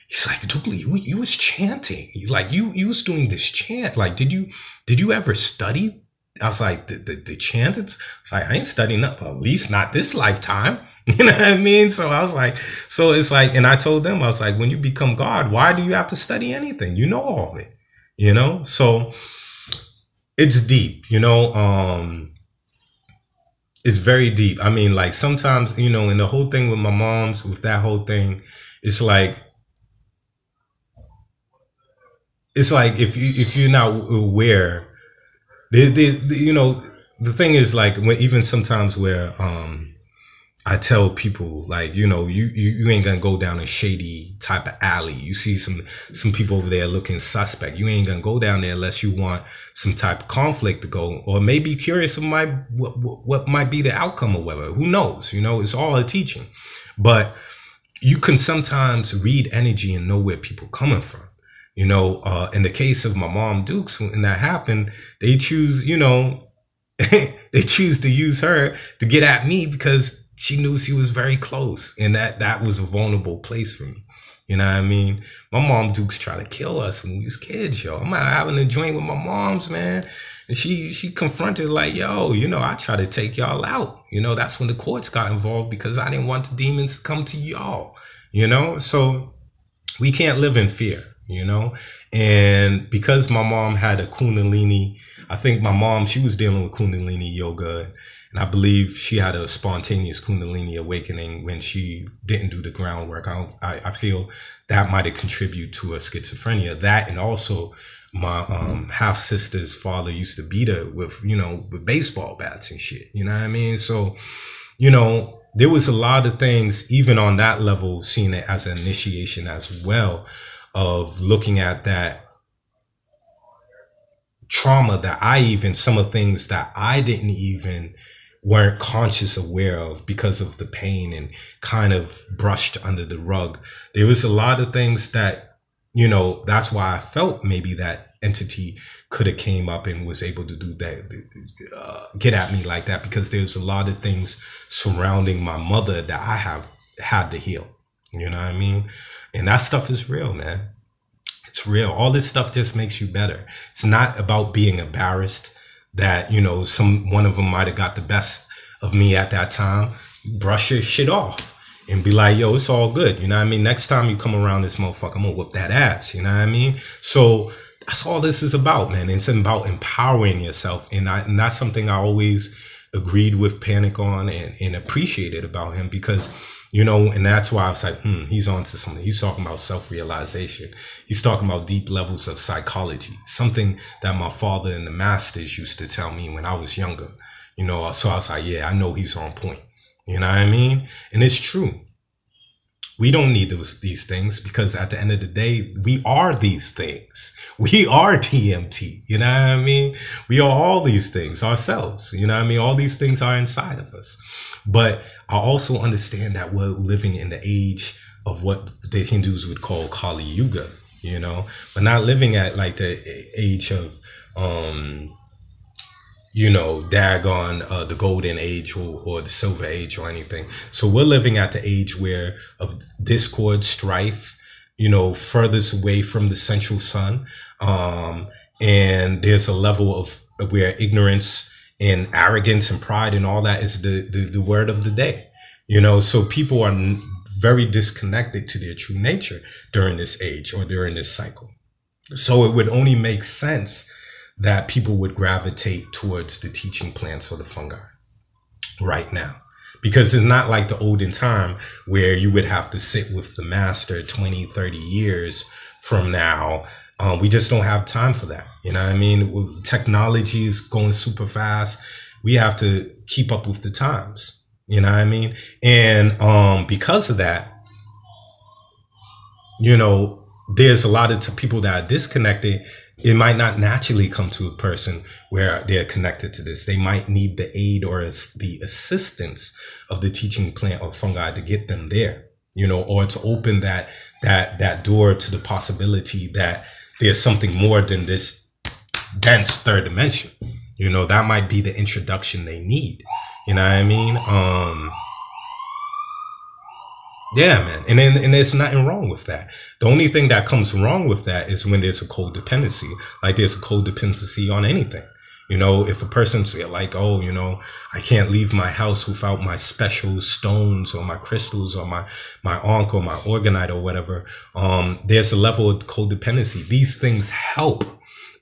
A: He's like, Dooley, you was chanting. He's like, you was doing this chant. Like, did you ever study? I was like, the chant? It's like, I ain't studying up, at least not this lifetime. You know what I mean? So I was like, so it's like, and I told them, I was like, when you become God, why do you have to study anything? You know all of it, So it's deep, it's very deep. I mean, like sometimes, in the whole thing with my mom's, with that whole thing, it's like if you're not aware, the thing is, like, when even sometimes where I tell people, like, you ain't gonna go down a shady type of alley. You see some people over there looking suspect. You ain't gonna go down there unless you want some type of conflict to go, or maybe curious of what might be the outcome or whatever. Who knows? It's all a teaching. But you can sometimes read energy and know where people coming from. In the case of my mom Dukes, when that happened, they choose, they choose to use her to get at me because she knew she was very close, and that was a vulnerable place for me. You know what I mean? My mom Dukes tried to kill us when we was kids, yo. I'm out having a joint with my moms, man. And she confronted, like, yo, I try to take y'all out. That's when the courts got involved, because I didn't want the demons to come to y'all, So we can't live in fear. And because my mom had a Kundalini, I think my mom, she was dealing with Kundalini yoga, and I believe she had a spontaneous Kundalini awakening when she didn't do the groundwork. I feel that might have contributed to her schizophrenia. That, and also my half sister's father used to beat her with baseball bats and shit. You know what I mean? So, there was a lot of things, even on that level, seeing it as an initiation as well, of looking at that trauma that some of things that I didn't even weren't conscious aware of because of the pain and kind of brushed under the rug. There was a lot of things that, that's why I felt maybe that entity could have came up and was able to do that, get at me like that, because there's a lot of things surrounding my mother that I have had to heal. You know what I mean? And that stuff is real, man. It's real. All this stuff just makes you better. It's not about being embarrassed that, one of them might have got the best of me at that time. Brush your shit off and be like, yo, it's all good. You know what I mean? Next time you come around this motherfucker, I'm gonna whoop that ass. You know what I mean? So that's all this is about, man. It's about empowering yourself. And that's something I always agreed with Panic on and appreciated about him, because and that's why I was like, he's on to something. He's talking about self-realization. He's talking about deep levels of psychology, something that my father and the masters used to tell me when I was younger. So I was like, yeah, I know he's on point. You know what I mean? And it's true. We don't need these things, because at the end of the day, we are these things. We are DMT. You know what I mean? We are all these things ourselves. You know what I mean? All these things are inside of us. But I also understand that we're living in the age of what the Hindus would call Kali Yuga, you know? We're not living at like the age of, you know, daggone the golden age or the silver age or anything. So we're living at the age where of discord, strife, you know, furthest away from the central sun. And there's a level of where ignorance and arrogance and pride and all that is the word of the day, you know. So people are very disconnected to their true nature during this age or during this cycle. So it would only make sense that people would gravitate towards the teaching plants or the fungi right now, because it's not like the olden time where you would have to sit with the master 20, 30 years from now. We just don't have time for that. You know what I mean? Technology is going super fast. We have to keep up with the times. You know what I mean? And because of that, you know, there's a lot of people that are disconnected. It might not naturally come to a person where they're connected to this. They might need the aid or the assistance of the teaching plant or fungi to get them there, you know, or to open that door to the possibility that there's something more than this dense third dimension. You know, that might be the introduction they need. You know what I mean? Yeah, man. And there's nothing wrong with that. The only thing that comes wrong with that is when there's a codependency. Like there's a codependency on anything. You know, if a person's like, oh, you know, I can't leave my house without my special stones or my crystals or my ankh or my organite or whatever. There's a level of codependency. These things help,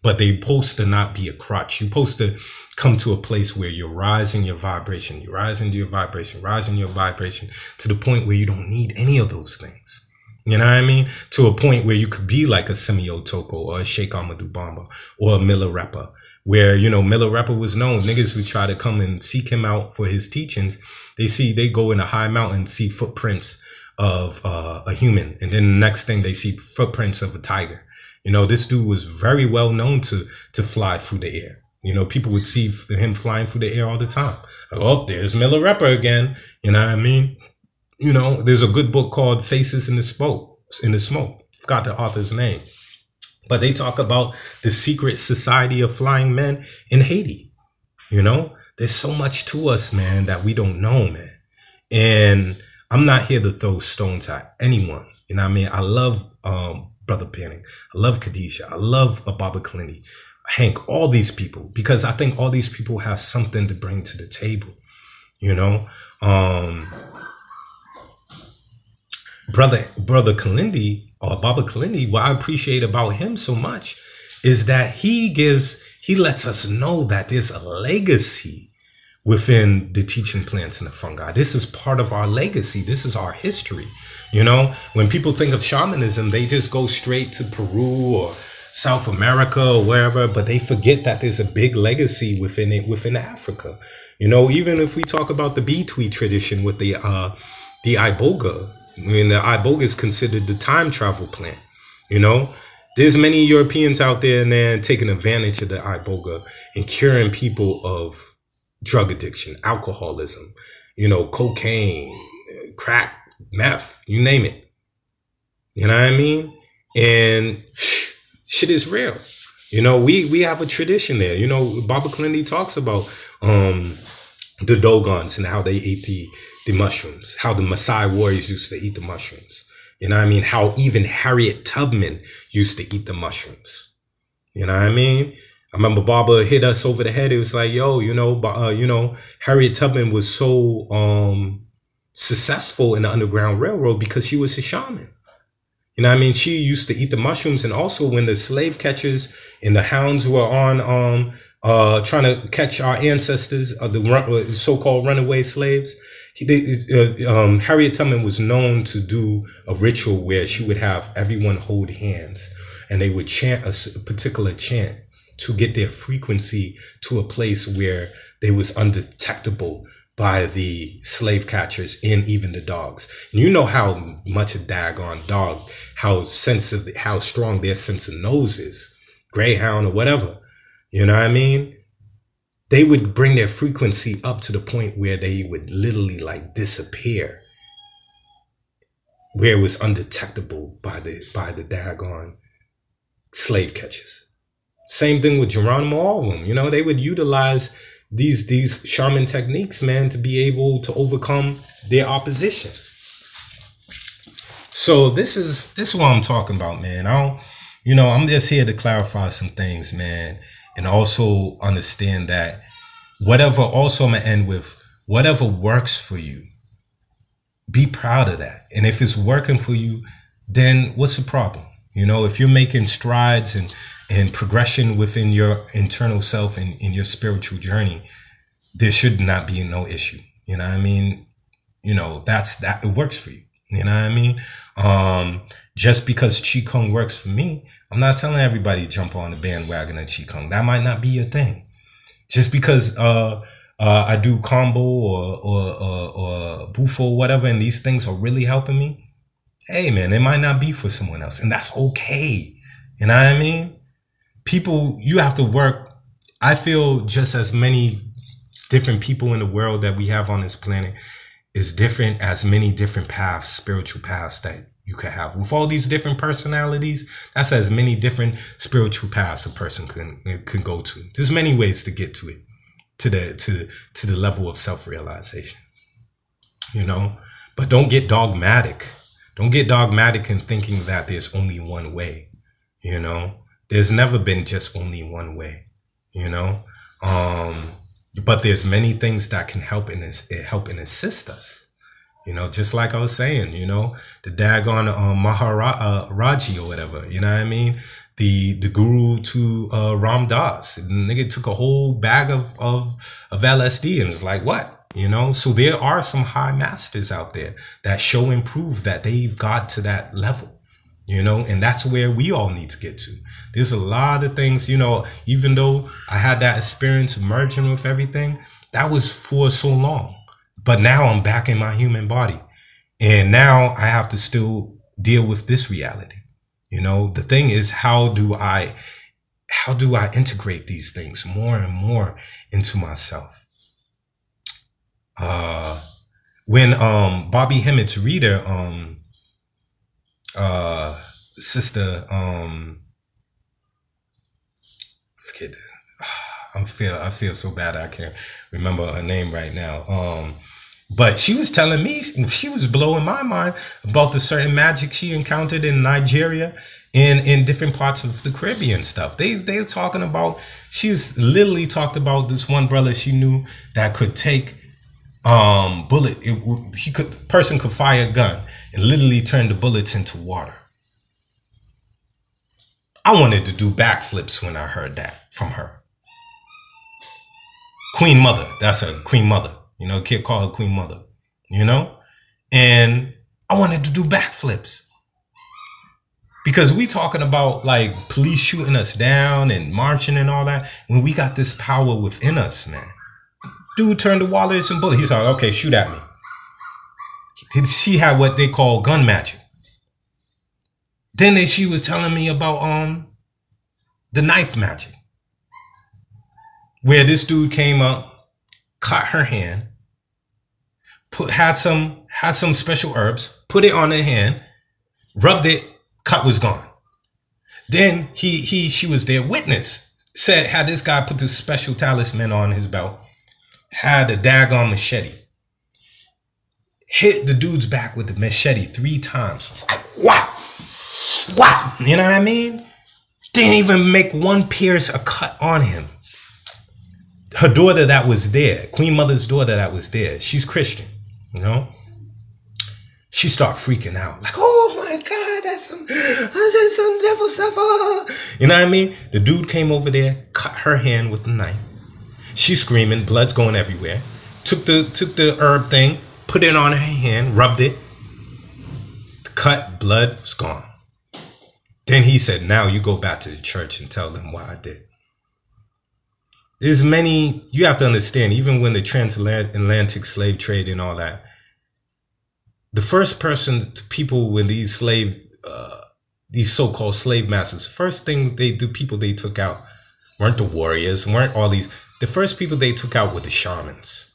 A: but they're supposed to not be a crutch. You're supposed to come to a place where you're rising your vibration, you're rising your vibration, rising your vibration to the point where you don't need any of those things. You know what I mean? To a point where you could be like a Semio or a Sheikh Ahmadou Bamba or a Milarepa, where, you know, Milarepa was known. Niggas who try to come and seek him out for his teachings, they go in a high mountain, see footprints of a human. And then the next thing they see footprints of a tiger. You know, this dude was very well known to fly through the air. You know, people would see him flying through the air all the time. Like, oh, there's Milarepa again. You know what I mean? You know, there's a good book called Faces in the Smoke. Forgot the author's name. But they talk about the secret society of flying men in Haiti. You know, there's so much to us, man, that we don't know, man. And I'm not here to throw stones at anyone. You know what I mean? I love Brother Panic. I love Khadijah. I love Baba Kalindi. Hank, all these people, because I think all these people have something to bring to the table, you know. Brother Kalindi or Baba Kalindi, what I appreciate about him so much is that he lets us know that there's a legacy within the teaching plants and the fungi. This is part of our legacy. This is our history. You know, when people think of shamanism, they just go straight to Peru or South America or wherever, but they forget that there's a big legacy within Africa. You know, even if we talk about the Betwi tradition with the Iboga, when the Iboga is considered the time travel plant, you know, there's many Europeans out there and they're taking advantage of the Iboga and curing people of drug addiction, alcoholism, you know, cocaine, crack, meth, you name it. You know what I mean? And shit is real. You know, we have a tradition there. You know, Baba Kalindi talks about the Dogons and how they ate the mushrooms, how the Maasai warriors used to eat the mushrooms. You know what I mean? How even Harriet Tubman used to eat the mushrooms. You know what I mean? I remember Baba hit us over the head. It was like, yo, you know, Harriet Tubman was so successful in the Underground Railroad because she was a shaman. You know what I mean? She used to eat the mushrooms. And also when the slave catchers and the hounds were on trying to catch our ancestors, the so-called runaway slaves, Harriet Tubman was known to do a ritual where she would have everyone hold hands and they would chant a particular chant to get their frequency to a place where they was undetectable by the slave catchers and even the dogs. And you know how much a daggone dog, how sensitive, how strong their sense of nose is, greyhound or whatever. You know what I mean? They would bring their frequency up to the point where they would literally like disappear, where it was undetectable by the daggone slave catchers. Same thing with Geronimo, all of them. You know, they would utilize these shaman techniques, man, to be able to overcome their opposition. So this is what I'm talking about, man. I'm just here to clarify some things, man, and also understand that whatever, also I'm gonna end with, whatever works for you, be proud of that. And if it's working for you, then what's the problem? You know, if you're making strides and progression within your internal self and in your spiritual journey, there should not be no issue. You know what I mean? You know, that it works for you. You know what I mean? Just because Qigong works for me, I'm not telling everybody to jump on the bandwagon of Qigong. That might not be your thing. Just because I do combo or bufo or whatever, and these things are really helping me, hey man, it might not be for someone else, and that's okay. You know what I mean? People, you have to work. I feel just as many different people in the world that we have on this planet is different as many different paths, spiritual paths that you could have. With all these different personalities, that's as many different spiritual paths a person can go to. There's many ways to get to it, to the level of self-realization. You know, but don't get dogmatic. Don't get dogmatic in thinking that there's only one way. You know, there's never been just only one way. You know, but there's many things that can help and assist us. You know, just like I was saying, you know, the daggone Maharaji or whatever, you know what I mean? The guru to Ram Dass. The nigga took a whole bag of LSD and was like, what? You know, so there are some high masters out there that show and prove that they've got to that level, you know, and that's where we all need to get to. There's a lot of things, you know, even though I had that experience merging with everything, that was for so long. But now I'm back in my human body. And now I have to still deal with this reality. You know, the thing is, how do I integrate these things more and more into myself? When Bobby Hemmett's reader, sister, forget it. I feel so bad I can't remember her name right now. But she was telling me, she was blowing my mind about the certain magic she encountered in Nigeria and in different parts of the Caribbean stuff. They were talking about, she's literally talked about this one brother she knew that could take person could fire a gun and literally turn the bullets into water. I wanted to do backflips when I heard that from her. Queen Mother, that's her, Queen Mother. You know, kid called her Queen Mother, you know? And I wanted to do backflips. Because we talking about like police shooting us down and marching and all that, when we got this power within us, man. Dude turned the wallets and bullets. He's like, okay, shoot at me. She had what they call gun magic. Then she was telling me about the knife magic. Where this dude came up, cut her hand, had some special herbs, put it on her hand, rubbed it, cut was gone. Then she was their witness, said, had this guy put this special talisman on his belt, had a daggone machete, hit the dude's back with the machete 3 times. It's like, what? You know what I mean? Didn't even make one pierce a cut on him. Her daughter that was there, Queen Mother's daughter that was there, she's Christian, you know? She started freaking out, like, oh my God, that's some devil stuff. You know what I mean? The dude came over there, cut her hand with the knife. She's screaming, blood's going everywhere. Took the herb thing, put it on her hand, rubbed it. The cut, blood was gone. Then he said, now you go back to the church and tell them what I did. There's many, you have to understand, even when the transatlantic slave trade and all that, the first person, people, when these these so-called slave masters, first thing people they took out weren't the warriors, weren't all these. The first people they took out were the shamans,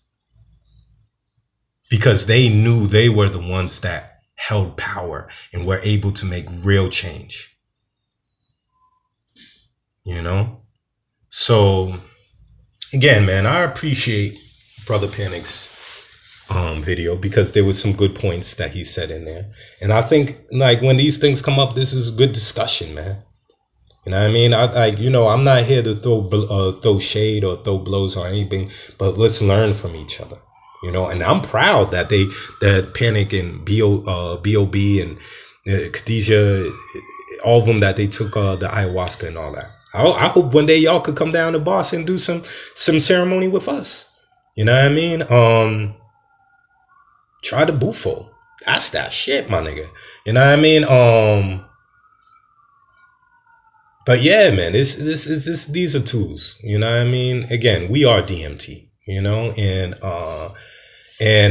A: because they knew they were the ones that held power and were able to make real change. You know? So, again, man, I appreciate Brother Panic's video, because there was some good points that he said in there. And I think, like, when these things come up, this is good discussion, man. You know what I mean? I'm not here to throw shade or throw blows or anything, but let's learn from each other. You know, and I'm proud that that Panic and B.O.B. and Khadijah, all of them, that they took the ayahuasca and all that. I hope one day y'all could come down to Boston and do some ceremony with us. You know what I mean? Try the bufo. That's that shit, my nigga. You know what I mean? But yeah, man, these are tools. You know what I mean? Again, we are DMT. You know, and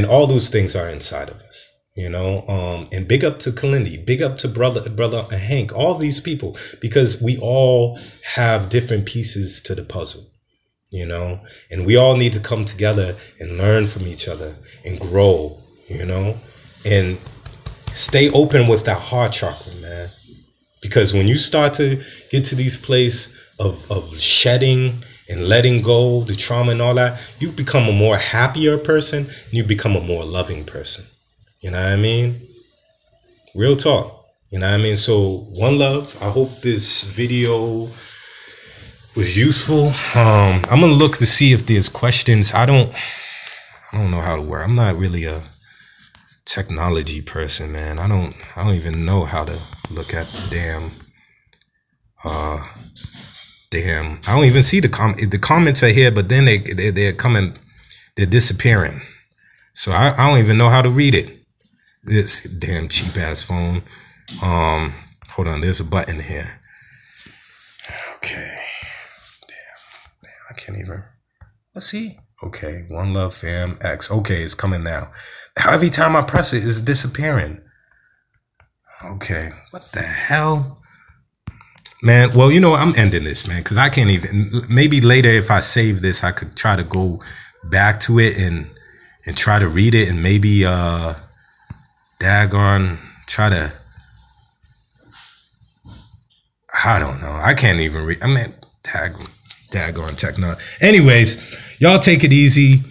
A: all those things are inside of us. You know, and big up to Kalindi, big up to brother Hank, all these people, because we all have different pieces to the puzzle. You know, and we all need to come together and learn from each other and grow. You know, and stay open with that heart chakra, man. Because when you start to get to these places of shedding and letting go the trauma and all that, you become a more happier person, and you become a more loving person. You know what I mean? Real talk. You know what I mean? So, one love. I hope this video was useful. I'm gonna look to see if there's questions. I don't know how to work. I'm not really a technology person, man. I don't even know how to look at the damn I don't even see the comments are here, but then they're coming, they're disappearing. So I don't even know how to read it. This damn cheap ass phone. Hold on, there's a button here. Okay. Damn, I can't even. Let's see. Okay, one love fam X. Okay, it's coming now. Every time I press it, it's disappearing. Okay, what the hell? Man, well, you know what? I'm ending this, man, because I can't even. Maybe later, if I save this, I could try to go back to it and try to read it, and maybe daggone try to. I don't know. I can't even read. I mean, daggone technology. Anyways, y'all take it easy.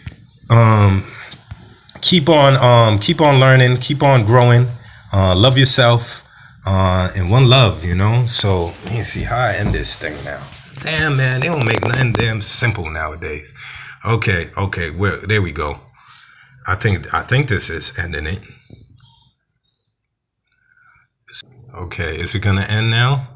A: Keep on learning. Keep on growing. Love yourself. And one love, you know. So let me see how I end this thing now. Damn, man, they don't make nothing damn simple nowadays. Okay, well, there we go. I think this is ending it. Okay, is it gonna end now?